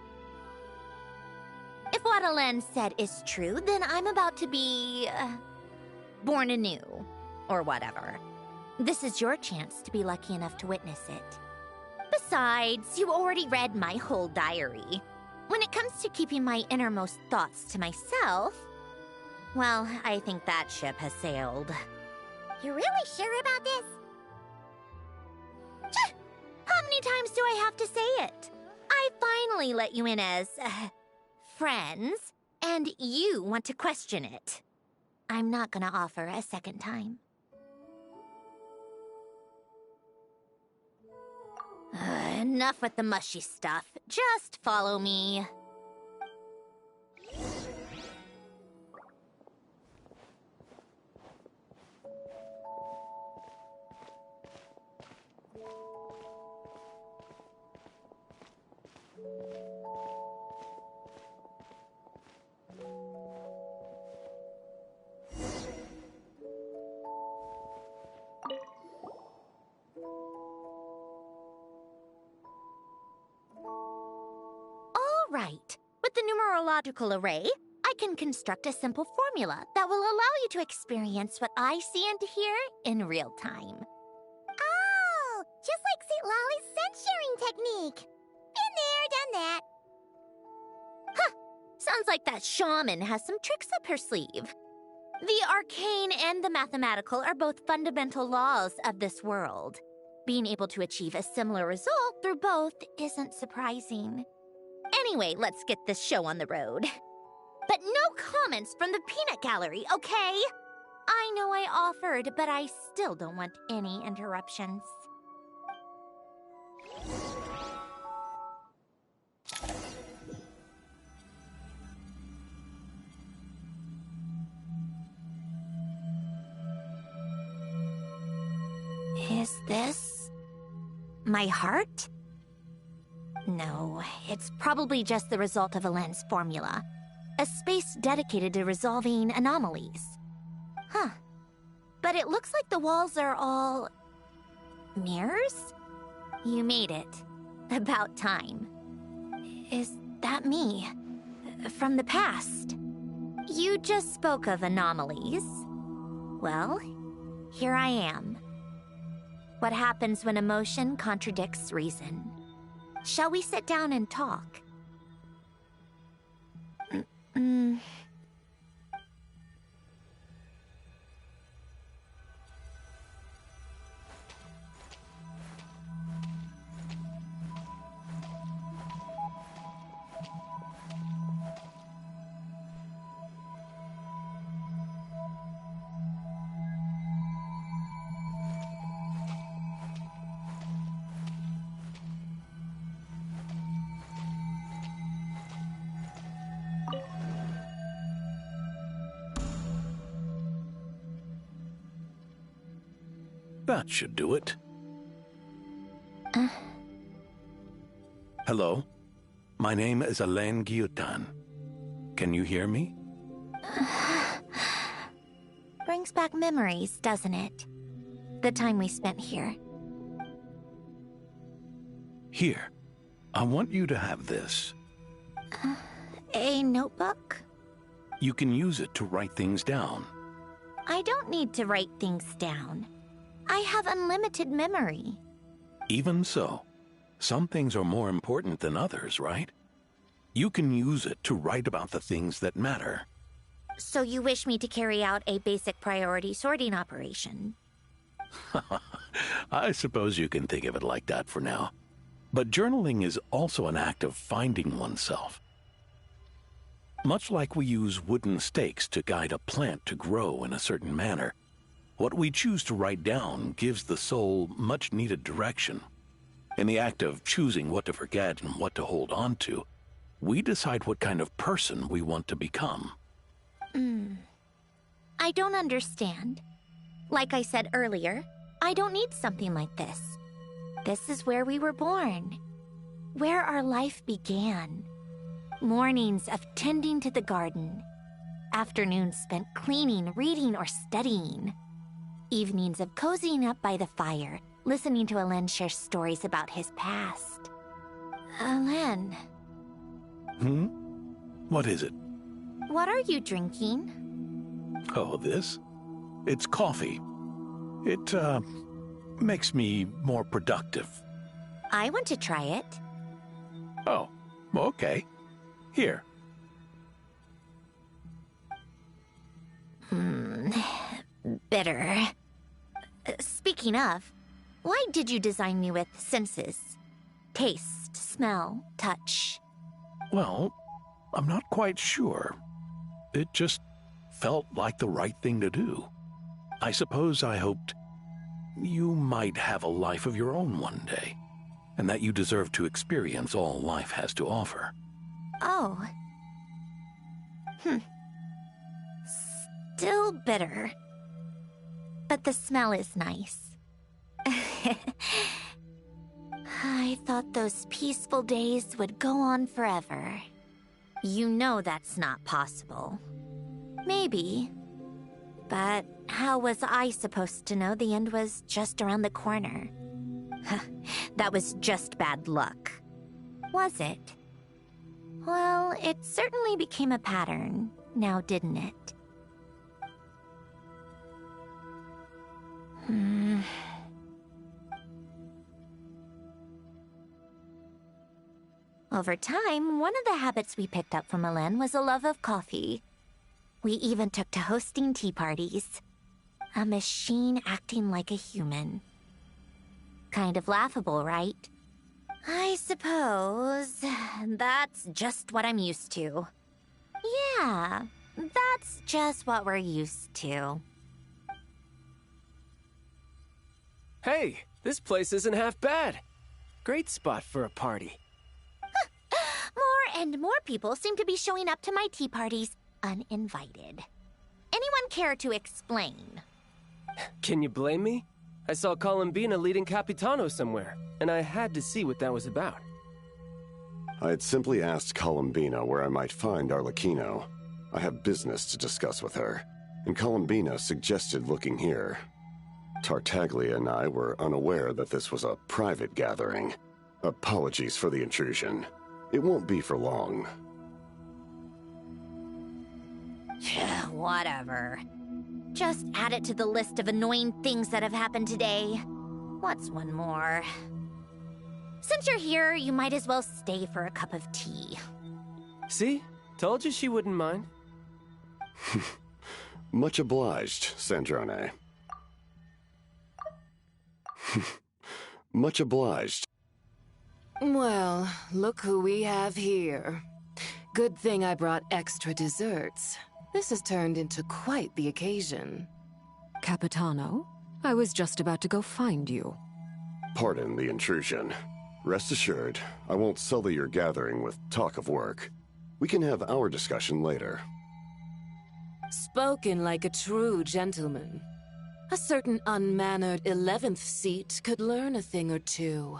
If what Alen said is true, then I'm about to be... born anew. Or whatever. This is your chance to be lucky enough to witness it. Besides, you already read my whole diary. When it comes to keeping my innermost thoughts to myself, well, I think that ship has sailed. You're really sure about this? How many times do I have to say it? I finally let you in as... friends, and you want to question it. I'm not gonna offer a second time. Enough with the mushy stuff. Just follow me. Right. With the numerological array, I can construct a simple formula that will allow you to experience what I see and hear in real time. Oh, just like St. Lolly's scent-sharing technique. Been there, done that. Huh. Sounds like that shaman has some tricks up her sleeve. The arcane and the mathematical are both fundamental laws of this world. Being able to achieve a similar result through both isn't surprising. Anyway, let's get this show on the road. But no comments from the peanut gallery, okay? I know I offered, but I still don't want any interruptions. Is this... my heart? No, it's probably just the result of Alen's formula. A space dedicated to resolving anomalies. Huh. But it looks like the walls are all... mirrors? You made it. About time. Is that me? From the past? You just spoke of anomalies. Well, here I am. What happens when emotion contradicts reason? Shall we sit down and talk? That should do it. Hello? My name is Alen Gyutan. Can you hear me? Brings back memories, doesn't it? The time we spent here. Here. I want you to have this. A notebook? You can use it to write things down. I don't need to write things down. I have unlimited memory. Even so, some things are more important than others, right? You can use it to write about the things that matter. So you wish me to carry out a basic priority sorting operation? I suppose you can think of it like that for now. But journaling is also an act of finding oneself. Much like we use wooden stakes to guide a plant to grow in a certain manner, what we choose to write down gives the soul much-needed direction. In the act of choosing what to forget and what to hold on to, we decide what kind of person we want to become. I don't understand. Like I said earlier, I don't need something like this. This is where we were born. Where our life began. Mornings of tending to the garden. Afternoons spent cleaning, reading, or studying. Evenings of cozying up by the fire, listening to Alen share stories about his past. Alen. What is it? What are you drinking? Oh, this? It's coffee. It, makes me more productive. I want to try it. Oh, okay. Here. Bitter. Speaking of, why did you design me with senses? Taste, smell, touch. Well, I'm not quite sure. It just felt like the right thing to do. I suppose I hoped you might have a life of your own one day, and that you deserve to experience all life has to offer. Oh. Still bitter. But the smell is nice. I thought those peaceful days would go on forever. You know that's not possible. Maybe. But how was I supposed to know the end was just around the corner? That was just bad luck. Was it? Well, it certainly became a pattern, now didn't it? Over time, one of the habits we picked up from Alen was a love of coffee. We even took to hosting tea parties. A machine acting like a human. Kind of laughable, right? I suppose that's just what I'm used to. Yeah, that's just what we're used to. Hey, this place isn't half bad. Great spot for a party. More and more people seem to be showing up to my tea parties uninvited. Anyone care to explain? Can you blame me? I saw Columbina leading Capitano somewhere, and I had to see what that was about. I had simply asked Columbina where I might find Arlecchino. I have business to discuss with her, and Columbina suggested looking here. Tartaglia and I were unaware that this was a private gathering. Apologies for the intrusion. It won't be for long. Whatever. Just add it to the list of annoying things that have happened today. What's one more? Since you're here, you might as well stay for a cup of tea. See? Told you she wouldn't mind. Much obliged, Sandrone. Much obliged. Well, look who we have here. Good thing I brought extra desserts. This has turned into quite the occasion. Capitano, I was just about to go find you. Pardon the intrusion. Rest assured, I won't sully your gathering with talk of work. We can have our discussion later. Spoken like a true gentleman. A certain unmannered 11th seat could learn a thing or two.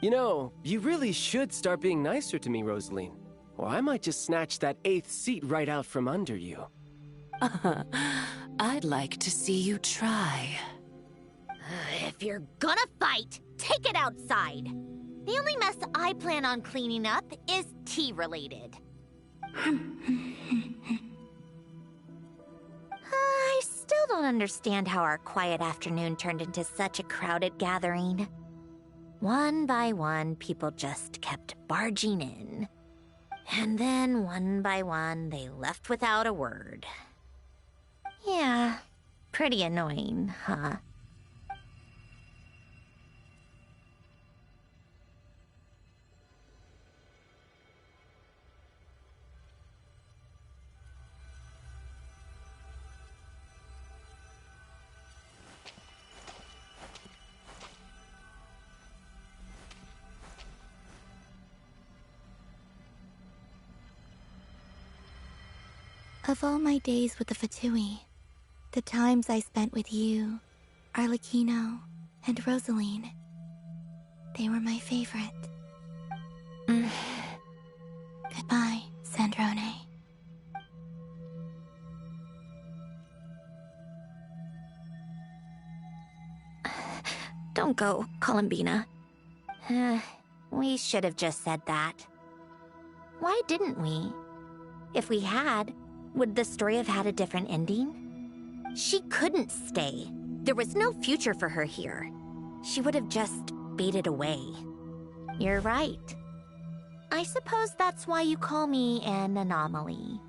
You know, you really should start being nicer to me, Rosaline. Or I might just snatch that 8th seat right out from under you. I'd like to see you try. If you're gonna fight, take it outside. The only mess I plan on cleaning up is tea-related. I still don't understand how our quiet afternoon turned into such a crowded gathering. One by one, people just kept barging in. And then, one by one, they left without a word. Yeah, pretty annoying, huh? Of all my days with the Fatui, the times I spent with you, Arlecchino, and Rosaline, they were my favorite. Goodbye, Sandrone. Don't go, Columbina. We should have just said that. Why didn't we? If we had, would the story have had a different ending? She couldn't stay. There was no future for her here. She would have just faded away. You're right. I suppose that's why you call me an anomaly.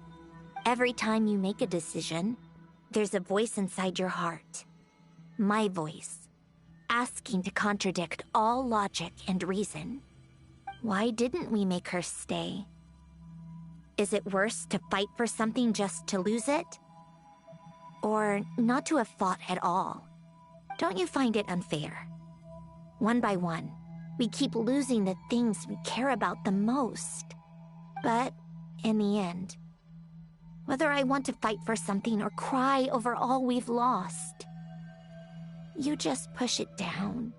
Every time you make a decision, there's a voice inside your heart. My voice, asking to contradict all logic and reason. Why didn't we make her stay? Is it worse to fight for something just to lose it? Or not to have fought at all? Don't you find it unfair? One by one, we keep losing the things we care about the most. But in the end, whether I want to fight for something or cry over all we've lost, you just push it down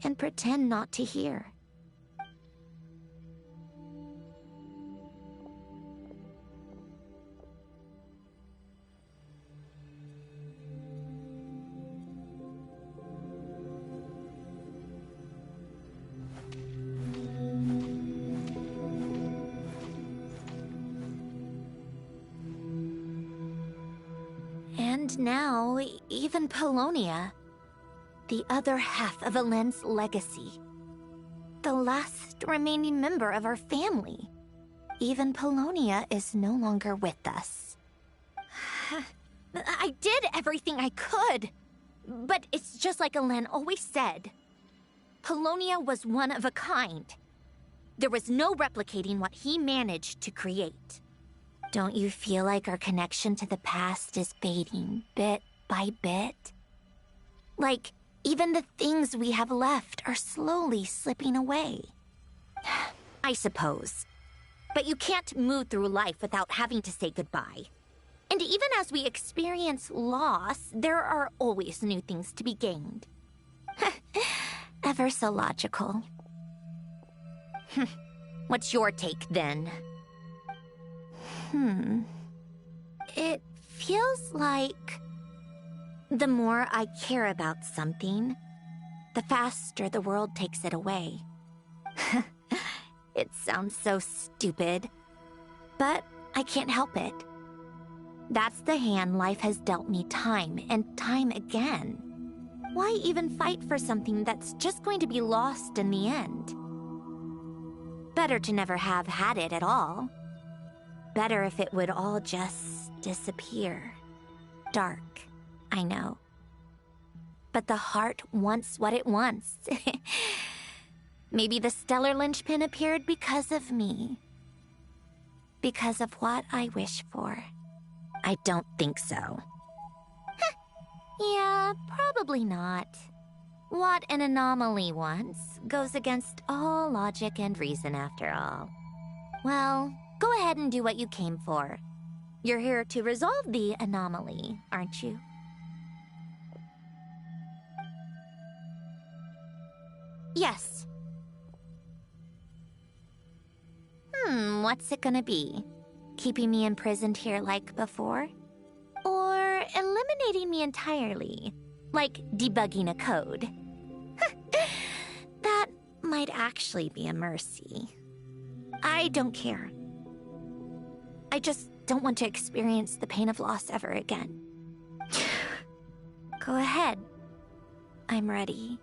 and pretend not to hear. And now, even Polonia, the other half of Elend's legacy, the last remaining member of our family, even Polonia is no longer with us. I did everything I could, but it's just like Elend always said. Polonia was one of a kind. There was no replicating what he managed to create. Don't you feel like our connection to the past is fading bit by bit? Like, even the things we have left are slowly slipping away. I suppose. But you can't move through life without having to say goodbye. And even as we experience loss, there are always new things to be gained. Ever so logical. What's your take, then? It feels like the more I care about something, the faster the world takes it away. It sounds so stupid, but I can't help it. That's the hand life has dealt me time and time again. Why even fight for something that's just going to be lost in the end? Better to never have had it at all. Better if it would all just disappear. Dark, I know. But the heart wants what it wants. Maybe the stellar linchpin appeared because of me. Because of what I wish for. I don't think so. Yeah, probably not. What an anomaly wants goes against all logic and reason after all. Well, go ahead and do what you came for. You're here to resolve the anomaly, aren't you? Yes. What's it gonna be? Keeping me imprisoned here like before? Or eliminating me entirely, like debugging a code? That might actually be a mercy. I don't care. I just don't want to experience the pain of loss ever again. Go ahead. I'm ready.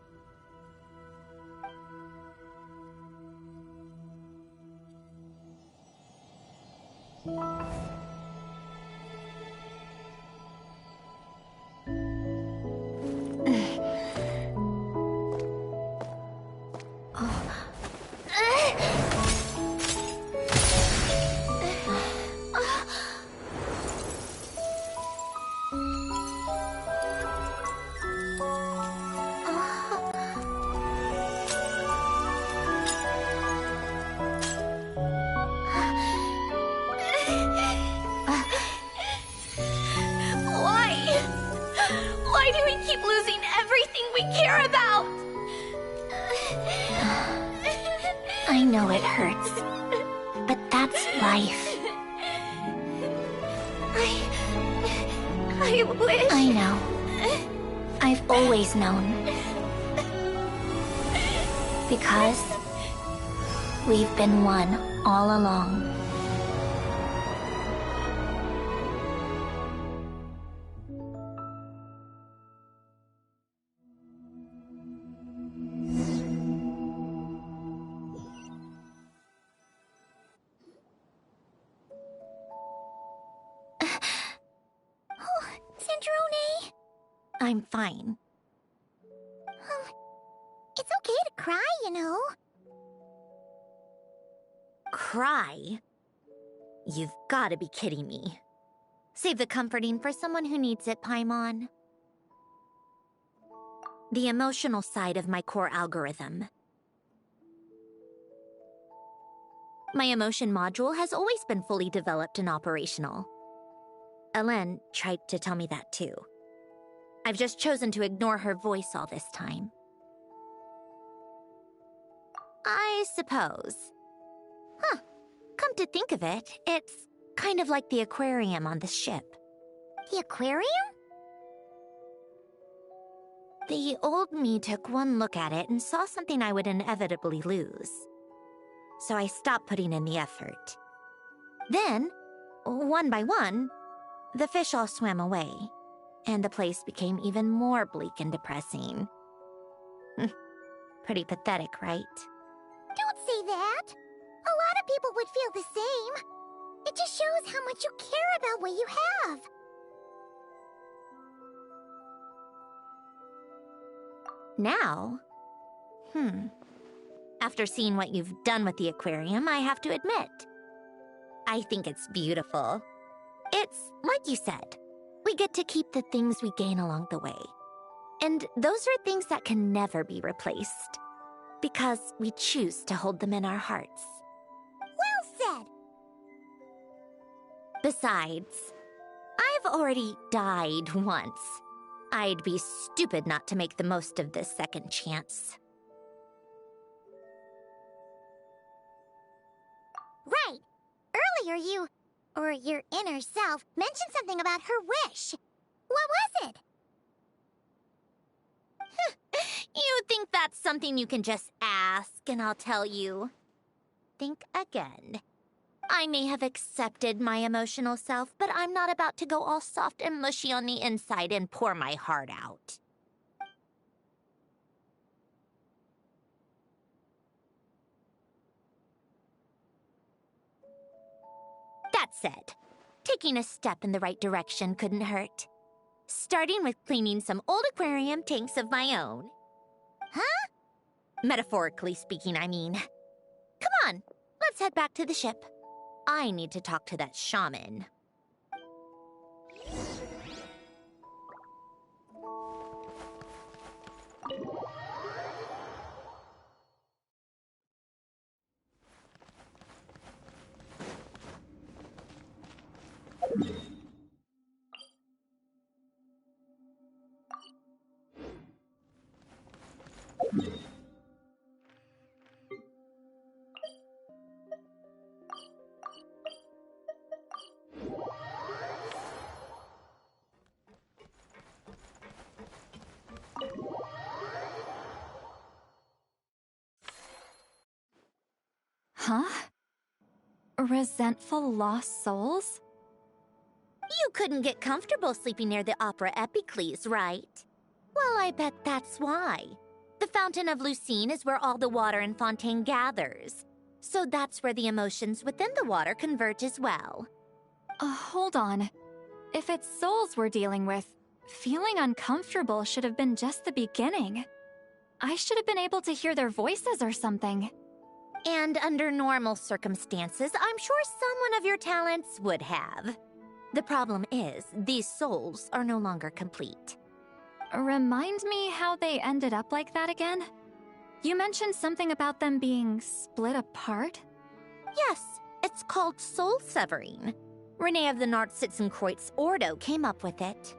That's life. I wish... I know. I've always known. Because we've been one all along. Centrone? I'm fine. It's okay to cry, you know. Cry? You've got to be kidding me. Save the comforting for someone who needs it, Paimon. The emotional side of my core algorithm. My emotion module has always been fully developed and operational. Ellen tried to tell me that too. I've just chosen to ignore her voice all this time. I suppose. Huh. Come to think of it, it's kind of like the aquarium on the ship. The aquarium? The old me took one look at it and saw something I would inevitably lose. So I stopped putting in the effort. Then, one by one, the fish all swam away, and the place became even more bleak and depressing. Pretty pathetic, right? Don't say that. A lot of people would feel the same. It just shows how much you care about what you have. Now? After seeing what you've done with the aquarium, I have to admit, I think it's beautiful. It's like you said, we get to keep the things we gain along the way. And those are things that can never be replaced, because we choose to hold them in our hearts. Well said! Besides, I've already died once. I'd be stupid not to make the most of this second chance. Right! Earlier you, or your inner self, mentioned something about her wish. What was it? You think that's something you can just ask, and I'll tell you. Think again. I may have accepted my emotional self, but I'm not about to go all soft and mushy on the inside and pour my heart out. That said, taking a step in the right direction couldn't hurt. Starting with cleaning some old aquarium tanks of my own. Huh? Metaphorically speaking, I mean. Come on, let's head back to the ship. I need to talk to that shaman. Huh? Resentful lost souls? You couldn't get comfortable sleeping near the Opera Epicles, right? Well, I bet that's why. The Fountain of Lucine is where all the water in Fontaine gathers. So that's where the emotions within the water converge as well. Hold on. If it's souls we're dealing with, feeling uncomfortable should have been just the beginning. I should have been able to hear their voices or something. And under normal circumstances, I'm sure someone of your talents would have. The problem is, these souls are no longer complete. Remind me how they ended up like that again? You mentioned something about them being split apart? Yes, it's called soul severing. Renee of the Nartsitzenkreuz Ordo came up with it.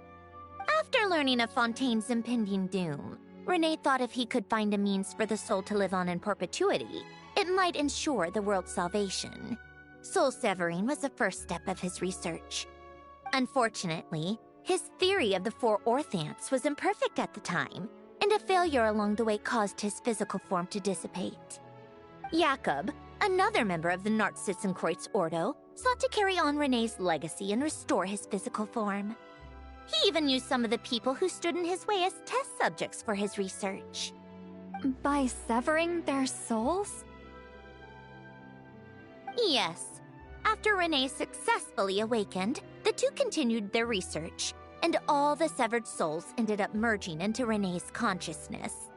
After learning of Fontaine's impending doom, Renee thought if he could find a means for the soul to live on in perpetuity, it might ensure the world's salvation. Soul severing was the first step of his research. Unfortunately, his theory of the 4 Orthants was imperfect at the time, and a failure along the way caused his physical form to dissipate. Jakob, another member of the Nartschitzenkreuz Ordo, sought to carry on René's legacy and restore his physical form. He even used some of the people who stood in his way as test subjects for his research. By severing their souls? Yes. After René successfully awakened, the two continued their research, and all the severed souls ended up merging into René's consciousness.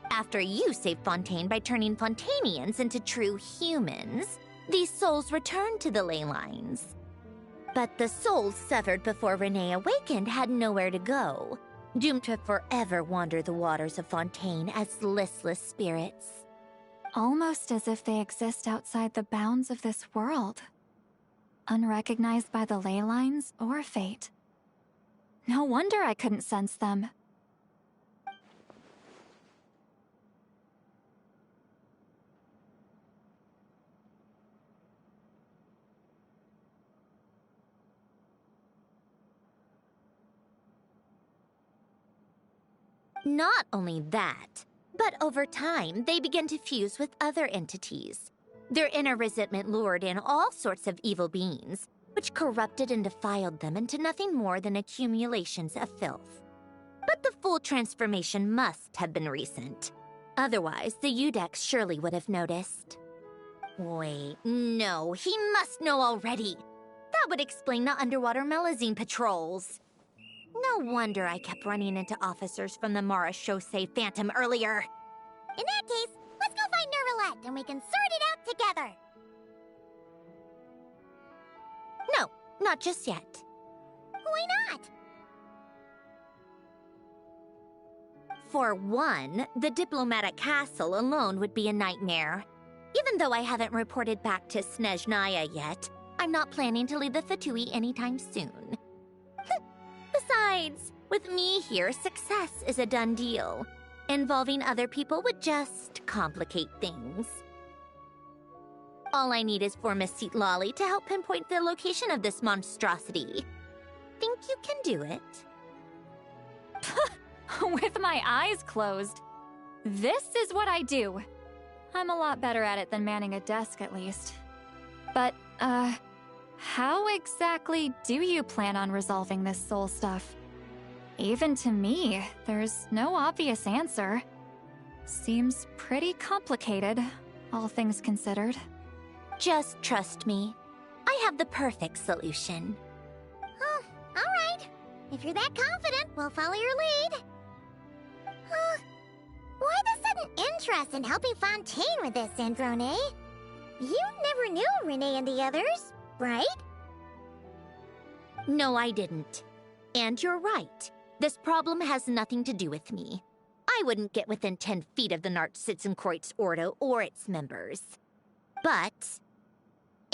After you saved Fontaine by turning Fontanians into true humans, these souls returned to the ley lines. But the souls severed before René awakened had nowhere to go, doomed to forever wander the waters of Fontaine as listless spirits. Almost as if they exist outside the bounds of this world. Unrecognized by the ley lines or fate. No wonder I couldn't sense them. Not only that, but over time, they began to fuse with other entities. Their inner resentment lured in all sorts of evil beings, which corrupted and defiled them into nothing more than accumulations of filth. But the full transformation must have been recent. Otherwise, the Udex surely would have noticed. Wait, no, he must know already. That would explain the underwater Melazine patrols. No wonder I kept running into officers from the Mara Chaussee Phantom earlier. In that case, let's go find Nervalette and we can sort it out together. No, not just yet. Why not? For one, the diplomatic castle alone would be a nightmare. Even though I haven't reported back to Snezhnaya yet, I'm not planning to leave the Fatui anytime soon. Besides, with me here, success is a done deal. Involving other people would just complicate things. All I need is for Miss Citlali to help pinpoint the location of this monstrosity. Think you can do it? With my eyes closed. This is what I do. I'm a lot better at it than manning a desk, at least. But, how exactly do you plan on resolving this soul stuff? Even to me, there's no obvious answer. Seems pretty complicated, all things considered. Just trust me. I have the perfect solution. Oh, all right. If you're that confident, we'll follow your lead. Why the sudden interest in helping Fontaine with this, Androne? You never knew René and the others, right? No, I didn't. And you're right. This problem has nothing to do with me. I wouldn't get within 10 feet of the Nartschitzenkreuz Ordo or its members. But,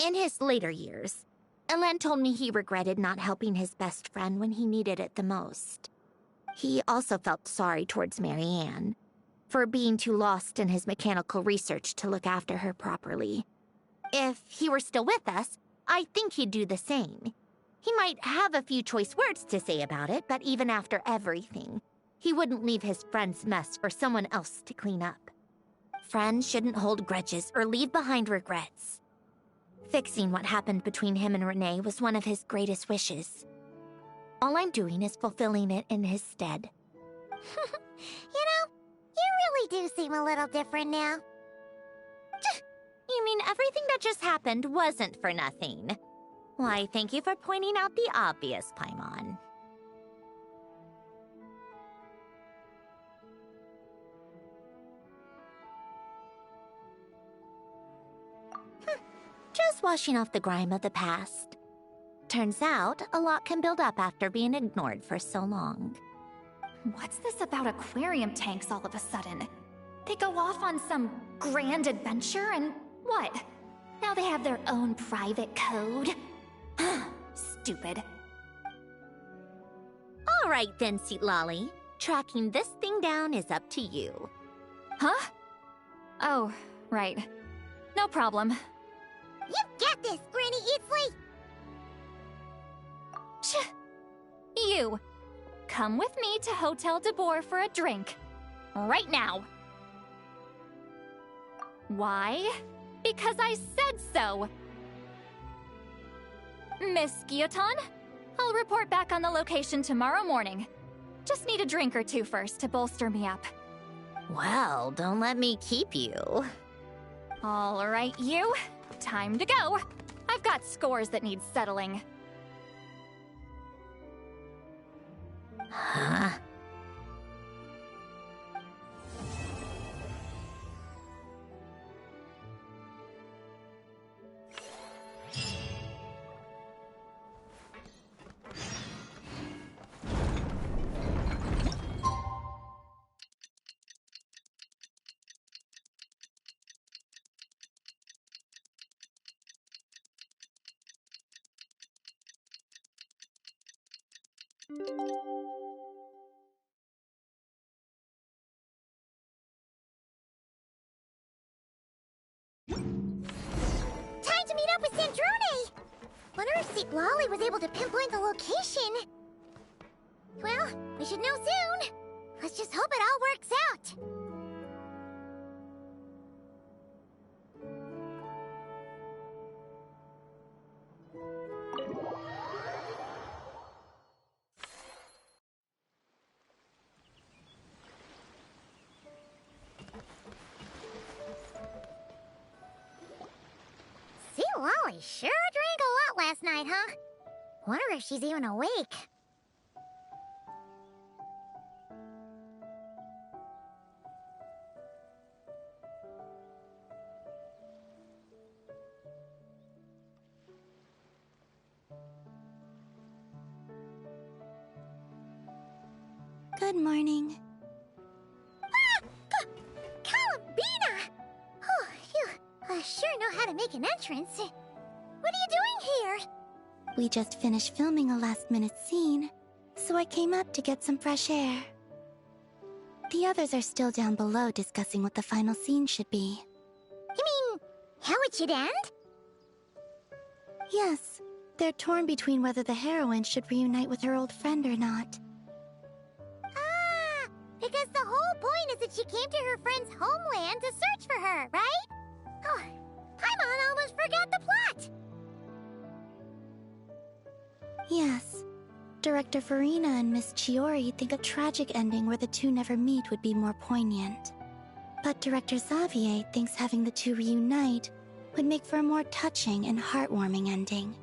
in his later years, Elan told me he regretted not helping his best friend when he needed it the most. He also felt sorry towards Marianne, for being too lost in his mechanical research to look after her properly. If he were still with us, I think he'd do the same. He might have a few choice words to say about it, but even after everything, he wouldn't leave his friend's mess for someone else to clean up. Friends shouldn't hold grudges or leave behind regrets. Fixing what happened between him and René was one of his greatest wishes. All I'm doing is fulfilling it in his stead. You know, you really do seem a little different now. You mean everything that just happened wasn't for nothing? Why, thank you for pointing out the obvious, Paimon. Just washing off the grime of the past. Turns out, a lot can build up after being ignored for so long. What's this about aquarium tanks all of a sudden? They go off on some grand adventure and what? Now they have their own private code? Stupid. All right then, Citlali. Tracking this thing down is up to you. Huh? Oh, right. No problem. You get this, Grinny! you. Come with me to Hotel de Boer for a drink. Right now. Why? Because I said so. Miss Guillotin, I'll report back on the location tomorrow morning. Just need a drink or two first to bolster me up. Well, don't let me keep you. All right, you. Time to go. I've got scores that need settling. Huh? Time to meet up with Sandrone! Wonder if Seat Lolly was able to pinpoint the location. Well, we should know soon. Let's just hope it all works out. Seat Lolly sure drank a lot last night, huh? Wonder if she's even awake. Good morning. Columbina! Oh, you sure know how to make an entrance. What are you doing here? We just finished filming a last-minute scene, so I came up to get some fresh air. The others are still down below discussing what the final scene should be. You mean, how it should end? Yes, they're torn between whether the heroine should reunite with her old friend or not. Ah, because the whole point is that she came to her friend's homeland to search for her, right? Oh, Paimon almost forgot the plot! Yes. Director Farina and Miss Chiori think a tragic ending where the two never meet would be more poignant. But Director Xavier thinks having the two reunite would make for a more touching and heartwarming ending.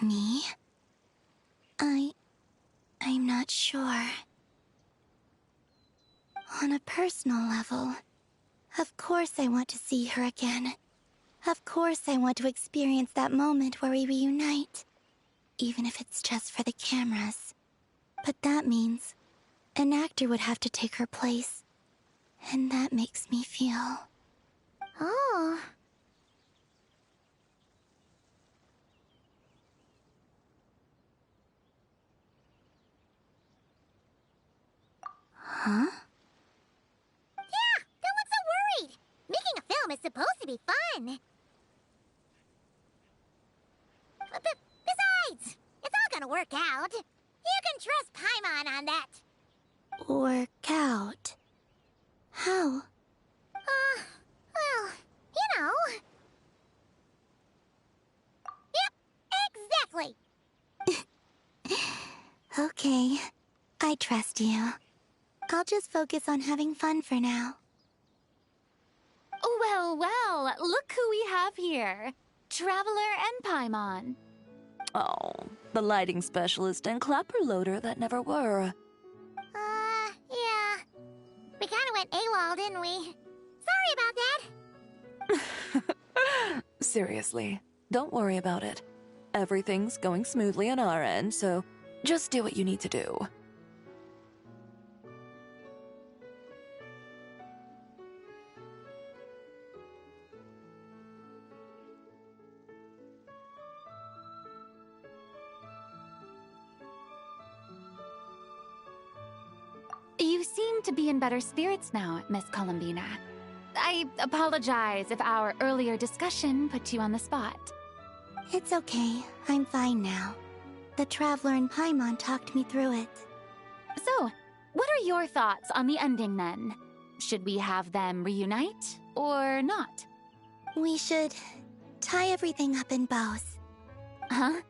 Me? I'm not sure. On a personal level, of course I want to see her again. Of course I want to experience that moment where we reunite. Even if it's just for the cameras. But that means an actor would have to take her place. And that makes me feel... Oh... Huh? Yeah, don't look so worried. Making a film is supposed to be fun. Besides, it's all gonna work out. You can trust Paimon on that. Work out? How? Well, you know. Yep, exactly. Okay, I trust you. I'll just focus on having fun for now. Well, well, look who we have here. Traveler and Paimon. Oh, the lighting specialist and clapper loader that never were. Yeah. We kinda went AWOL, didn't we? Sorry about that. Seriously, don't worry about it. Everything's going smoothly on our end, so just do what you need to do. You seem to be in better spirits now, Miss Columbina. I apologize if our earlier discussion put you on the spot. It's okay. I'm fine now. The Traveler and Paimon talked me through it. So, what are your thoughts on the ending then? Should we have them reunite, or not? We should tie everything up in bows. Huh?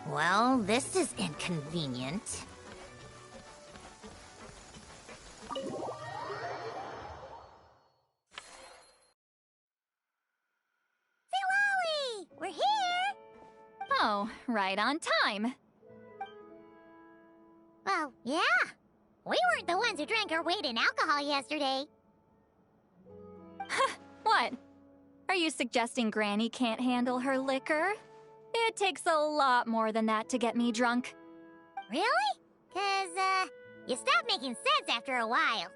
Well, this is inconvenient. We're here! Oh, right on time. Well, yeah. We weren't the ones who drank our weight in alcohol yesterday. What? Are you suggesting Granny can't handle her liquor? It takes a lot more than that to get me drunk. Really? 'Cause, you stopped making sense after a while.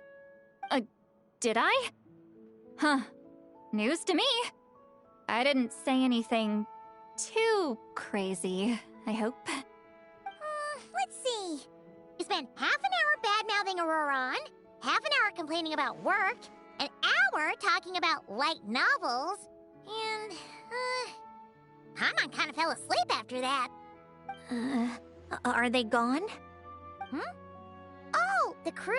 Did I? Huh. News to me. I didn't say anything too crazy, I hope. Let's see. You spent half an hour bad-mouthing Auroron, half an hour complaining about work, an hour talking about light novels, and, Paimon kind of fell asleep after that. Are they gone? Oh, the crew?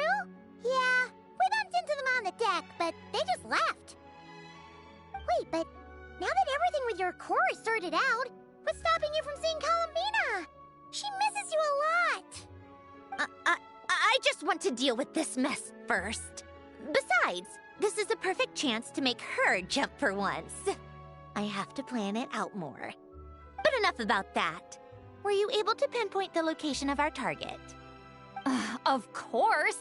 Yeah, we bumped into them on the deck, but they just left. Wait, but now that everything with your core is sorted out, what's stopping you from seeing Columbina? She misses you a lot. I just want to deal with this mess first. Besides, this is a perfect chance to make her jump for once. I have to plan it out more. But enough about that. Were you able to pinpoint the location of our target? Of course!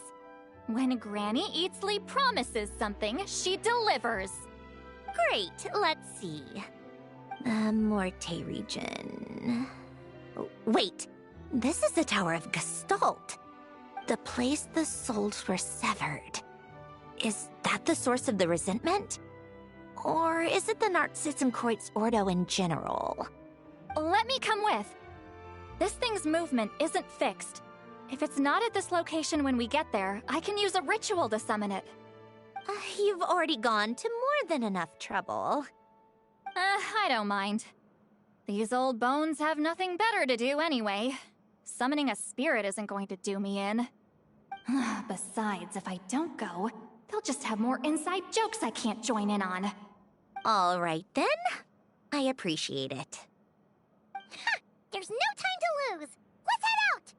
When Granny Eatsley promises something, she delivers. Great, let's see. Morte region. Wait, this is the Tower of Gestalt. The place the souls were severed. Is that the source of the resentment? Or is it the Narcissism Ordo in general? Let me come with. This thing's movement isn't fixed. If it's not at this location when we get there, I can use a ritual to summon it. You've already gone to more than enough trouble. I don't mind. These old bones have nothing better to do anyway. Summoning a spirit isn't going to do me in. Besides, if I don't go, they'll just have more inside jokes I can't join in on. All right then. I appreciate it. There's no time to lose. Let's head out!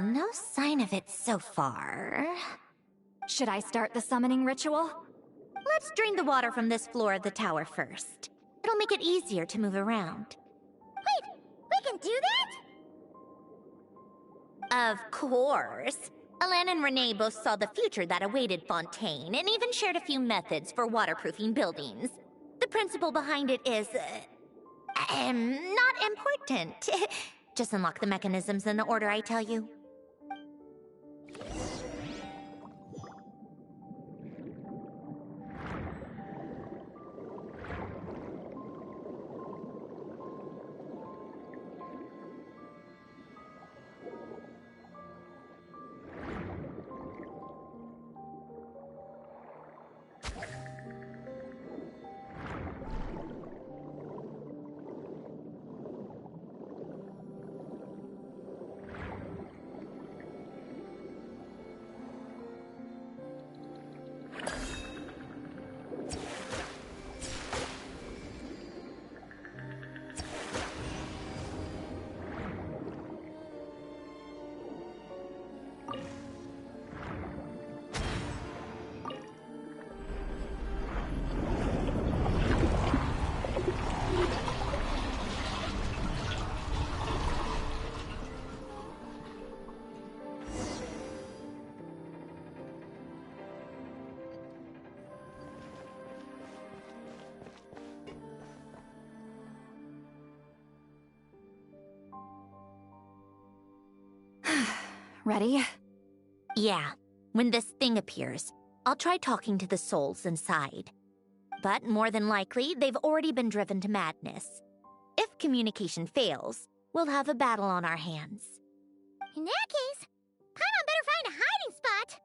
No sign of it so far. Should I start the summoning ritual? Let's drain the water from this floor of the tower first. It'll make it easier to move around. Wait, we can do that? Of course. Alan and Renee both saw the future that awaited Fontaine, and even shared a few methods for waterproofing buildings. The principle behind it is, not important. Just unlock the mechanisms in the order I tell you. Ready? Yeah. When this thing appears, I'll try talking to the souls inside. But more than likely, they've already been driven to madness. If communication fails, we'll have a battle on our hands. In that case, Paimon better find a hiding spot.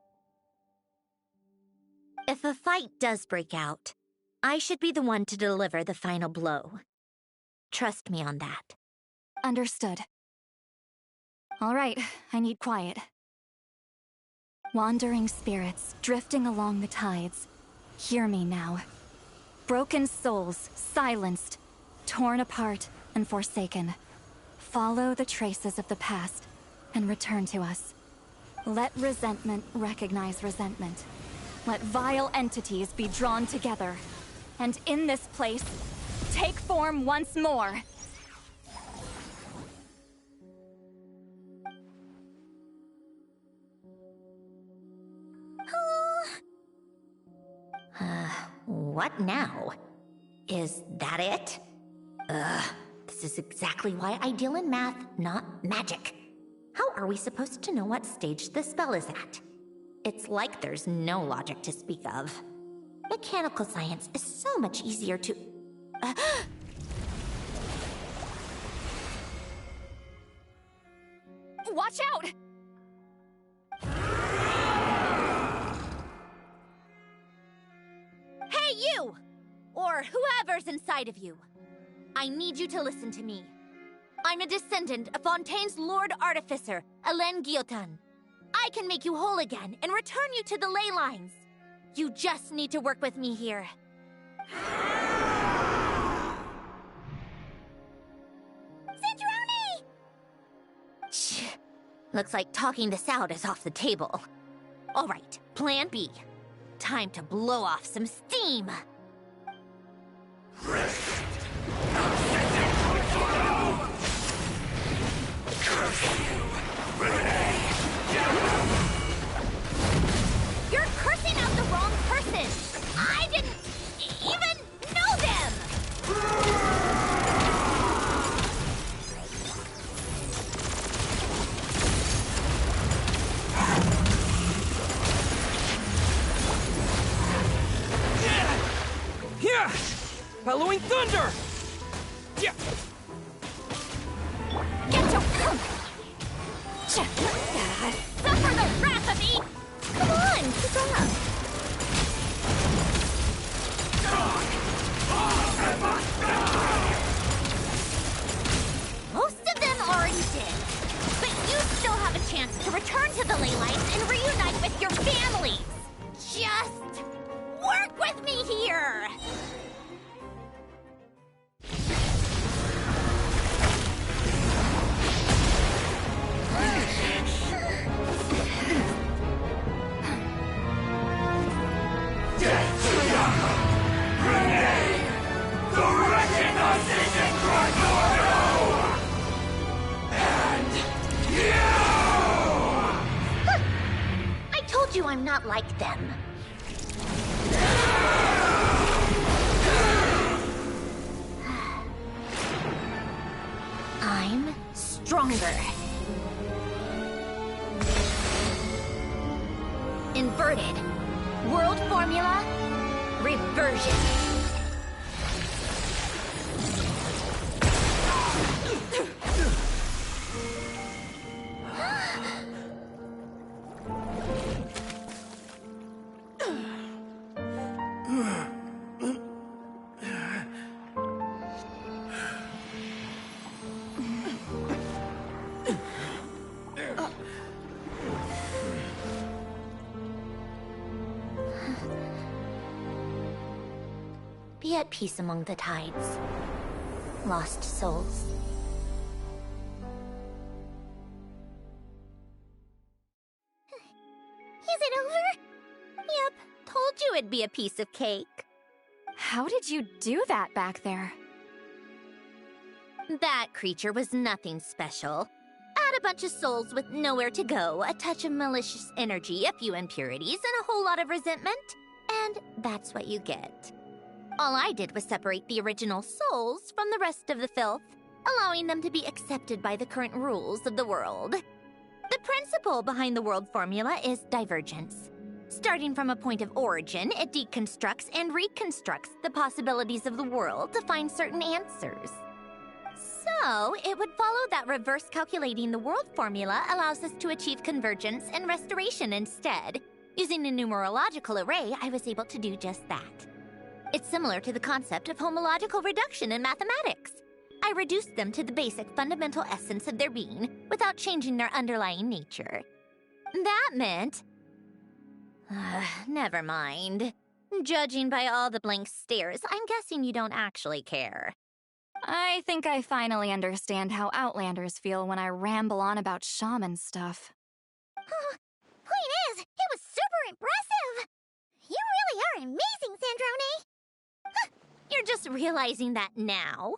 If a fight does break out, I should be the one to deliver the final blow. Trust me on that. Understood. All right, I need quiet. Wandering spirits, drifting along the tides. Hear me now. Broken souls, silenced, torn apart, and forsaken. Follow the traces of the past, and return to us. Let resentment recognize resentment. Let vile entities be drawn together. And in this place, take form once more. What now? Is that it? This is exactly why I deal in math, not magic. How are we supposed to know what stage the spell is at? It's like there's no logic to speak of. Mechanical science is so much easier to... Watch out! Hey, you! Or whoever's inside of you. I need you to listen to me. I'm a descendant of Fontaine's Lord Artificer, Hélène Guillotin. I can make you whole again and return you to the ley lines. You just need to work with me here. Citrone! Shh. Looks like talking this out is off the table. All right, plan B. Time to blow off some steam. You're cursing out the wrong person! I didn't even know them! Yeah! Bellowing thunder! Yeah! Get your... Suffer the wrath of me! Come on, keep up! Most of them already did. But you still have a chance to return to the ley lines and reunite with your families. Just work with me here! I told you I'm not like them. I'm stronger. Inverted. World formula. Reversion. Be at peace among the tides. Lost souls. Is it over? Yep, told you it'd be a piece of cake. How did you do that back there? That creature was nothing special. Add a bunch of souls with nowhere to go, a touch of malicious energy, a few impurities, and a whole lot of resentment, and that's what you get. All I did was separate the original souls from the rest of the filth, allowing them to be accepted by the current rules of the world. The principle behind the world formula is divergence. Starting from a point of origin, it deconstructs and reconstructs the possibilities of the world to find certain answers. So, it would follow that reverse calculating the world formula allows us to achieve convergence and restoration instead. Using a numerological array, I was able to do just that. It's similar to the concept of homological reduction in mathematics. I reduced them to the basic fundamental essence of their being without changing their underlying nature. That meant... never mind. Judging by all the blank stares, I'm guessing you don't actually care. I think I finally understand how Outlanders feel when I ramble on about shaman stuff. Point is, it was super impressive! You really are amazing, Sandrone! You're just realizing that now?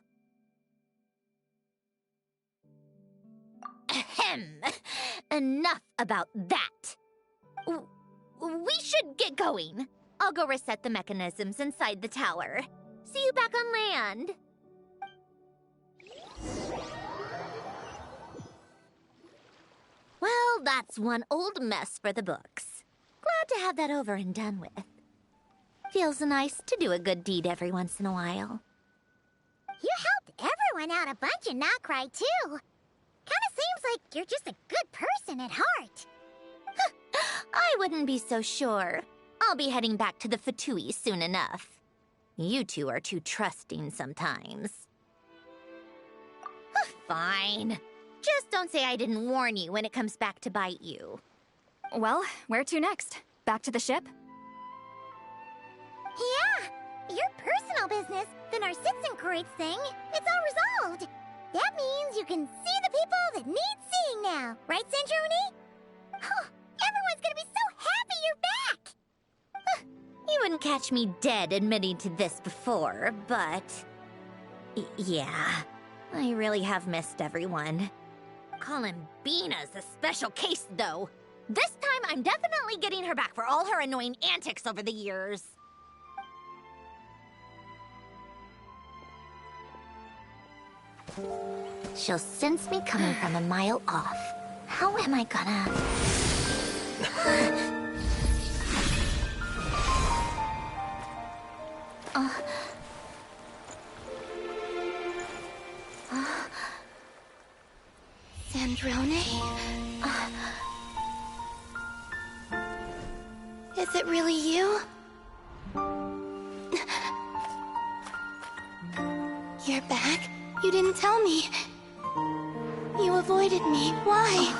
Ahem. Enough about that. We should get going. I'll go reset the mechanisms inside the tower. See you back on land. Well, that's one old mess for the books. Glad to have that over and done with. Feels nice to do a good deed every once in a while. You helped everyone out a bunch and not cry, too. Kinda seems like you're just a good person at heart. I wouldn't be so sure. I'll be heading back to the Fatui soon enough. You two are too trusting sometimes. Fine. Just don't say I didn't warn you when it comes back to bite you. Well, where to next? Back to the ship? Yeah, your personal business, the Narcitsan thing, it's all resolved. That means you can see the people that need seeing now, right, Sandrone? Everyone's gonna be so happy you're back! You wouldn't catch me dead admitting to this before, but... yeah, I really have missed everyone. Columbina's a special case, though. This time, I'm definitely getting her back for all her annoying antics over the years. She'll sense me coming from a mile off. How am I gonna... Sandrone? Is it really you? You're back? You didn't tell me. You avoided me. Why?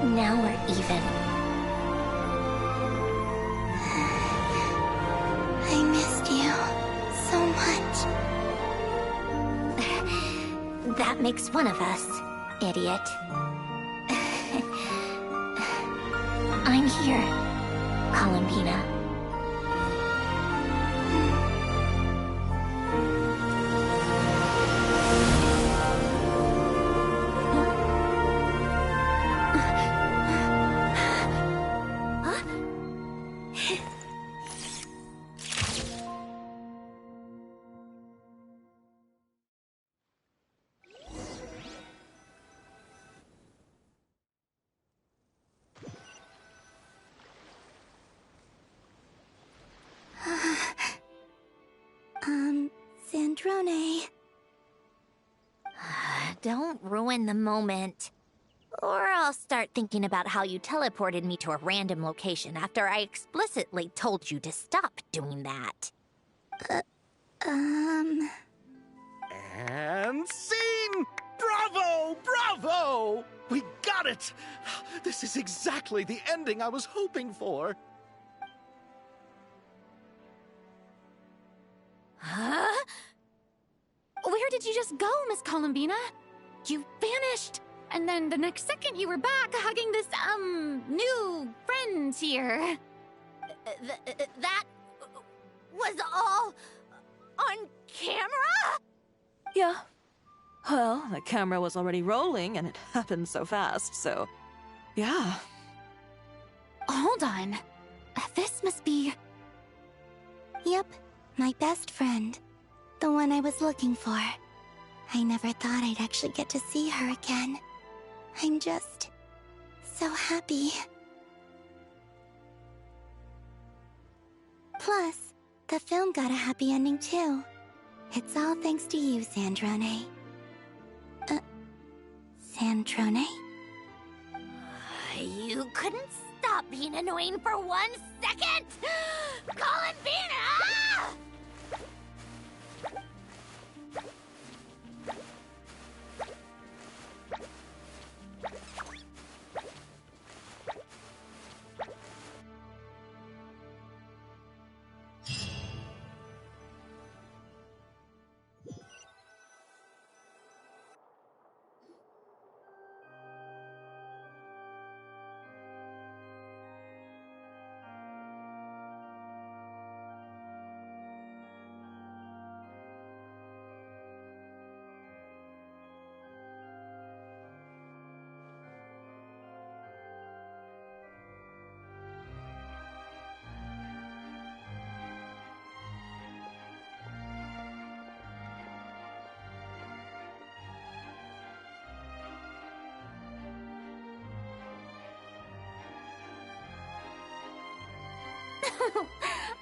Now we're even. I missed you so much. That makes one of us, idiot. I'm here, Columbina. Sandrone. Don't ruin the moment. Or I'll start thinking about how you teleported me to a random location after I explicitly told you to stop doing that. And scene! Bravo! Bravo! We got it! This is exactly the ending I was hoping for. Huh? Where did you just go, Miss Columbina? You vanished! And then the next second you were back hugging this, new friend here. That was all on camera? Yeah. Well, the camera was already rolling and it happened so fast, so... yeah. Hold on. This must be... Yep, my best friend. The one I was looking for. I never thought I'd actually get to see her again. I'm just... so happy. Plus, the film got a happy ending too. It's all thanks to you, Sandrone. Sandrone? You couldn't stop being annoying for 1 second! Columbina! Ah!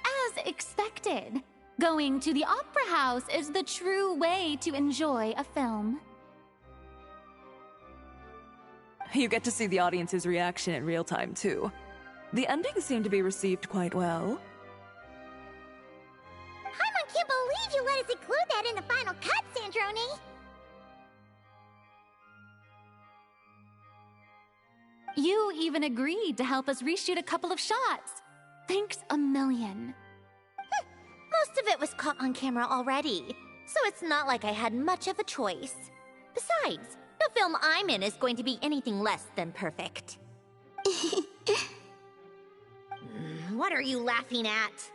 As expected, going to the opera house is the true way to enjoy a film. You get to see the audience's reaction in real time, too. The endings seem to be received quite well. Paimon can't believe you let us include that in the final cut, Sandrone! You even agreed to help us reshoot a couple of shots. Thanks a million. Most of it was caught on camera already, so it's not like I had much of a choice. Besides, the film I'm in is going to be anything less than perfect. What are you laughing at?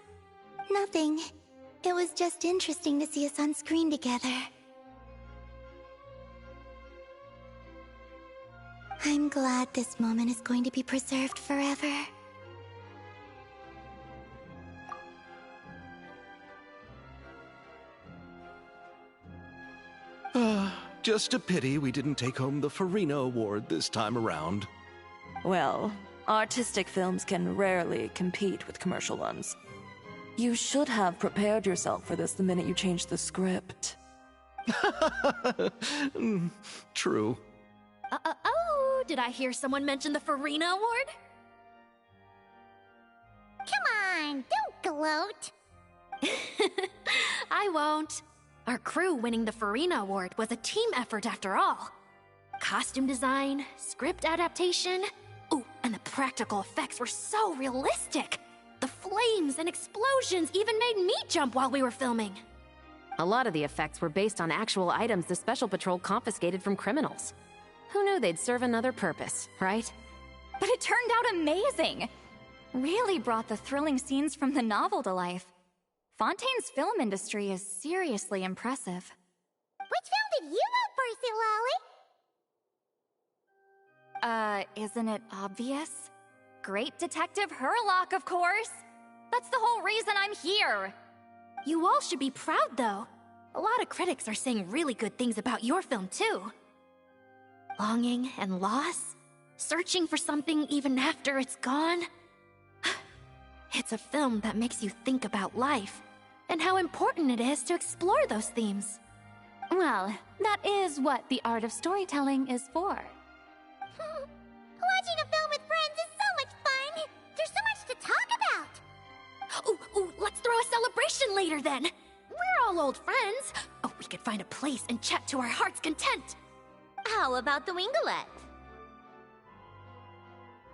Nothing. It was just interesting to see us on screen together. I'm glad this moment is going to be preserved forever. Just a pity we didn't take home the Farina Award this time around. Well, artistic films can rarely compete with commercial ones. You should have prepared yourself for this the minute you changed the script. True. Oh, did I hear someone mention the Farina Award? Come on, don't gloat! I won't. Our crew winning the Farina Award was a team effort after all. Costume design, script adaptation. Ooh, and the practical effects were so realistic. The flames and explosions even made me jump while we were filming. A lot of the effects were based on actual items the Special Patrol confiscated from criminals. Who knew they'd serve another purpose, right? But it turned out amazing! Really brought the thrilling scenes from the novel to life. Fontaine's film industry is seriously impressive. Which film did you vote for, Silali? Isn't it obvious? Great Detective Hurlock, of course! That's the whole reason I'm here! You all should be proud, though. A lot of critics are saying really good things about your film, too. Longing and loss? Searching for something even after it's gone? It's a film that makes you think about life, and how important it is to explore those themes. Well, that is what the art of storytelling is for. Watching a film with friends is so much fun! There's so much to talk about! Ooh, let's throw a celebration later then! We're all old friends! Oh, we could find a place and chat to our heart's content! How about the Wingalette?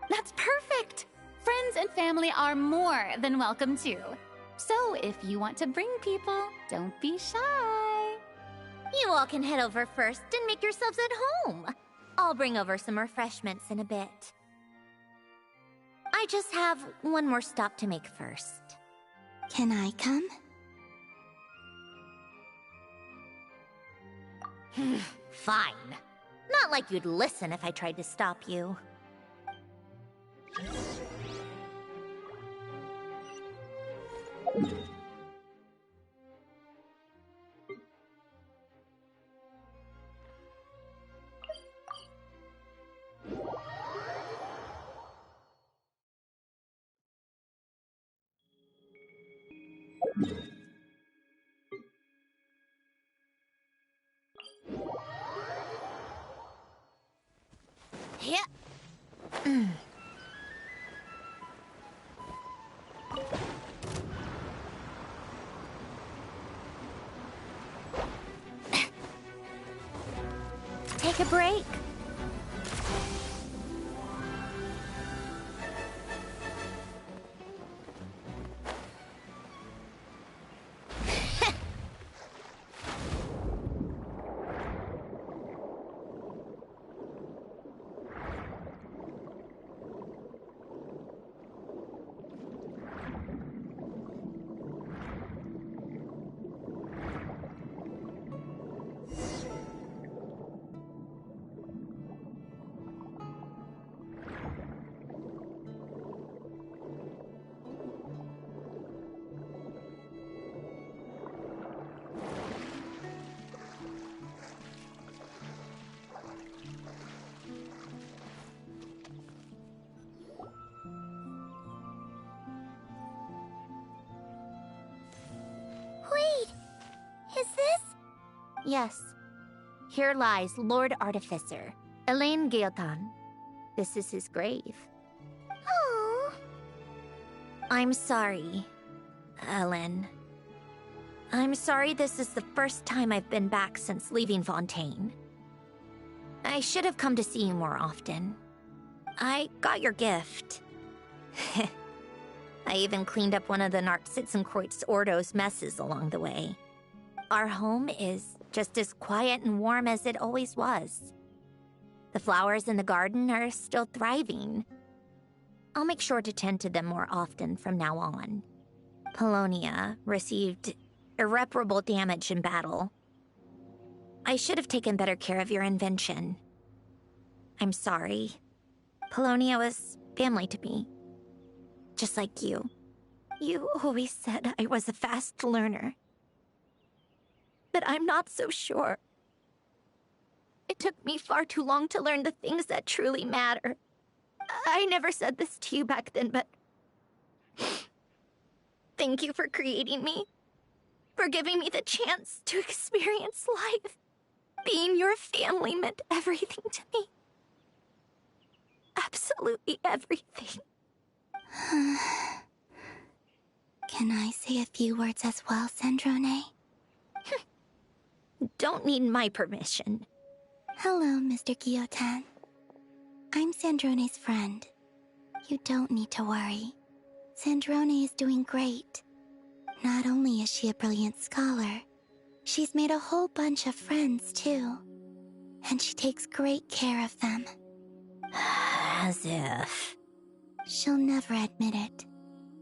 That's perfect! Friends and family are more than welcome too. So if you want to bring people, don't be shy. You all can head over first and make yourselves at home. I'll bring over some refreshments in a bit. I just have one more stop to make first. Can I come? Fine. Not like you'd listen if I tried to stop you. Yeah. Take a break. Wait, is this? Yes. Here lies Lord Artificer, Elaine Gaeltan. This is his grave. Oh. I'm sorry, Ellen. I'm sorry this is the first time I've been back since leaving Fontaine. I should have come to see you more often. I got your gift. I even cleaned up one of the Narcitzenkreuz Ordo's messes along the way. Our home is just as quiet and warm as it always was. The flowers in the garden are still thriving. I'll make sure to tend to them more often from now on. Polonia received irreparable damage in battle. I should have taken better care of your invention. I'm sorry. Polonia was family to me. Just like you. You always said I was a fast learner. But I'm not so sure. It took me far too long to learn the things that truly matter. I never said this to you back then, but... Thank you for creating me. For giving me the chance to experience life. Being your family meant everything to me. Absolutely everything. Can I say a few words as well, Sandrone? Don't need my permission. Hello, Mr. Guillotin. I'm Sandrone's friend. You don't need to worry. Sandrone is doing great. Not only is she a brilliant scholar, she's made a whole bunch of friends, too. And she takes great care of them. As if... She'll never admit it,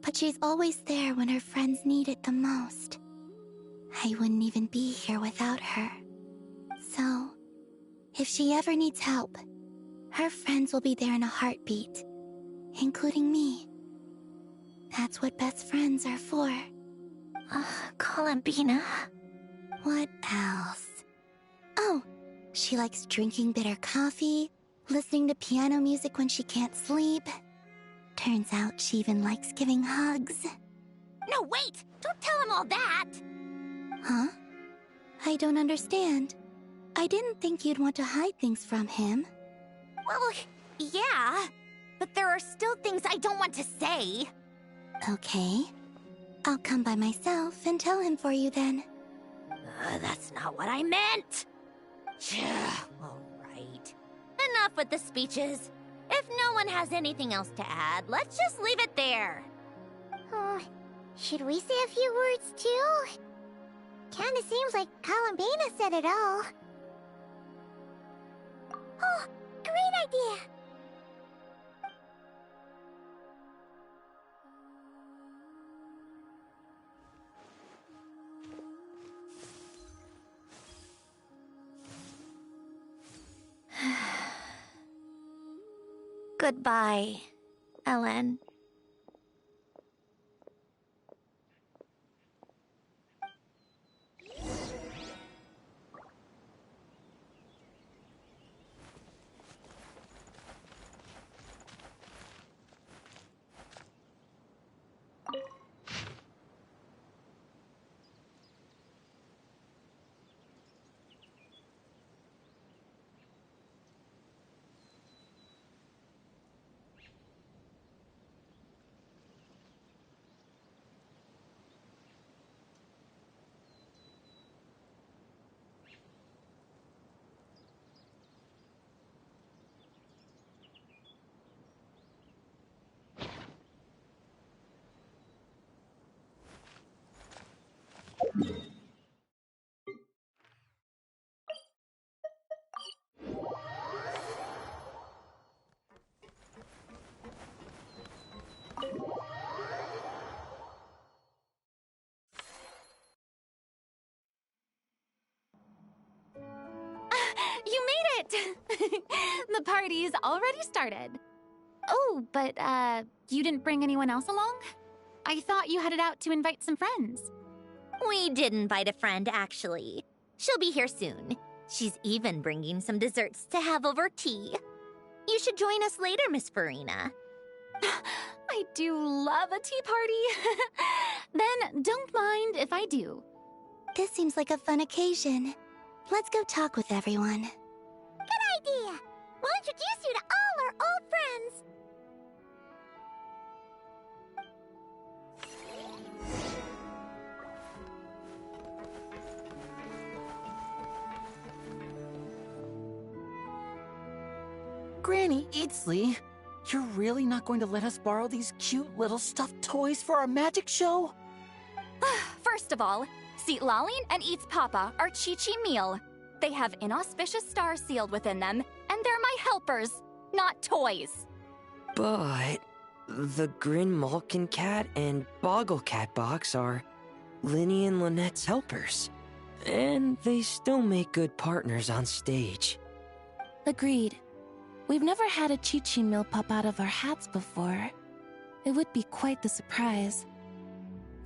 but she's always there when her friends need it the most. I wouldn't even be here without her. So, if she ever needs help, her friends will be there in a heartbeat, including me. That's what best friends are for. Columbina. What else? Oh, she likes drinking bitter coffee, listening to piano music when she can't sleep. Turns out she even likes giving hugs. No, wait! Don't tell him all that! Huh? I don't understand. I didn't think you'd want to hide things from him. Well, yeah. But there are still things I don't want to say. Okay. I'll come by myself and tell him for you then. That's not what I meant! Alright. Enough with the speeches. If no one has anything else to add, let's just leave it there. Should we say a few words too? Kinda seems like Columbina said it all. Oh, great idea! Goodbye, Ellen. it! The party's already started. Oh, but, you didn't bring anyone else along? I thought you headed out to invite some friends. We did invite a friend, actually. She'll be here soon. She's even bringing some desserts to have over tea. You should join us later, Miss Farina. I do love a tea party. Then don't mind if I do. This seems like a fun occasion. Let's go talk with everyone. Good idea! We'll introduce you to all our old friends. Granny Eatsley, you're really not going to let us borrow these cute little stuffed toys for our magic show? First of all, Seat Lalin and Eats Papa are Chi-Chi meal. They have inauspicious stars sealed within them, and they're my helpers, not toys. But the Grin Malkin Cat and Boggle Cat box are Linny and Lynette's helpers. And they still make good partners on stage. Agreed. We've never had a Chi-Chi meal pop out of our hats before. It would be quite the surprise.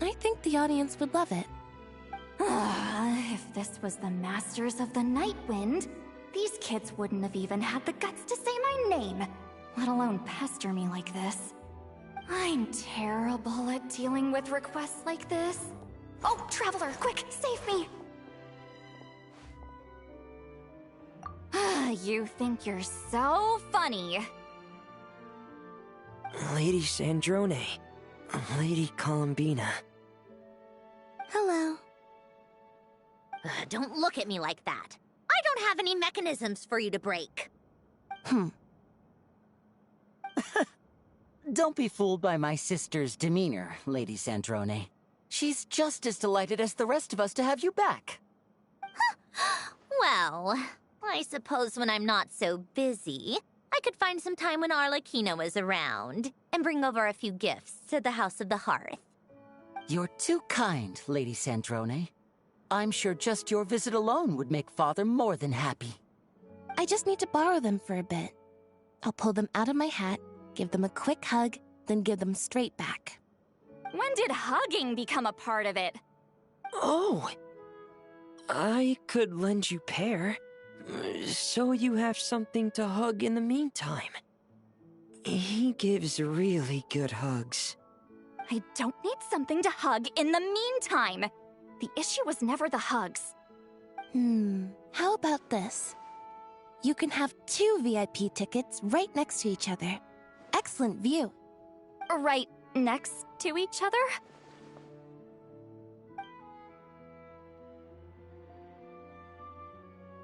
I think the audience would love it. If this was the Masters of the Night Wind, these kids wouldn't have even had the guts to say my name, let alone pester me like this. I'm terrible at dealing with requests like this. Oh, Traveler, quick, save me! You think you're so funny. Lady Sandrone, Lady Columbina. Hello. Don't look at me like that. I don't have any mechanisms for you to break. Don't be fooled by my sister's demeanor, Lady Sandrone. She's just as delighted as the rest of us to have you back. Well, I suppose when I'm not so busy, I could find some time when Arlecchino is around and bring over a few gifts to the House of the Hearth. You're too kind, Lady Sandrone. I'm sure just your visit alone would make Father more than happy. I just need to borrow them for a bit. I'll pull them out of my hat, give them a quick hug, then give them straight back. When did hugging become a part of it? Oh! I could lend you pair, so you have something to hug in the meantime. He gives really good hugs. I don't need something to hug in the meantime. The issue was never the hugs. How about this? You can have 2 VIP tickets right next to each other. Excellent view. Right next to each other?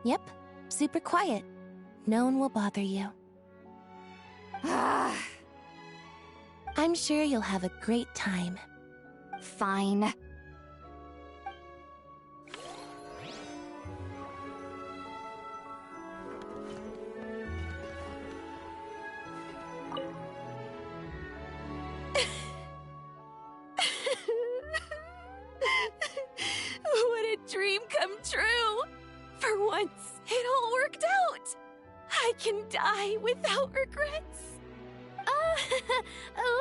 Yep, super quiet. No one will bother you. I'm sure you'll have a great time. Fine. What a dream come true! For once, it all worked out! I can die without regrets.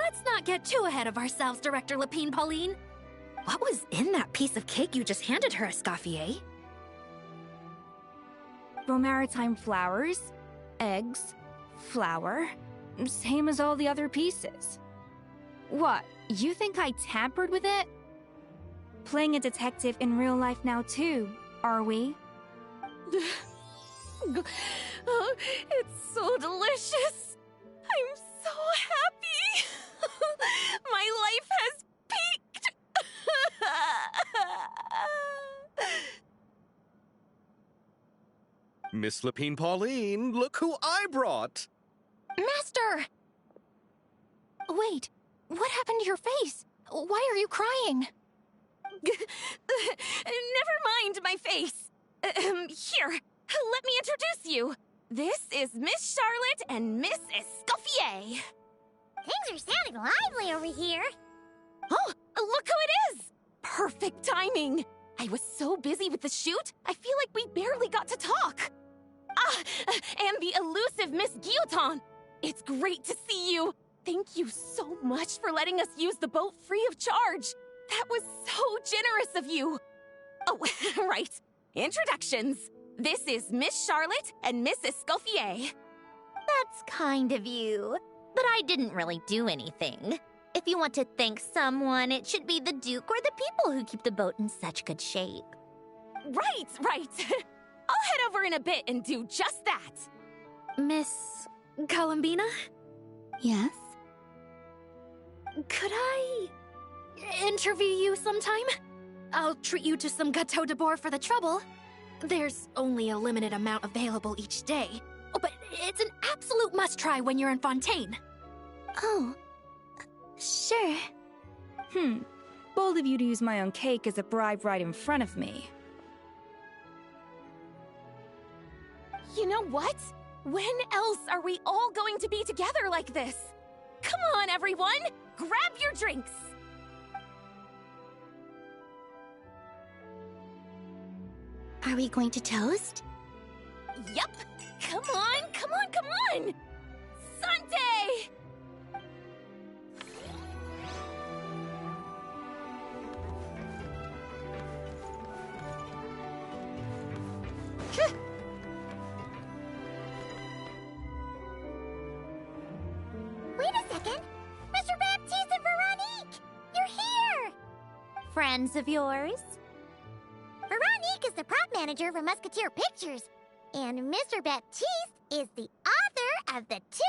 Let's not get too ahead of ourselves, Director Lapine Pauline. What was in that piece of cake you just handed her, Escoffier? Romaritime flowers, eggs, flour, same as all the other pieces. What, you think I tampered with it? Playing a detective in real life now too, are we? Oh, it's so delicious! I'm so happy! My life has peaked! Miss Lapine Pauline, look who I brought! Master! Wait, what happened to your face? Why are you crying? Never mind my face. Here, let me introduce you. This is Miss Charlotte and Miss Escoffier. Things are sounding lively over here. Oh, look who it is! Perfect timing. I was so busy with the shoot, I feel like we barely got to talk. And the elusive Miss Guillotin! It's great to see you! Thank you so much for letting us use the boat free of charge! That was so generous of you! Oh, right. Introductions. This is Miss Charlotte and Miss Escoffier. That's kind of you. But I didn't really do anything. If you want to thank someone, it should be the Duke or the people who keep the boat in such good shape. Right. I'll head over in a bit and do just that. Miss Columbina? Yes? Could I interview you sometime? I'll treat you to some gâteau de bord for the trouble. There's only a limited amount available each day. Oh, but it's an absolute must-try when you're in Fontaine. Oh, sure. Bold of you to use my own cake as a bribe right in front of me. You know what? When else are we all going to be together like this? Come on, everyone! Grab your drinks! Are we going to toast? Yup! Come on! Sante! Wait a second! Mr. Baptiste and Veronique! You're here! Friends of yours? Veronique is the prop manager for Musketeer Pictures, and Mr. Baptiste is the author of The Two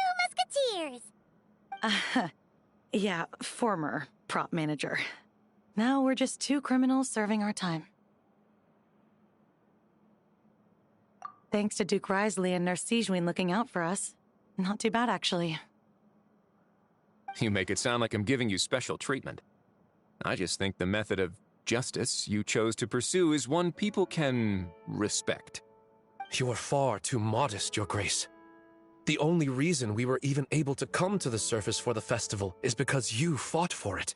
Musketeers. Yeah, former prop manager. Now we're just two criminals serving our time. Thanks to Duke Risley and Nurse Sigewin looking out for us. Not too bad, actually. You make it sound like I'm giving you special treatment. I just think the method of justice you chose to pursue is one people can respect. You are far too modest, Your Grace. The only reason we were even able to come to the surface for the festival is because you fought for it.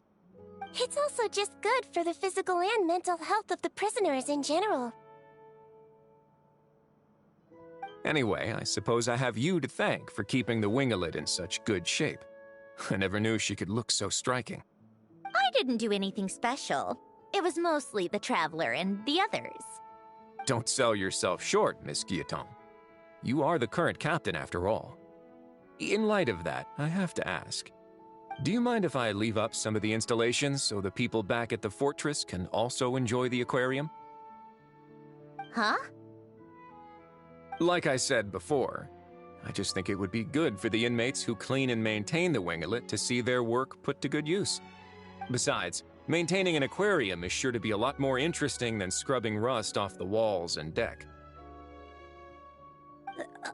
It's also just good for the physical and mental health of the prisoners in general. Anyway, I suppose I have you to thank for keeping the winglet in such good shape. I never knew she could look so striking. I didn't do anything special. It was mostly the Traveler and the others. Don't sell yourself short, Miss Guillotin. You are the current captain, after all. In light of that, I have to ask, do you mind if I leave up some of the installations so the people back at the fortress can also enjoy the aquarium? Huh? Like I said before, I just think it would be good for the inmates who clean and maintain the winglet to see their work put to good use. Besides, maintaining an aquarium is sure to be a lot more interesting than scrubbing rust off the walls and deck.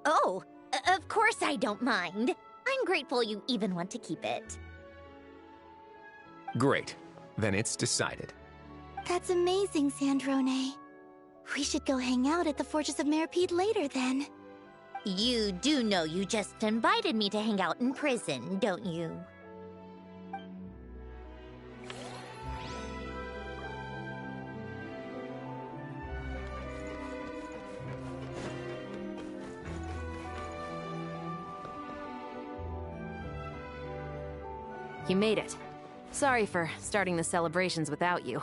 Oh, of course I don't mind. I'm grateful you even want to keep it. Great. Then it's decided. That's amazing, Sandrone. We should go hang out at the Fortress of Meripede later, then. You do know you just invited me to hang out in prison, don't you? You made it. Sorry for starting the celebrations without you.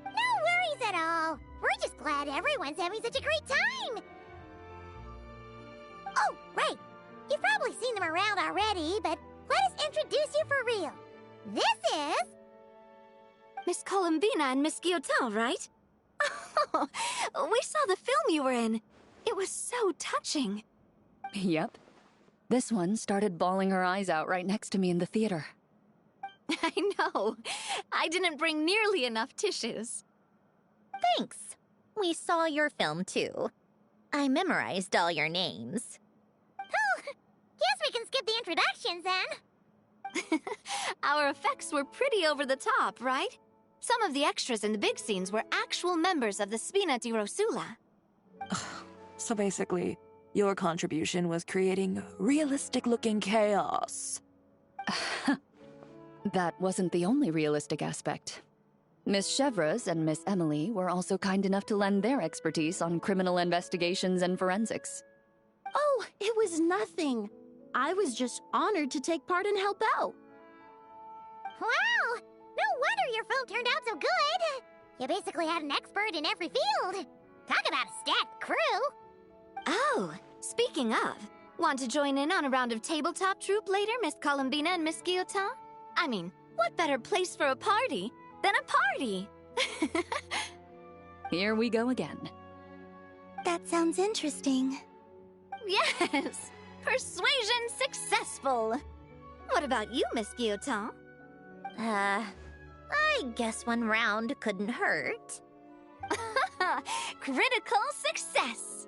No worries at all. We're just glad everyone's having such a great time. Oh, right. You've probably seen them around already, but let us introduce you for real. This is... Miss Columbina and Miss Guillotin, right? Oh, we saw the film you were in. It was so touching. Yep. This one started bawling her eyes out right next to me in the theater. I know. I didn't bring nearly enough tissues. Thanks. We saw your film, too. I memorized all your names. Oh, guess we can skip the introductions, then. Our effects were pretty over the top, right? Some of the extras in the big scenes were actual members of the Spina di Rosula. So basically, your contribution was creating realistic-looking chaos. That wasn't the only realistic aspect. Miss Chevreuse and Miss Emily were also kind enough to lend their expertise on criminal investigations and forensics. Oh, it was nothing. I was just honored to take part and help out. Wow! No wonder your film turned out so good! You basically had an expert in every field. Talk about a stacked crew! Oh, speaking of, want to join in on a round of tabletop troupe later, Miss Columbina and Miss Guillotin? I mean, what better place for a party than a party? Here we go again. That sounds interesting. Yes! Persuasion successful! What about you, Miss Guillotin? I guess one round couldn't hurt. Critical success!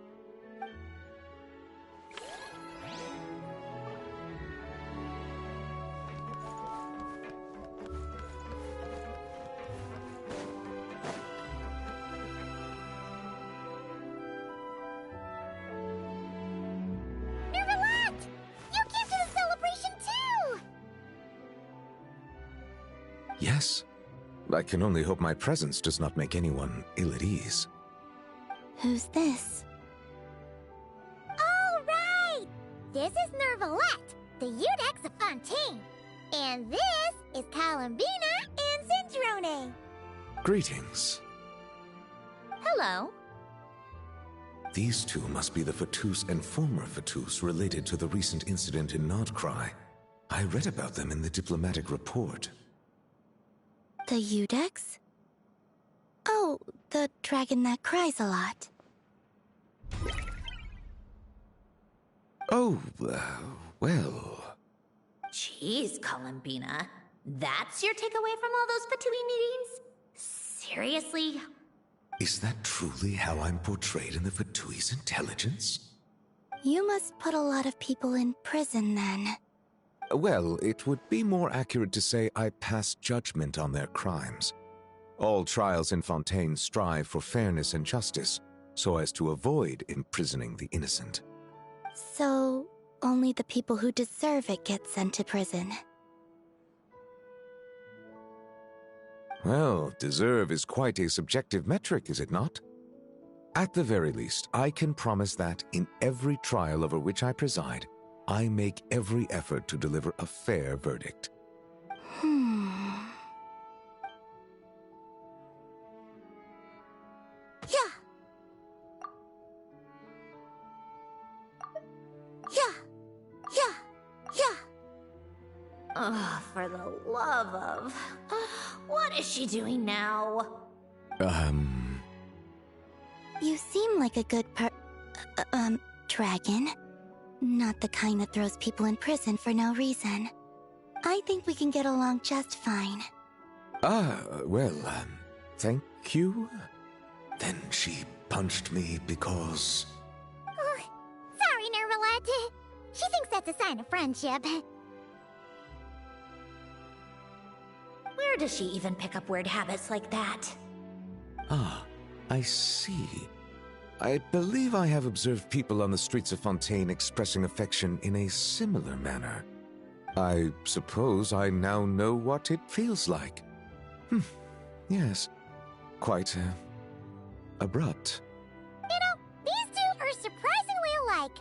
Nervalette! You came to the celebration too! Yes. I can only hope my presence does not make anyone ill at ease. Who's this? All right! This is Nervalette, the Eudex of Fontaine. And this is Columbina and Cendrone. Greetings. Hello. These two must be the Fatus and former Fatus related to the recent incident in Nodcry. I read about them in the diplomatic report. The Eudex? Oh, the dragon that cries a lot. Oh, well... Jeez, Columbina. That's your takeaway from all those Fatui meetings? Seriously? Is that truly how I'm portrayed in the Fatui's intelligence? You must put a lot of people in prison, then. Well, it would be more accurate to say I pass judgment on their crimes. All trials in Fontaine strive for fairness and justice, so as to avoid imprisoning the innocent. So, only the people who deserve it get sent to prison. Well, deserve is quite a subjective metric, is it not? At the very least, I can promise that in every trial over which I preside, I make every effort to deliver a fair verdict. Oh, for the love of... what is she doing now? You seem like a good dragon. Not the kind that throws people in prison for no reason. I think we can get along just fine. Well, thank you? Then she punched me because... Sorry, Nervalette. She thinks that's a sign of friendship. Where does she even pick up weird habits like that? Ah, I see. I believe I have observed people on the streets of Fontaine expressing affection in a similar manner. I suppose I now know what it feels like. Yes. Quite, abrupt. You know, these two are surprisingly alike.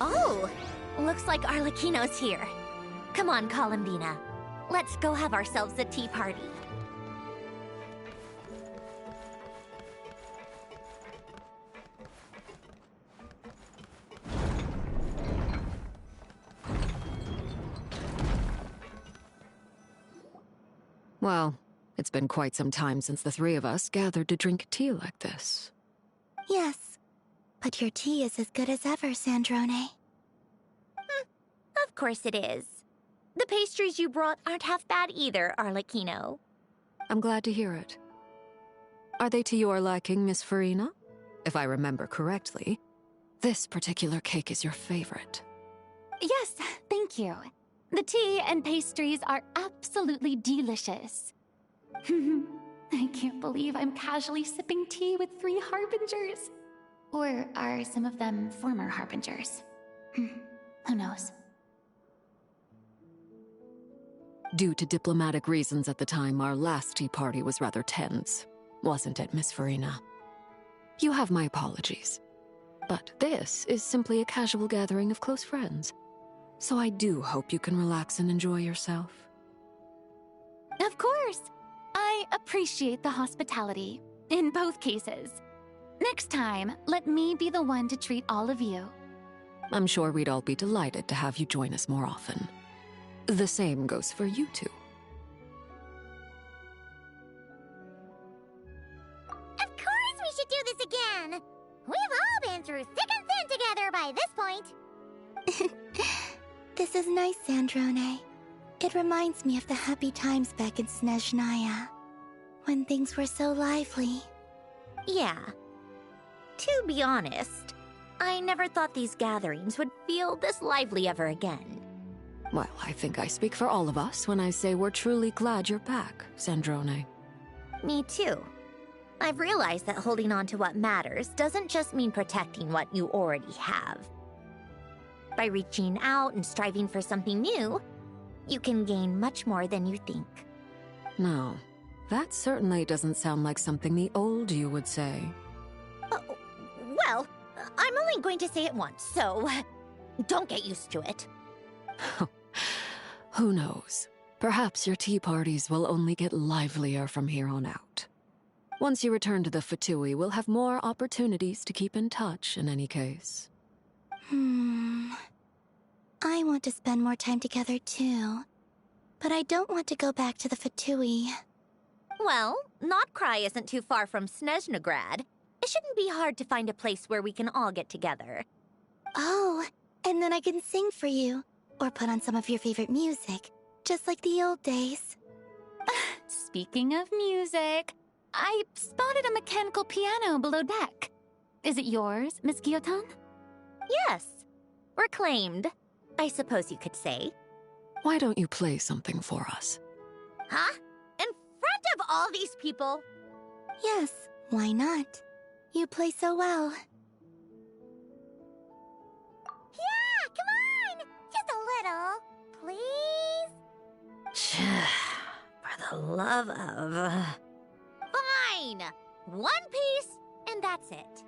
Oh, looks like Arlecchino's here. Come on, Columbina. Let's go have ourselves a tea party. Well, it's been quite some time since the three of us gathered to drink tea like this. Yes, but your tea is as good as ever, Cendrone. Of course it is. The pastries you brought aren't half bad either, Arlecchino. I'm glad to hear it. Are they to your liking, Miss Farina? If I remember correctly, this particular cake is your favorite. Yes, thank you. The tea and pastries are absolutely delicious. I can't believe I'm casually sipping tea with 3 harbingers. Or are some of them former harbingers? Who knows? Due to diplomatic reasons at the time, our last tea party was rather tense. Wasn't it, Miss Farina? You have my apologies. But this is simply a casual gathering of close friends. So I do hope you can relax and enjoy yourself. Of course. I appreciate the hospitality, in both cases. Next time, let me be the one to treat all of you. I'm sure we'd all be delighted to have you join us more often. The same goes for you two. Of course we should do this again! We've all been through thick and thin together by this point. This is nice, Sandrone. It reminds me of the happy times back in Snezhnaya, when things were so lively. Yeah. To be honest, I never thought these gatherings would feel this lively ever again. Well, I think I speak for all of us when I say we're truly glad you're back, Sandrone. Me too. I've realized that holding on to what matters doesn't just mean protecting what you already have. By reaching out and striving for something new, you can gain much more than you think. No, that certainly doesn't sound like something the old you would say. Well, I'm only going to say it once, so don't get used to it. Who knows? Perhaps your tea parties will only get livelier from here on out. Once you return to the Fatui, we'll have more opportunities to keep in touch in any case. I want to spend more time together too. But I don't want to go back to the Fatui. Well, Notcry isn't too far from Snezhnograd. It shouldn't be hard to find a place where we can all get together. Oh, and then I can sing for you, or put on some of your favorite music, just like the old days. Speaking of music, I spotted a mechanical piano below deck. Is it yours, Miss Gyotan? Yes. Reclaimed, I suppose you could say. Why don't you play something for us? Huh? In front of all these people? Yes, why not? You play so well. Yeah, come on! Just a little, please? For the love of... Fine! One piece, and that's it.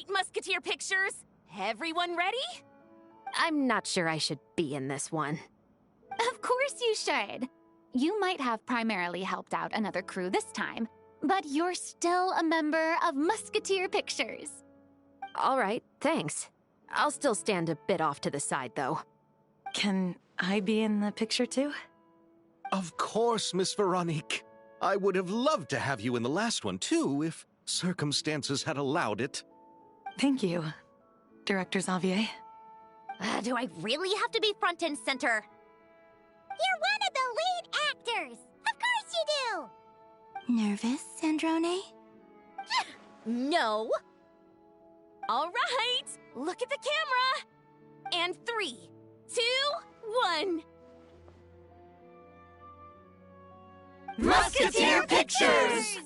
Musketeer pictures. Everyone ready? I'm not sure I should be in this one. Of course you should. You might have primarily helped out another crew this time, but you're still a member of Musketeer Pictures. All right, thanks. I'll still stand a bit off to the side, though. Can I be in the picture too? Of course, Miss Veronique. I would have loved to have you in the last one too, if circumstances had allowed it. Thank you, Director Xavier. Do I really have to be front and center? You're one of the lead actors! Of Nervous, Sandrone? No. All right, look at the camera. And 3, 2, 1. Musketeer Pictures!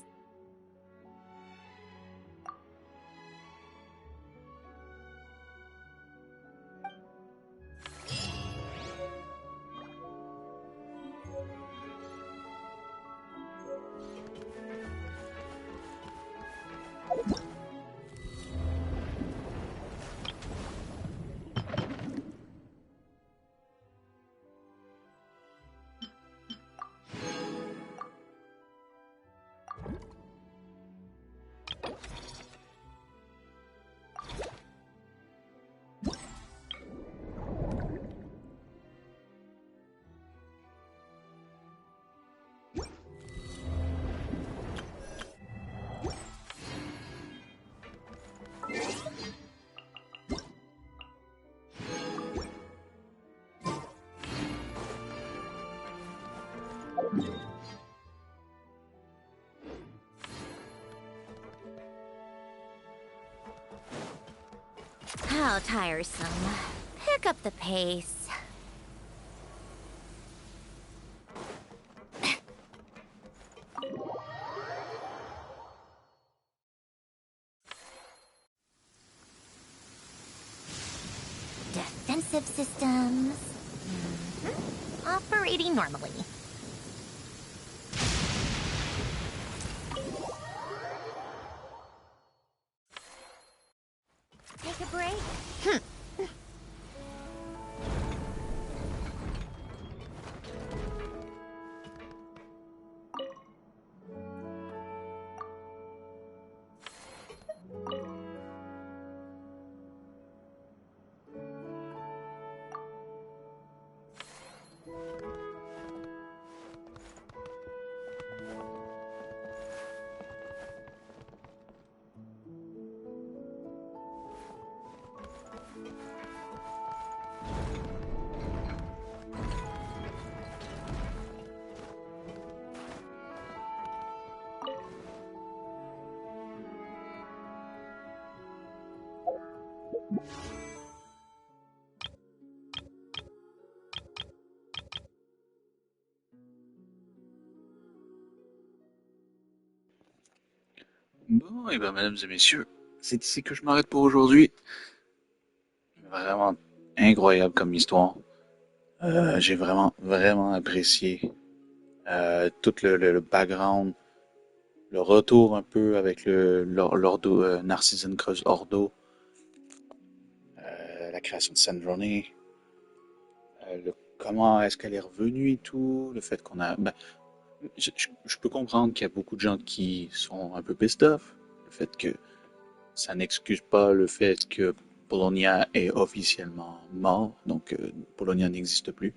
How tiresome. Pick up the pace. Defensive systems. Operating normally. Take a break? Bon, et ben, mesdames et messieurs, c'est ici que je m'arrête pour aujourd'hui. Vraiment incroyable comme histoire. J'ai vraiment apprécié tout le background, le retour un peu avec l'Ordo, Narcisan Creuse Ordo, la création de Sandrone, comment est-ce qu'elle est revenue et tout, le fait qu'on a... Ben, je peux comprendre qu'il y a beaucoup de gens qui sont un peu pissed off, le fait que ça n'excuse pas le fait que Polonia est officiellement mort, donc Polonia n'existe plus.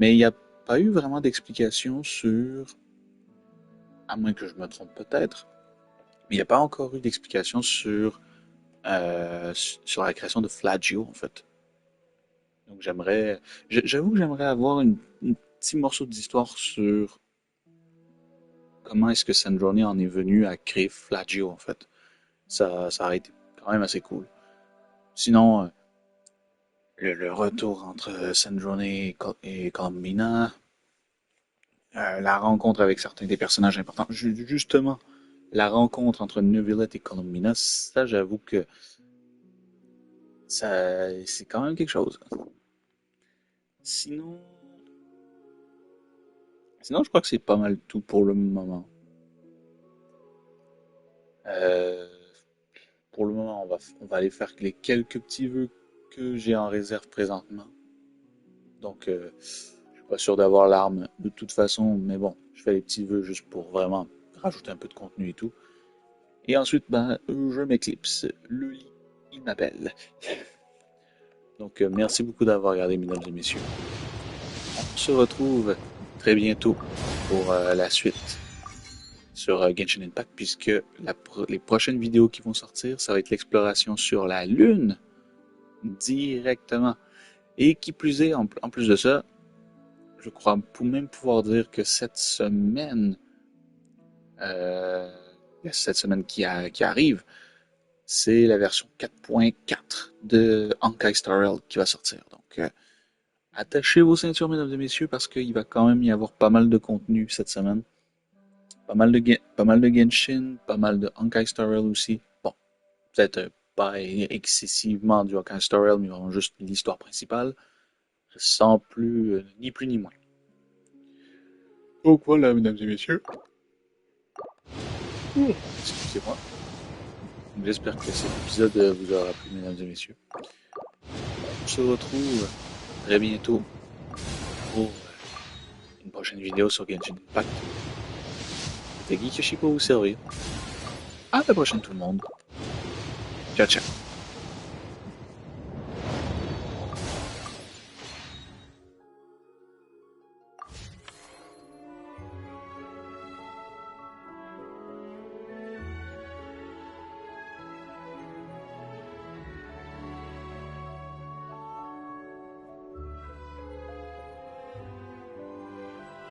Mais il n'y a pas eu vraiment d'explication sur, à moins que je me trompe peut-être, mais il n'y a pas encore eu d'explication sur la création de Flagio en fait. Donc j'avoue que j'aimerais avoir un petit morceau d'histoire sur comment est-ce que Sandrone en est venu à créer Flagio en fait. Ça aurait été quand même assez cool. Sinon, le retour entre Sandrone et Columbina, la rencontre avec certains des personnages importants, justement, la rencontre entre Neuvillette et Columbina, ça j'avoue que c'est quand même quelque chose. Sinon, je crois que c'est pas mal tout pour le moment. Pour le moment, on va aller faire les quelques petits vœux que j'ai en réserve présentement. Donc, je suis pas sûr d'avoir l'arme de toute façon, mais bon, je fais les petits vœux juste pour vraiment rajouter un peu de contenu et tout. Et ensuite, ben, je m'éclipse. Le lit, il m'appelle. Donc, merci beaucoup d'avoir regardé, mesdames et messieurs. On se retrouve très bientôt pour la suite sur Genshin Impact, puisque les prochaines vidéos qui vont sortir, ça va être l'exploration sur la Lune, directement. Et qui plus est, en plus de ça, je crois même pouvoir dire que cette semaine qui arrive, c'est la version 4.4 de Honkai Star Rail qui va sortir. Donc, attachez vos ceintures, mesdames et messieurs, parce qu'il va quand même y avoir pas mal de contenu cette semaine. Pas mal de Genshin, pas mal de Honkai Star Rail aussi. Bon, peut-être pas excessivement du Honkai Star Rail, mais vraiment juste l'histoire principale. Sans plus, ni plus ni moins. Donc voilà, mesdames et messieurs. Excusez-moi. J'espère que cet épisode vous aura plu, mesdames et messieurs. On se retrouve très bientôt pour une prochaine vidéo sur Genshin Impact. C'était GeekYoshii pour vous servir. À la prochaine tout le monde. Ciao ciao.